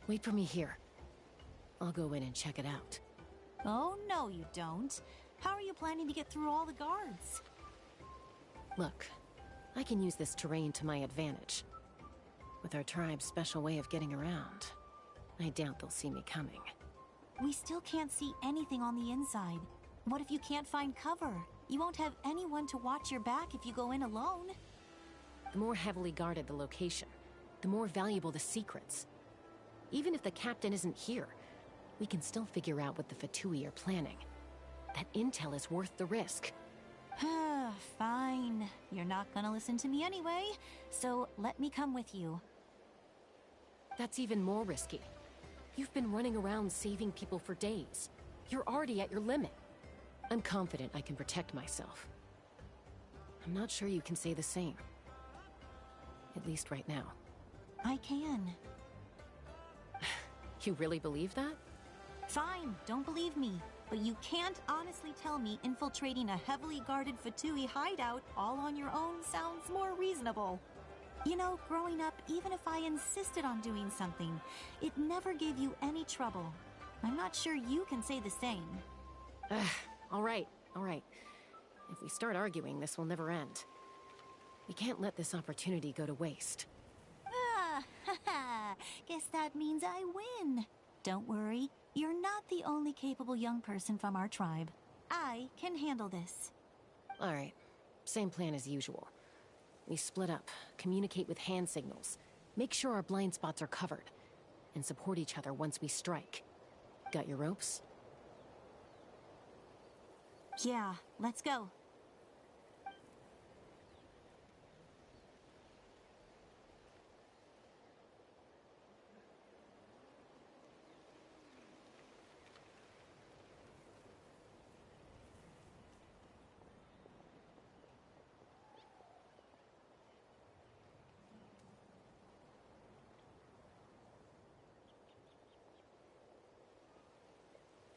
Speaker 14: wait for me here. I'll go in and check it out.
Speaker 15: Oh, no you don't. How are you planning to get through all the guards?
Speaker 14: Look, I can use this terrain to my advantage. With our tribe's special way of getting around, I doubt they'll see me coming.
Speaker 15: We still can't see anything on the inside. What if you can't find cover? You won't have anyone to watch your back if you go in alone.
Speaker 14: The more heavily guarded the location, the more valuable the secrets. Even if the captain isn't here, we can still figure out what the Fatui are planning. That intel is worth the risk.
Speaker 15: Fine. You're not gonna listen to me anyway, so let me come with you.
Speaker 14: That's even more risky. You've been running around saving people for days. You're already at your limit. I'm confident I can protect myself. I'm not sure you can say the same. At least right now.
Speaker 15: I can.
Speaker 14: You really believe that?
Speaker 15: Fine, don't believe me. But you can't honestly tell me infiltrating a heavily guarded Fatui hideout all on your own sounds more reasonable. You know, growing up, even if I insisted on doing something, it never gave you any trouble. I'm not sure you can say the same.
Speaker 14: All right. If we start arguing, this will never end. We can't let this opportunity go to waste.
Speaker 15: Guess that means I win. Don't worry, you're not the only capable young person from our tribe. I can handle this.
Speaker 14: All right, same plan as usual. We split up, communicate with hand signals, make sure our blind spots are covered, and support each other once we strike. Got your ropes?
Speaker 15: Yeah, let's go.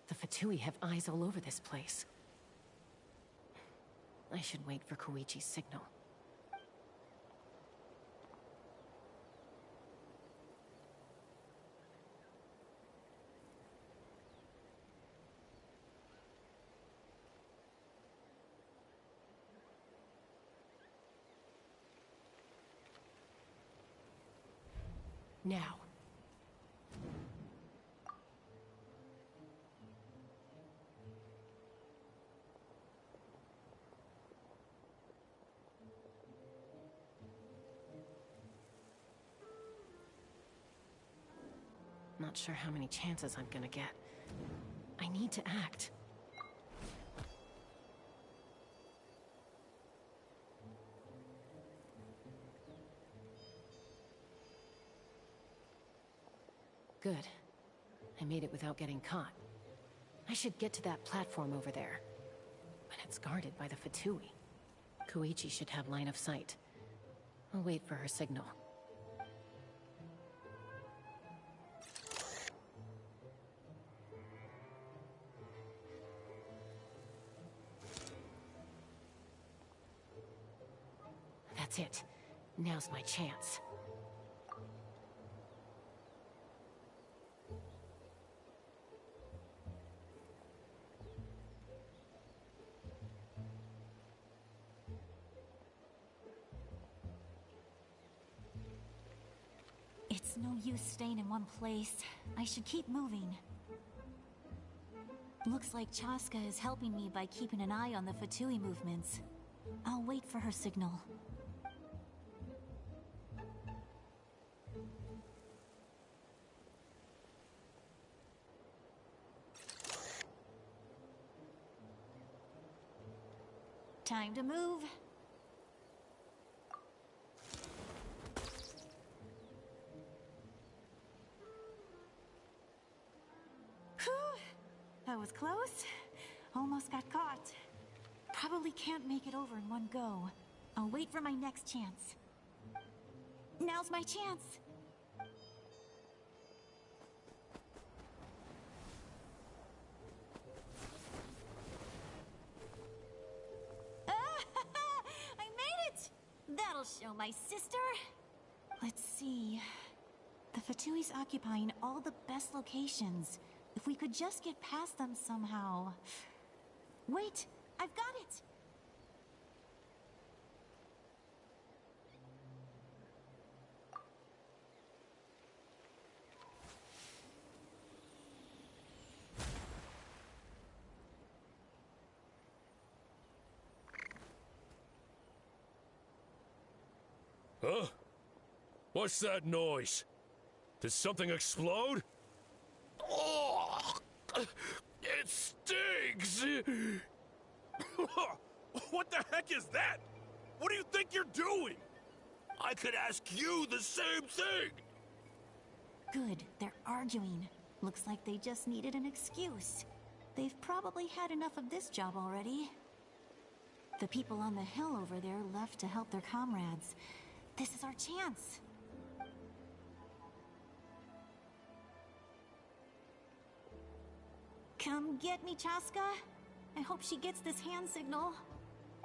Speaker 14: The Fatui have eyes all over this place. I should wait for Koichi's signal. Now. Not sure how many chances I'm gonna get. I need to act. Good. I made it without getting caught. I should get to that platform over there. But it's guarded by the Fatui. Koichi should have line of sight. I'll wait for her signal. That's it. Now's my chance.
Speaker 15: It's no use staying in one place. I should keep moving. Looks like Chaska is helping me by keeping an eye on the Fatui movements. I'll wait for her signal. Time to move. Whew. That was close. Almost got caught. Probably can't make it over in one go. I'll wait for my next chance. Now's my chance. I made it! That'll show my sister. Let's see. The Fatui's occupying all the best locations. If we could just get past them somehow. Wait, I've got it!
Speaker 21: Huh? What's that noise? Did something explode? Oh, it stinks!
Speaker 18: What the heck is that? What do you think you're doing? I could ask you the same thing!
Speaker 15: Good, they're arguing. Looks like they just needed an excuse. They've probably had enough of this job already. The people on the hill over there left to help their comrades. This is our chance. Come get me, Chaska. I hope she gets this hand signal.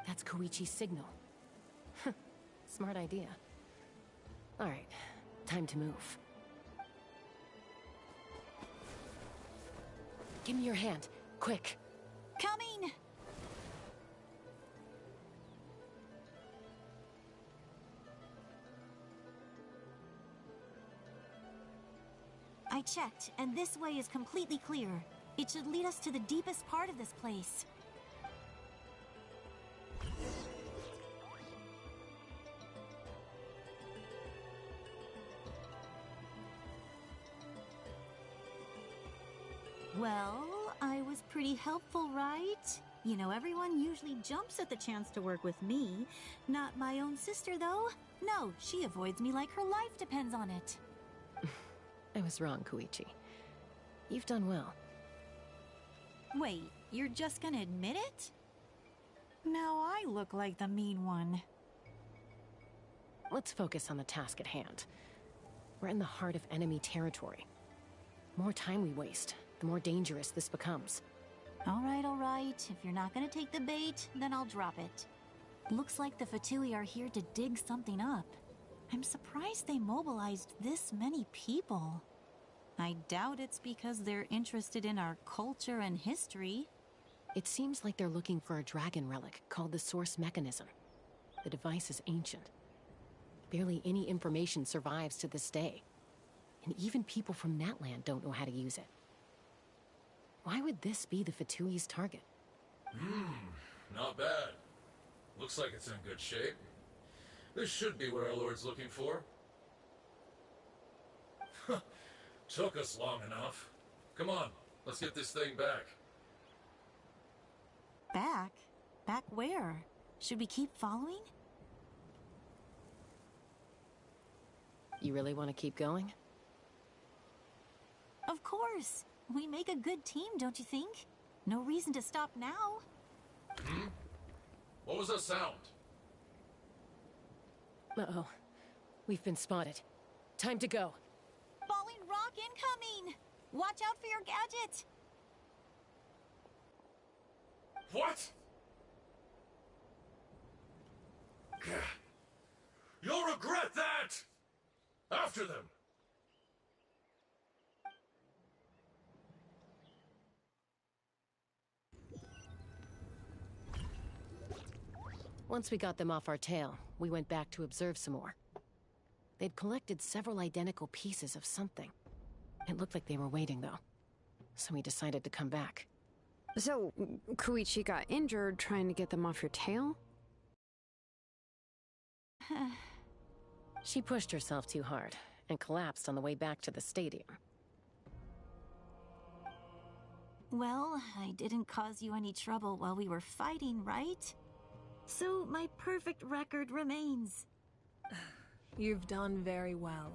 Speaker 14: That's Koichi's signal. Smart idea. All right, time to move. Give me your hand, quick.
Speaker 15: Coming! I checked, and this way is completely clear. It should lead us to the deepest part of this place. Well, I was pretty helpful, right? You know, everyone usually jumps at the chance to work with me. Not my own sister, though. No, she avoids me like her life depends on it.
Speaker 14: I was wrong, Koichi. You've done well.
Speaker 15: Wait, you're just gonna admit it? Now I look like the mean one.
Speaker 14: Let's focus on the task at hand. We're in the heart of enemy territory. The more time we waste, the more dangerous this becomes.
Speaker 15: All right. If you're not gonna take the bait, then I'll drop it. Looks like the Fatui are here to dig something up. I'm surprised they mobilized this many people. I doubt it's because they're interested in our culture and history.
Speaker 14: It seems like they're looking for a dragon relic called the Source Mechanism. The device is ancient. Barely any information survives to this day. And even people from Natland don't know how to use it. Why would this be the Fatui's target?
Speaker 22: Not bad. Looks like it's in good shape. This should be what our Lord's looking for. Took us long enough. Come on, let's get this thing back.
Speaker 15: Back? Back where? Should we keep following?
Speaker 14: You really want to keep going?
Speaker 15: Of course. We make a good team, don't you think? No reason to stop now.
Speaker 22: What was that sound?
Speaker 14: Uh-oh. We've been spotted. Time to go.
Speaker 15: Falling rock incoming! Watch out for your gadget!
Speaker 22: What? You'll regret that! After them!
Speaker 14: Once we got them off our tail, we went back to observe some more. They'd collected several identical pieces of something. It looked like they were waiting, though. So we decided to come back.
Speaker 2: So, Koichi got injured trying to get them off your tail?
Speaker 14: She pushed herself too hard and collapsed on the way back to the stadium.
Speaker 15: Well, I didn't cause you any trouble while we were fighting, right? So my perfect record remains.
Speaker 16: You've done very well.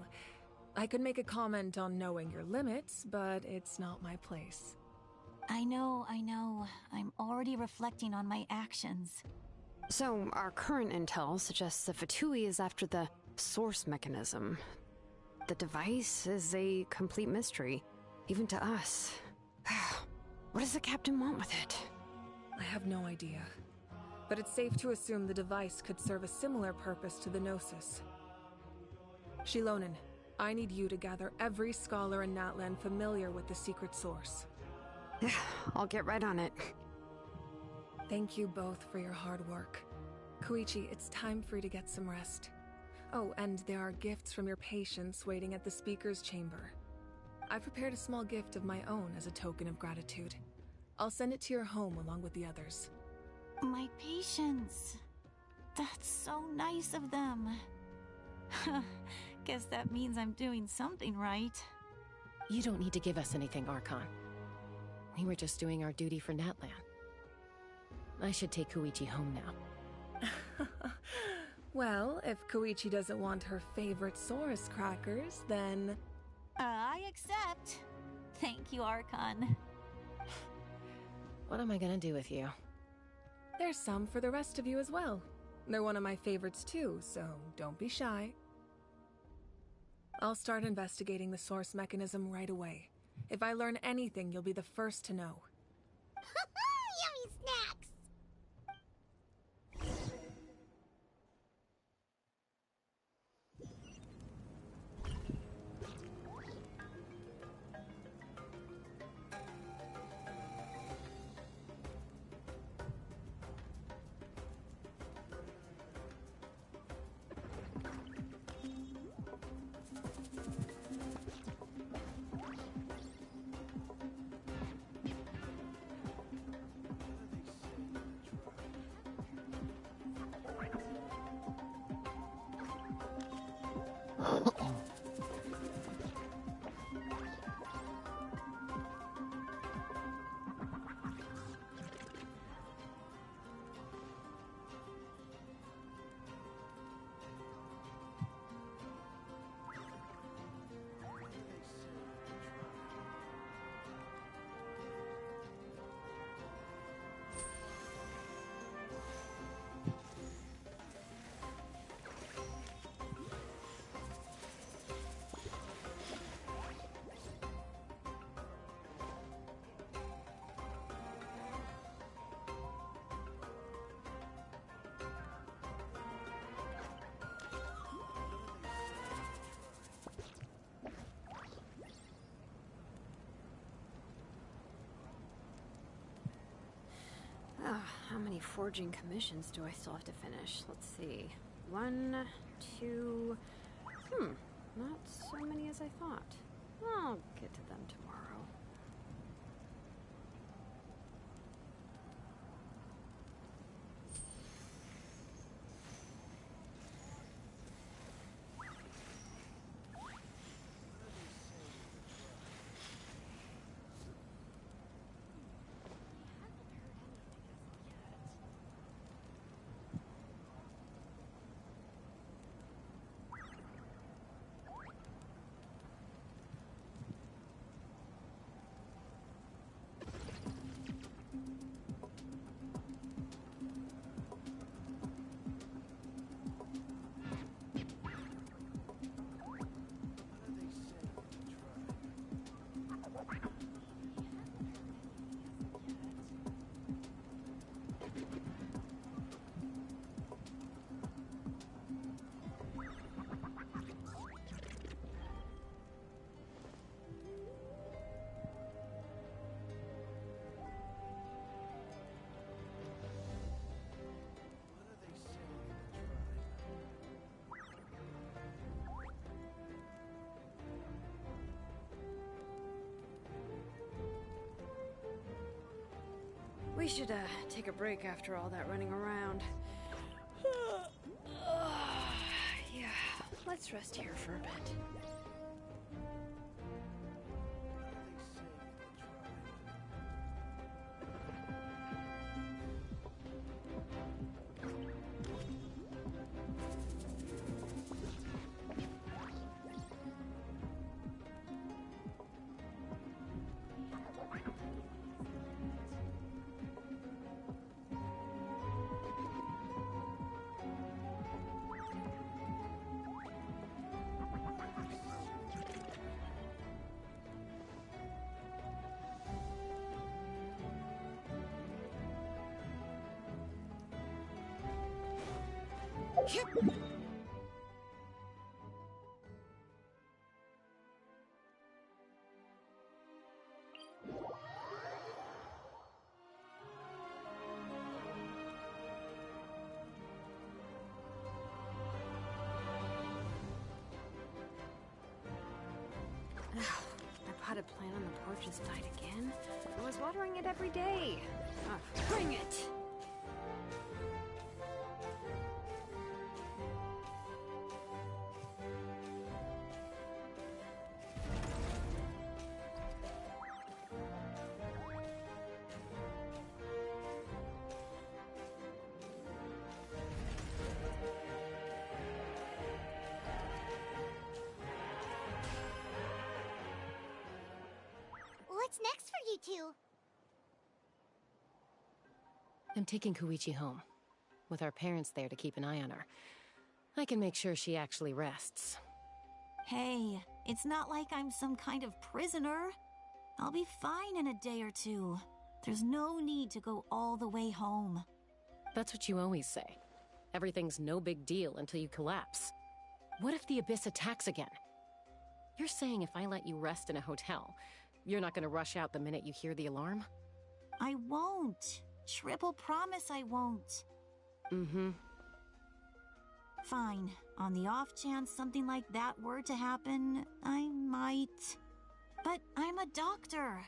Speaker 16: I could make a comment on knowing your limits, but it's not my place.
Speaker 15: I know. I'm already reflecting on my actions.
Speaker 2: So, our current intel suggests the Fatui is after the Source Mechanism. The device is a complete mystery, even to us. What does the captain want with it?
Speaker 16: I have no idea. But it's safe to assume the device could serve a similar purpose to the Gnosis. Shilonen, I need you to gather every scholar in Natlan familiar with the secret source.
Speaker 2: I'll get right on it.
Speaker 16: Thank you both for your hard work. Koichi, it's time for you to get some rest. Oh, and there are gifts from your patients waiting at the speaker's chamber. I prepared a small gift of my own as a token of gratitude. I'll send it to your home along with the others.
Speaker 15: My patience. That's so nice of them. Guess that means I'm doing something right.
Speaker 14: You don't need to give us anything, Archon. We were just doing our duty for Natlan. I should take Koichi home now.
Speaker 16: Well, if Koichi doesn't want her favorite Saurus crackers, then...
Speaker 15: I accept. Thank you, Archon.
Speaker 14: What am I gonna do with you?
Speaker 16: There's some for the rest of you as well. They're one of my favorites too, so don't be shy. I'll start investigating the source mechanism right away. If I learn anything, you'll be the first to know.
Speaker 1: Yummy snacks!
Speaker 2: How many forging commissions do I still have to finish? Let's see. 1, 2... not so many as I thought. I'll get to them tomorrow. We should take a break after all that running around. Yeah, let's rest here for a bit. My potted plant on the porch has died again. I was watering it every day. Bring it!
Speaker 1: What's next for you two?
Speaker 14: I'm taking Koichi home. With our parents there to keep an eye on her. I can make sure she actually rests.
Speaker 15: Hey, it's not like I'm some kind of prisoner. I'll be fine in a day or two. There's no need to go all the way home.
Speaker 14: That's what you always say. Everything's no big deal until you collapse. What if the Abyss attacks again? You're saying if I let you rest in a hotel, you're not gonna rush out the minute you hear the alarm?
Speaker 15: I won't. Triple promise I won't.
Speaker 14: Mm-hmm.
Speaker 15: Fine. On the off chance something like that were to happen, I might. But I'm a doctor.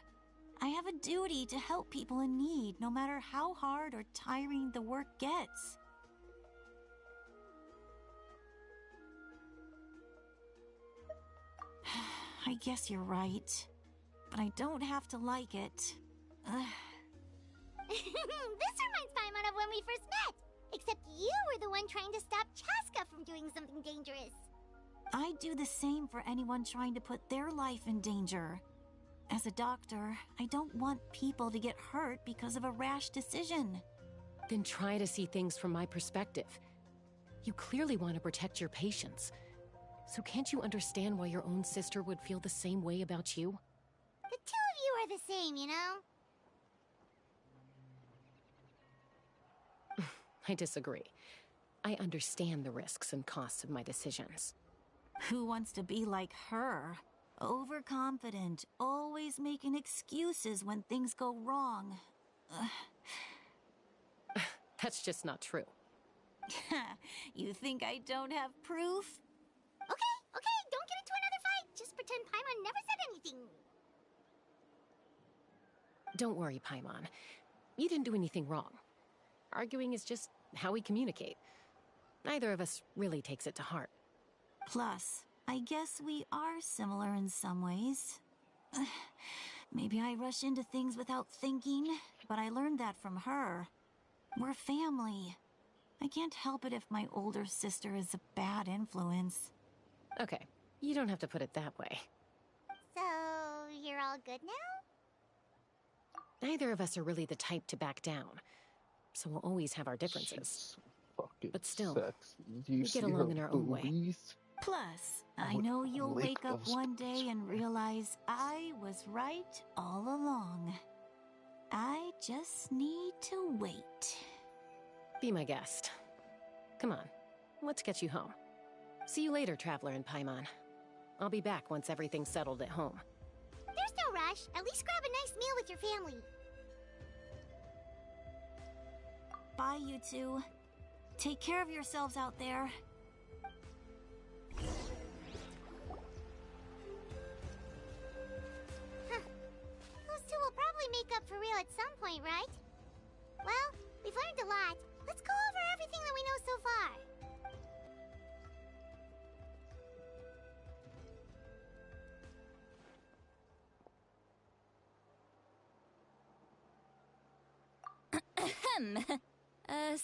Speaker 15: I have a duty to help people in need, no matter how hard or tiring the work gets. I guess you're right. But I don't have to like it.
Speaker 1: This reminds Paimon of when we first met. Except you were the one trying to stop Chaska from doing something dangerous.
Speaker 15: I'd do the same for anyone trying to put their life in danger. As a doctor, I don't want people to get hurt because of a rash decision.
Speaker 14: Then try to see things from my perspective. You clearly want to protect your patients. So can't you understand why your own sister would feel the same way about you?
Speaker 1: The two of you are the same, you know?
Speaker 14: I disagree. I understand the risks and costs of my decisions.
Speaker 15: Who wants to be like her? Overconfident, always making excuses when things go wrong.
Speaker 14: That's just not true.
Speaker 15: You think I don't have proof?
Speaker 1: Okay, don't get into another fight. Just pretend Paimon never said anything.
Speaker 14: Don't worry, Paimon. You didn't do anything wrong. Arguing is just how we communicate. Neither of us really takes it to heart.
Speaker 15: Plus, I guess we are similar in some ways. Maybe I rush into things without thinking, but I learned that from her. We're family. I can't help it if my older sister is a bad influence.
Speaker 14: Okay, you don't have to put it that way.
Speaker 1: So, you're all good now?
Speaker 14: Neither of us are really the type to back down, so we'll always have our differences. But still, we get along in our own way.
Speaker 15: Plus, I know you'll wake up one day and realize I was right all along. I just need to wait.
Speaker 14: Be my guest. Come on, let's get you home. See you later, Traveler and Paimon. I'll be back once everything's settled at home.
Speaker 1: There's no rush. At least grab a nice meal with your family.
Speaker 15: Bye, you two. Take care of yourselves out there.
Speaker 1: Those two will probably make up for real at some point, right? Well, we've learned a lot. Let's go over everything that we know so far.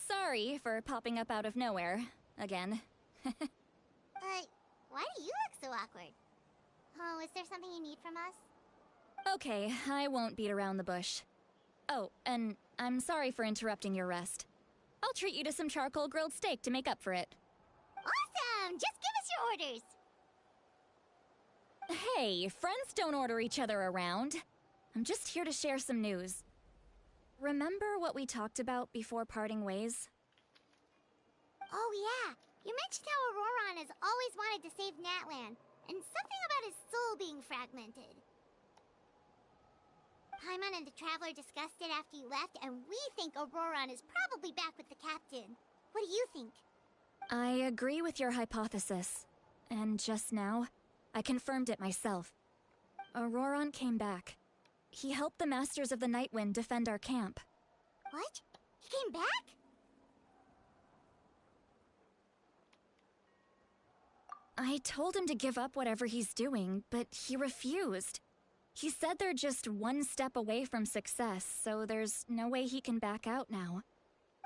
Speaker 6: Sorry for popping up out of nowhere. Again.
Speaker 1: Why do you look so awkward? Oh, is there something you need from us?
Speaker 6: Okay, I won't beat around the bush. Oh, and I'm sorry for interrupting your rest. I'll treat you to some charcoal grilled steak to make up for it.
Speaker 1: Awesome! Just give us your orders!
Speaker 6: Hey, friends don't order each other around. I'm just here to share some news. Remember what we talked about before parting ways?
Speaker 1: Oh yeah, you mentioned how Auroron has always wanted to save Natlan, and something about his soul being fragmented. Paimon and the Traveler discussed it after you left, and we think Auroron is probably back with the captain. What do you think?
Speaker 6: I agree with your hypothesis. And just now, I confirmed it myself. Auroron came back. He helped the Masters of the Nightwind defend our camp.
Speaker 1: What? He came back?
Speaker 6: I told him to give up whatever he's doing, but he refused. He said they're just one step away from success, so there's no way he can back out now.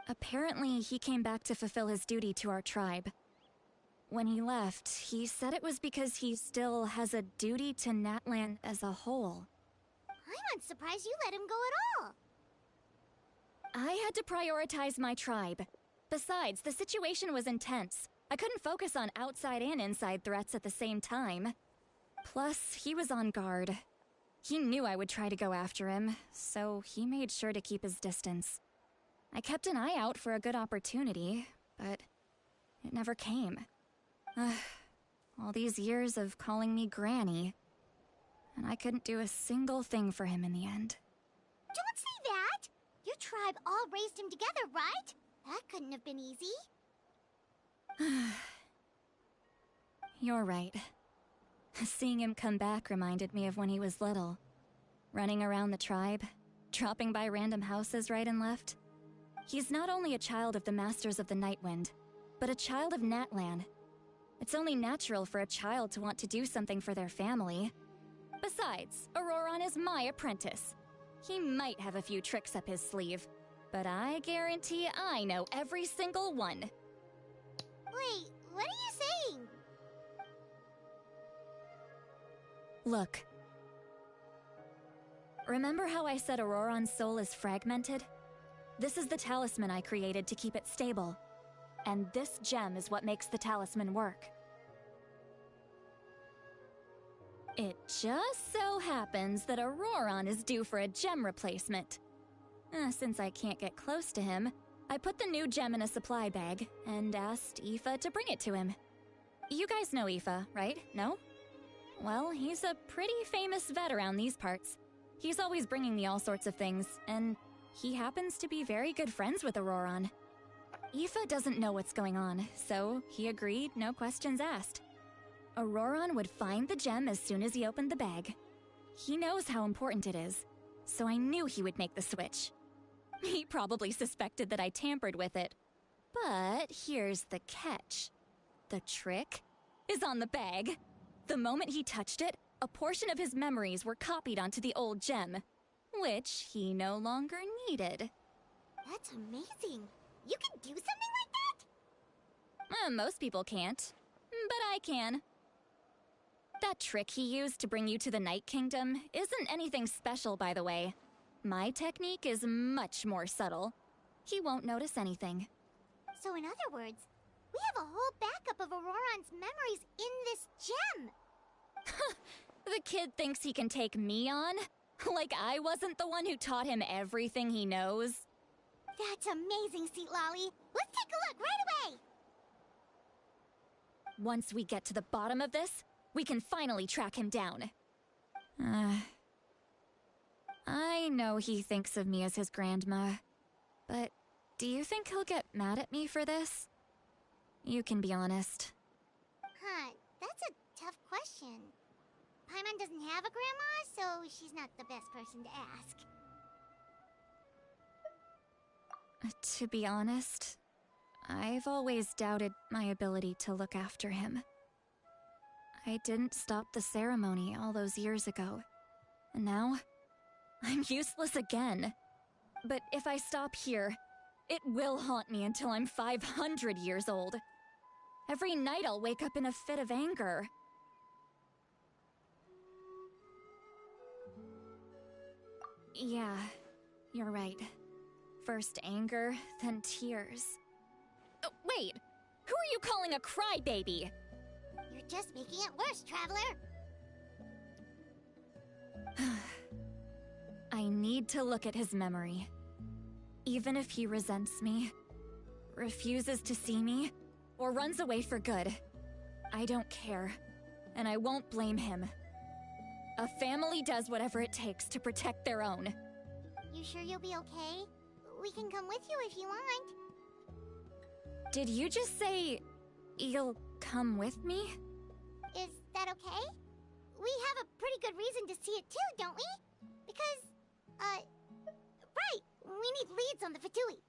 Speaker 6: Apparently, he came back to fulfill his duty to our tribe. When he left, he said it was because he still has a duty to Natlan as a whole.
Speaker 1: I'm unsurprised you let him go at all.
Speaker 6: I had to prioritize my tribe. Besides, the situation was intense. I couldn't focus on outside and inside threats at the same time. Plus, he was on guard. He knew I would try to go after him, so he made sure to keep his distance. I kept an eye out for a good opportunity, but it never came. All these years of calling me Granny, and I couldn't do a single thing for him in the end.
Speaker 1: Don't say that! Your tribe all raised him together, right? That couldn't have been easy.
Speaker 6: You're right. Seeing him come back reminded me of when he was little. Running around the tribe, dropping by random houses right and left. He's not only a child of the Masters of the Nightwind, but a child of Natlan. It's only natural for a child to want to do something for their family. Besides, Auroron is my apprentice. He might have a few tricks up his sleeve, but I guarantee I know every single one.
Speaker 1: Wait, what are you saying?
Speaker 6: Look. Remember how I said Auroron's soul is fragmented? This is the talisman I created to keep it stable. And this gem is what makes the talisman work. It just so happens that Auroron is due for a gem replacement. Since I can't get close to him, I put the new gem in a supply bag and asked Aoife to bring it to him. You guys know Aoife, right? No? Well, he's a pretty famous vet around these parts. He's always bringing me all sorts of things, and he happens to be very good friends with Auroron. Aoife doesn't know what's going on, so he agreed, no questions asked. Auroron would find the gem as soon as he opened the bag. He knows how important it is, so I knew he would make the switch. He probably suspected that I tampered with it. But here's the catch. The trick is on the bag. The moment he touched it, a portion of his memories were copied onto the old gem, which he no longer needed.
Speaker 1: That's amazing. You can do something like that?
Speaker 6: Most people can't, but I can. That trick he used to bring you to the Night Kingdom isn't anything special, by the way. My technique is much more subtle. He won't notice anything.
Speaker 1: So in other words, we have a whole backup of Auroron's memories in this gem.
Speaker 6: The kid thinks he can take me on? Like I wasn't the one who taught him everything he knows?
Speaker 1: That's amazing, Seat Lolly. Let's take a look right away.
Speaker 6: Once we get to the bottom of this, we can finally track him down. I know he thinks of me as his grandma, but do you think he'll get mad at me for this? You can be honest.
Speaker 1: Huh, that's a tough question. Paimon doesn't have a grandma, so she's not the best person to ask.
Speaker 6: To be honest, I've always doubted my ability to look after him. I didn't stop the ceremony all those years ago, and now I'm useless again. But if I stop here, it will haunt me until I'm 500 years old. Every night I'll wake up in a fit of anger. Yeah, you're right. First anger, then tears. Oh, wait! Who are you calling a crybaby?
Speaker 1: You're just making it worse, Traveler!
Speaker 6: I need to look at his memory. Even if he resents me, refuses to see me, or runs away for good, I don't care, and I won't blame him. A family does whatever it takes to protect their own.
Speaker 1: You sure you'll be okay? We can come with you if you want.
Speaker 6: Did you just say you'll come with me?
Speaker 1: Is that okay? we have a pretty good reason to see it too, don't we? Because, right, we need leads on the Fatui.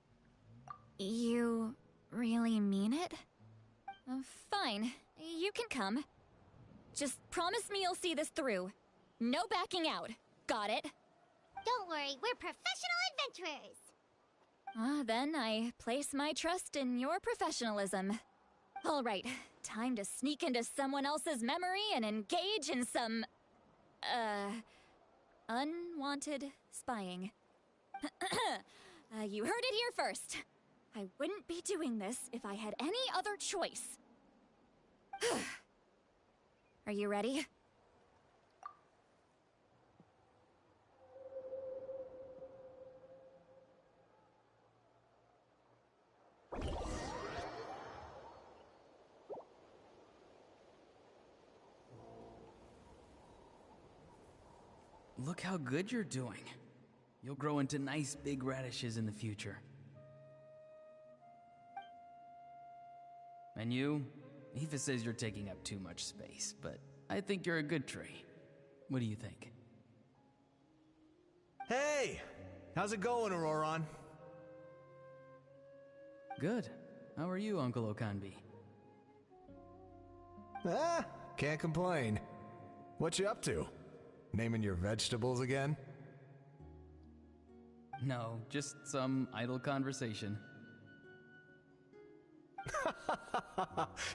Speaker 6: You really mean it? Fine, you can come. Just promise me you'll see this through. No backing out. Got it?
Speaker 1: Don't worry, we're professional adventurers.
Speaker 6: Then I place my trust in your professionalism. All right, time to sneak into someone else's memory and engage in some, unwanted spying. You heard it here first. I wouldn't be doing this if I had any other choice. Are you ready?
Speaker 3: Look how good you're doing. You'll grow into nice big radishes in the future. And you? Aoife says you're taking up too much space, but I think you're a good tree. What do you think?
Speaker 8: Hey! How's it going, Auroron?
Speaker 3: Good. How are you, Uncle Okanbi?
Speaker 8: Can't complain. What you up to? Naming your vegetables again?
Speaker 3: No, just some idle conversation.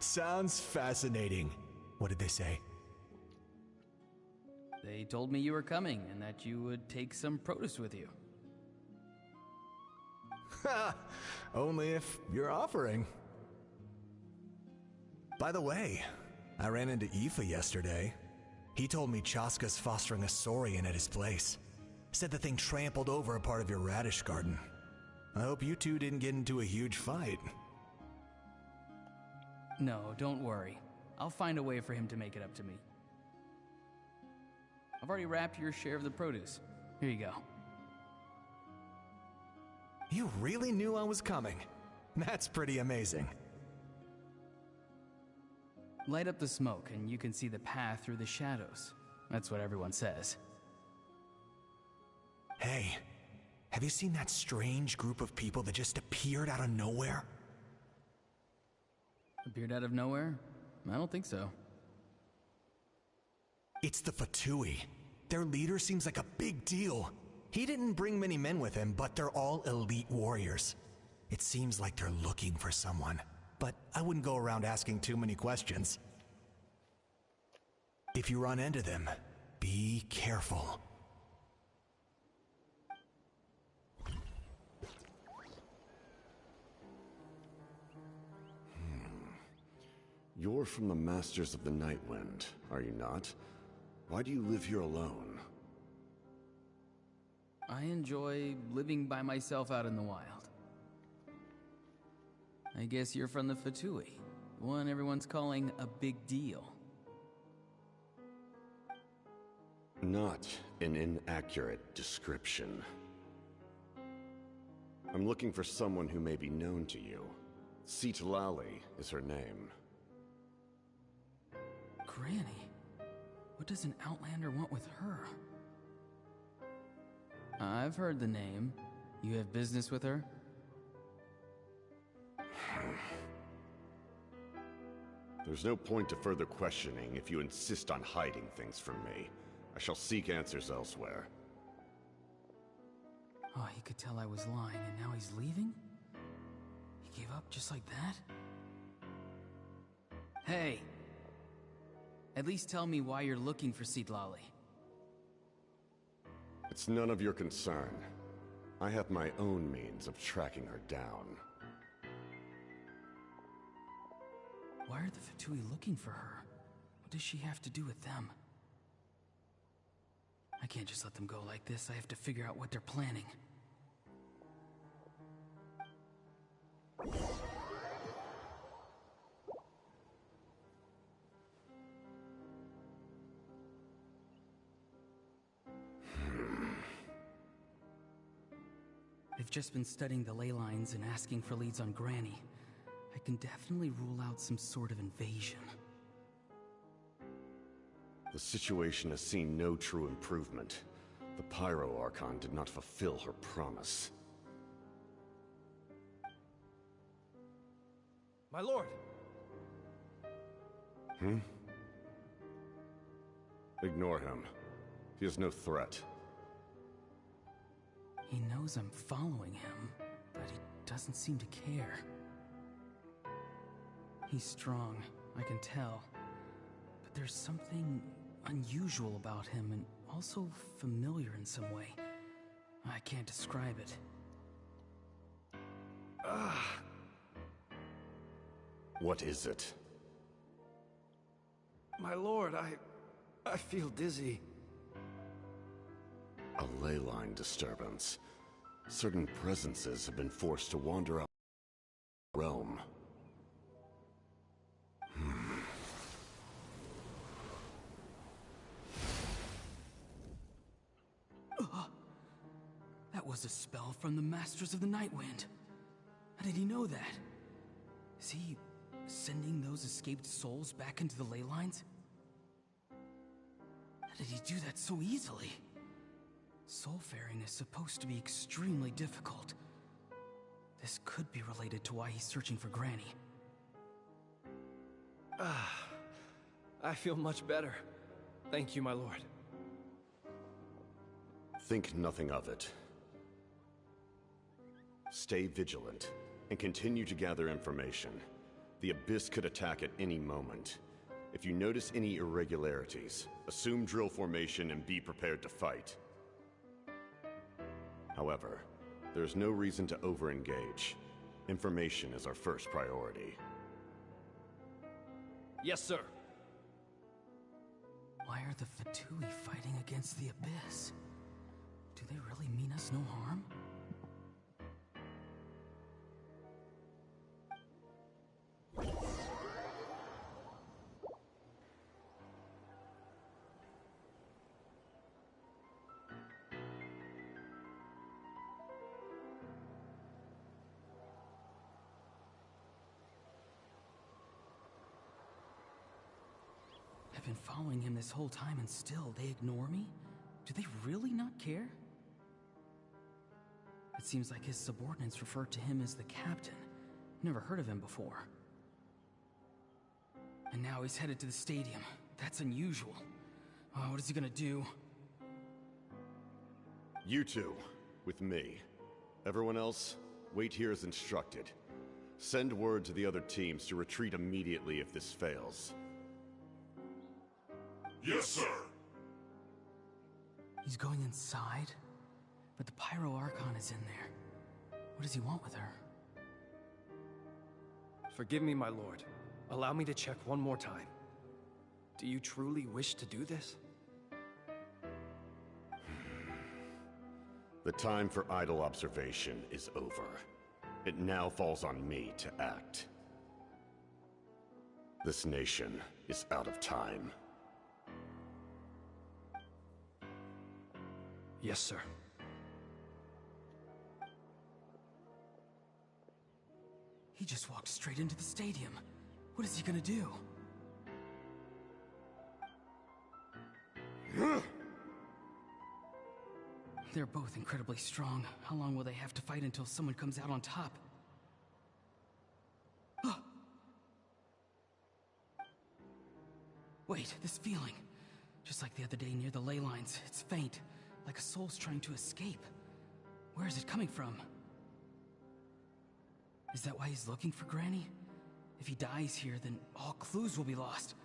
Speaker 8: Sounds fascinating. What did they say?
Speaker 3: They told me you were coming and that you would take some produce with you.
Speaker 8: Only if you're offering. By the way, I ran into Aoife yesterday. He told me Chaska's fostering a saurian at his place. Said the thing trampled over a part of your radish garden. I hope you two didn't get into a huge fight.
Speaker 3: No, don't worry. I'll find a way for him to make it up to me. I've already wrapped your share of the produce. Here you go.
Speaker 8: You really knew I was coming. That's pretty amazing.
Speaker 3: Light up the smoke and you can see the path through the shadows. That's what everyone says.
Speaker 8: Hey, have you seen that strange group of people that just appeared out of nowhere?
Speaker 3: Appeared out of nowhere? I don't think so.
Speaker 8: It's the Fatui. Their leader seems like a big deal. He didn't bring many men with him, but they're all elite warriors. It seems like they're looking for someone, but I wouldn't go around asking too many questions. If you run into them, be careful.
Speaker 9: You're from the Masters of the Nightwind, are you not? Why do you live here alone?
Speaker 3: I enjoy living by myself out in the wild. I guess you're from the Fatui, the one everyone's calling a big deal.
Speaker 9: Not an inaccurate description. I'm looking for someone who may be known to you. Citlali is her name.
Speaker 3: Granny? What does an Outlander want with her? I've heard the name. You have business with her?
Speaker 9: There's no point to further questioning if you insist on hiding things from me. I shall seek answers elsewhere.
Speaker 3: Oh, he could tell I was lying and now he's leaving? He gave up just like that? Hey! At least tell me why you're looking for Citlali.
Speaker 9: It's none of your concern. I have my own means of tracking her down.
Speaker 3: Why are the Fatui looking for her? What does she have to do with them? I can't just let them go like this. I have to figure out what they're planning. I've just been studying the ley lines and asking for leads on Granny. I can definitely rule out some sort of invasion.
Speaker 9: The situation has seen no true improvement. The Pyro Archon did not fulfill her promise.
Speaker 20: My lord!
Speaker 9: Ignore him. He is no threat.
Speaker 3: He knows I'm following him, but he doesn't seem to care. He's strong, I can tell. But there's something unusual about him and also familiar in some way. I can't describe it.
Speaker 9: What is it?
Speaker 20: My lord, I feel dizzy.
Speaker 9: A ley line disturbance. Certain presences have been forced to wander out of the realm.
Speaker 3: That was a spell from the Masters of the Nightwind. How did he know that? Is he sending those escaped souls back into the ley lines? How did he do that so easily? Soulfaring is supposed to be extremely difficult. This could be related to why he's searching for Granny.
Speaker 20: I feel much better. Thank you, my lord.
Speaker 9: Think nothing of it. Stay vigilant, and continue to gather information. The Abyss could attack at any moment. If you notice any irregularities, assume drill formation and be prepared to fight. However, there's no reason to over-engage. Information is our first priority.
Speaker 20: Yes, sir.
Speaker 3: Why are the Fatui fighting against the Abyss? Do they really mean us no harm? I've been following him this whole time and still they ignore me? Do they really not care? It seems like his subordinates refer to him as the captain. Never heard of him before. And now he's headed to the stadium. That's unusual. Oh, what is he gonna do?
Speaker 9: You two, with me. Everyone else, wait here as instructed. Send word to the other teams to retreat immediately if this fails.
Speaker 10: Yes, sir!
Speaker 3: He's going inside? But the Pyro Archon is in there. What does he want with her?
Speaker 20: Forgive me, my lord. Allow me to check one more time. Do you truly wish to do this?
Speaker 9: The time for idle observation is over. It now falls on me to act. This nation is out of time.
Speaker 20: Yes, sir.
Speaker 3: He just walked straight into the stadium. What is he gonna do? They're both incredibly strong. How long will they have to fight until someone comes out on top? Wait, this feeling. Just like the other day near the ley lines, it's faint, like a soul's trying to escape. Where is it coming from? Is that why he's looking for Granny? If he dies here, then all clues will be lost.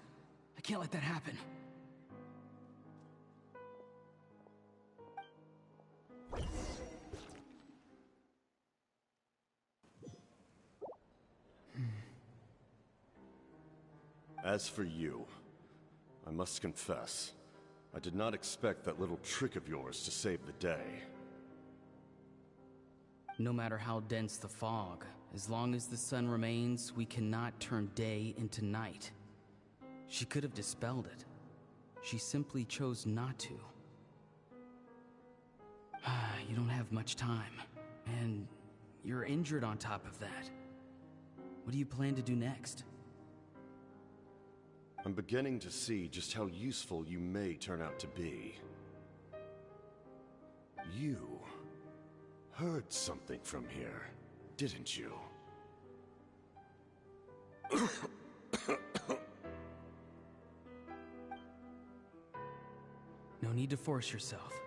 Speaker 3: I can't let that happen.
Speaker 9: As for you, I must confess, I did not expect that little trick of yours to save the day.
Speaker 3: No matter how dense the fog, as long as the sun remains, we cannot turn day into night. She could have dispelled it. She simply chose not to. You don't have much time, and you're injured on top of that. What do you plan to do next?
Speaker 9: I'm beginning to see just how useful you may turn out to be. You heard something from here, didn't you?
Speaker 3: No need to force yourself.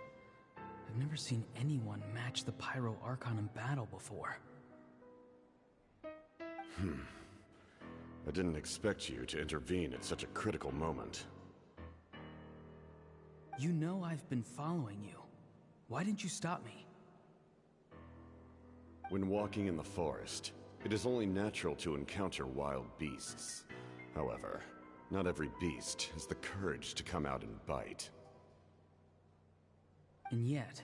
Speaker 3: I've never seen anyone match the Pyro Archon in battle before.
Speaker 9: I didn't expect you to intervene at such a critical moment.
Speaker 3: You know I've been following you. Why didn't you stop me?
Speaker 9: When walking in the forest, it is only natural to encounter wild beasts. However, not every beast has the courage to come out and bite.
Speaker 3: And yet,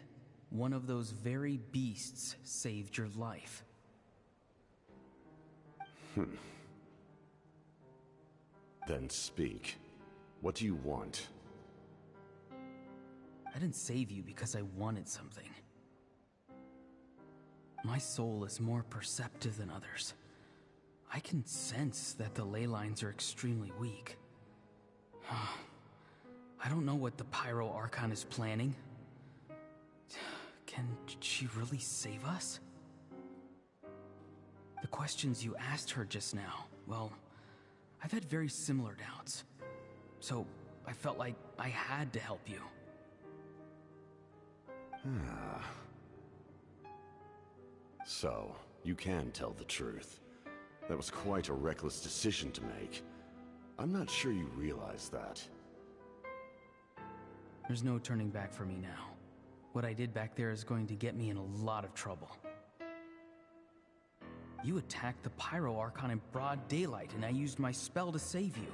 Speaker 3: one of those very beasts saved your life.
Speaker 9: Then speak. What do you want?
Speaker 3: I didn't save you because I wanted something. My soul is more perceptive than others. I can sense that the ley lines are extremely weak. I don't know what the Pyro Archon is planning. Can she really save us? The questions you asked her just now, well, I've had very similar doubts. So I felt like I had to help you.
Speaker 9: So, you can tell the truth. That was quite a reckless decision to make. I'm not sure you realize that.
Speaker 3: There's no turning back for me now. What I did back there is going to get me in a lot of trouble. You attacked the Pyro Archon in broad daylight, and I used my spell to save you.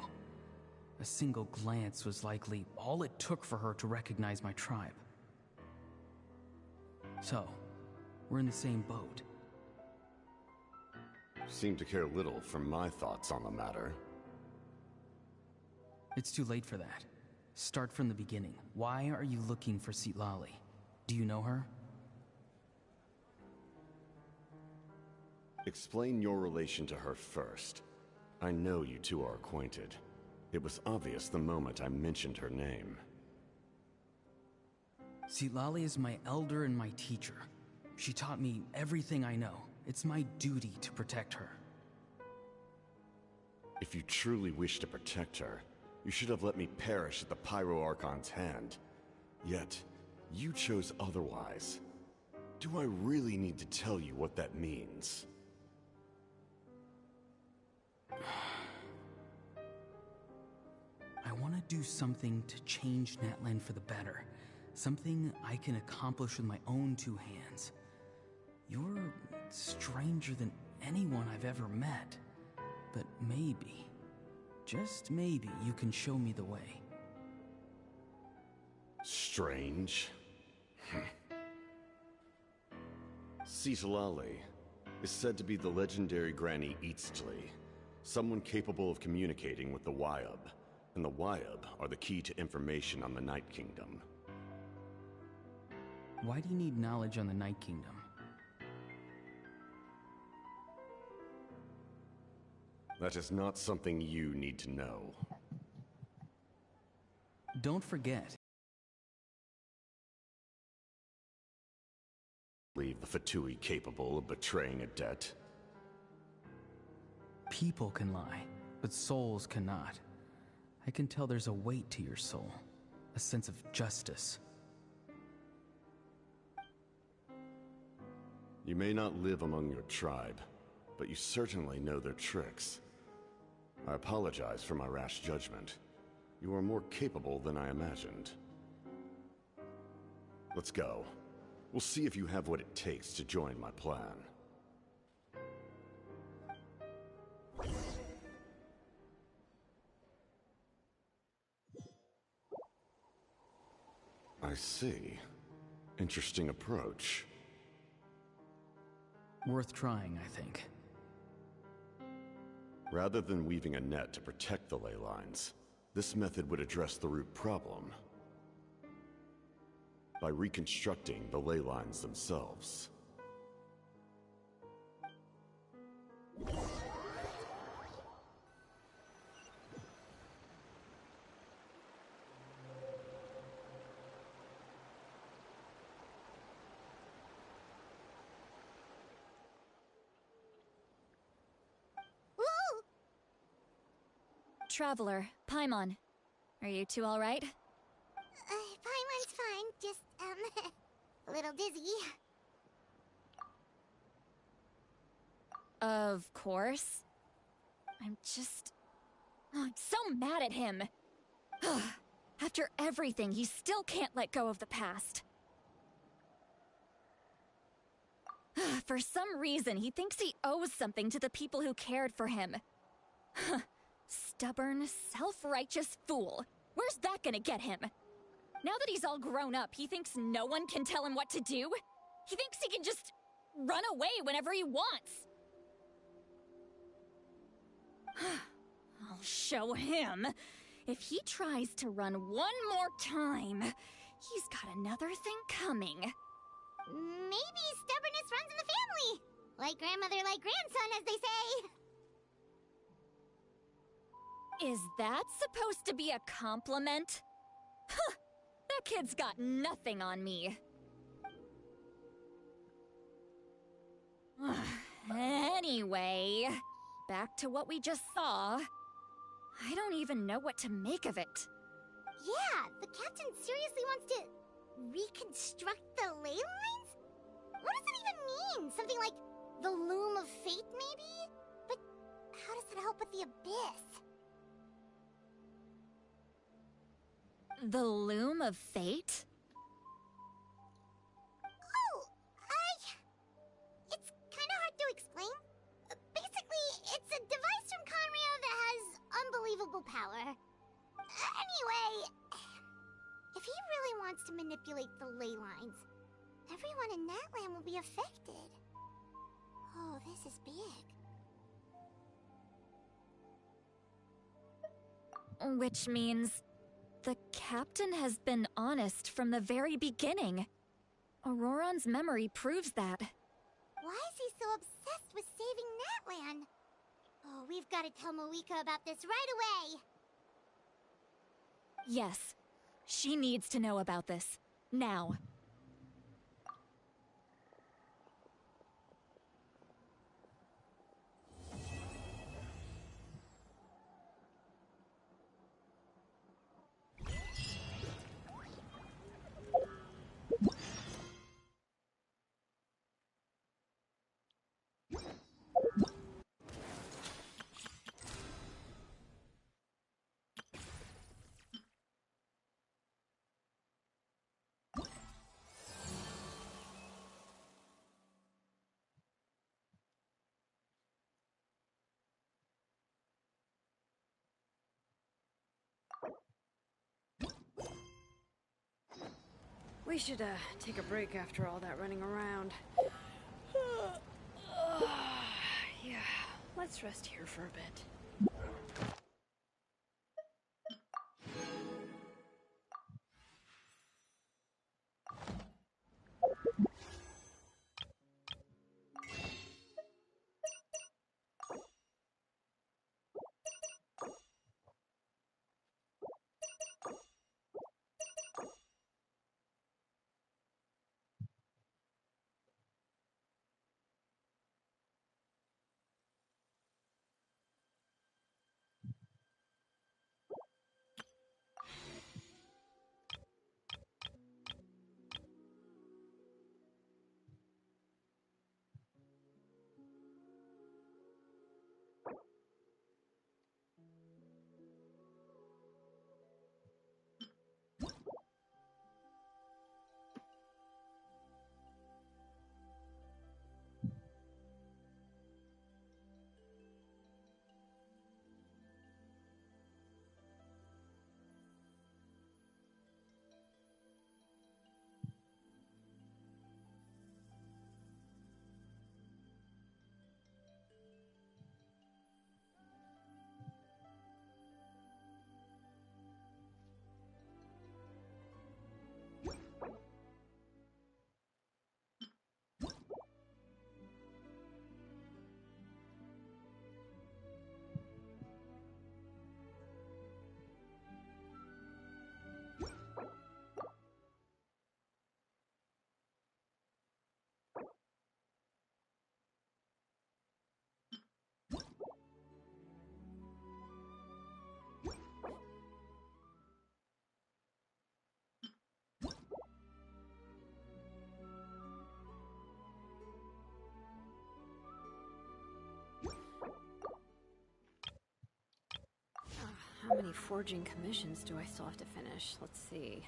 Speaker 3: A single glance was likely all it took for her to recognize my tribe. So, we're in the same boat.
Speaker 9: Seem to care little for my thoughts on the matter.
Speaker 3: It's too late for that. Start from the beginning. Why are you looking for Citlali? Do you know her?
Speaker 9: Explain your relation to her first. I know you two are acquainted. It was obvious the moment I mentioned her name.
Speaker 3: Citlali is my elder and my teacher. She taught me everything I know. It's my duty to protect her.
Speaker 9: If you truly wish to protect her, you should have let me perish at the Pyro Archon's hand. Yet, you chose otherwise. Do I really need to tell you what that means?
Speaker 3: I want to do something to change Natlan for the better. Something I can accomplish with my own two hands. You're stranger than anyone I've ever met. But maybe, just maybe, you can show me the way.
Speaker 9: Strange? Citlali is said to be the legendary Granny Eastly, someone capable of communicating with the Wyub, and the Wyub are the key to information on the Night Kingdom.
Speaker 3: Why do you need knowledge on the Night Kingdom?
Speaker 9: That is not something you need to know.
Speaker 3: Don't forget.
Speaker 9: Leave the Fatui capable of betraying a debt.
Speaker 3: People can lie, but souls cannot. I can tell there's a weight to your soul, a sense of justice.
Speaker 9: You may not live among your tribe, but you certainly know their tricks. I apologize for my rash judgment. You are more capable than I imagined. Let's go. We'll see if you have what it takes to join my plan. I see. Interesting approach.
Speaker 3: Worth trying, I think.
Speaker 9: Rather than weaving a net to protect the ley lines, this method would address the root problem by reconstructing the ley lines themselves.
Speaker 6: Traveler, Paimon. Are you two alright?
Speaker 1: Paimon's fine, just, a little dizzy.
Speaker 6: Of course. I'm just... Oh, I'm so mad at him! After everything, he still can't let go of the past. For some reason, he thinks he owes something to the people who cared for him. Stubborn, self-righteous fool. Where's that gonna get him? Now that he's all grown up, he thinks no one can tell him what to do? He thinks he can just run away whenever he wants. I'll show him. If he tries to run one more time, he's got another thing coming.
Speaker 1: Maybe stubbornness runs in the family. Like grandmother, like grandson, as they say.
Speaker 6: Is that supposed to be a compliment? Huh! That kid's got nothing on me. Anyway, back to what we just saw. I don't even know what to make of it.
Speaker 1: Yeah, the captain seriously wants to reconstruct the ley lines? What does that even mean? Something like the loom of fate, maybe? But how does that help with the abyss?
Speaker 6: The loom of fate?
Speaker 1: Oh, it's kind of hard to explain. Basically, it's a device from Conrio that has unbelievable power. Anyway, if he really wants to manipulate the ley lines, everyone in Natlan will be affected. Oh, this is big.
Speaker 6: Which means the captain has been honest from the very beginning. Auroron's memory proves that.
Speaker 1: Why is he so obsessed with saving Natlan? Oh, we've got to tell Moeka about this right away.
Speaker 6: Yes, she needs to know about this. Now.
Speaker 2: We should, take a break after all that running around. Yeah, let's rest here for a bit. How many forging commissions do I still have to finish? Let's see.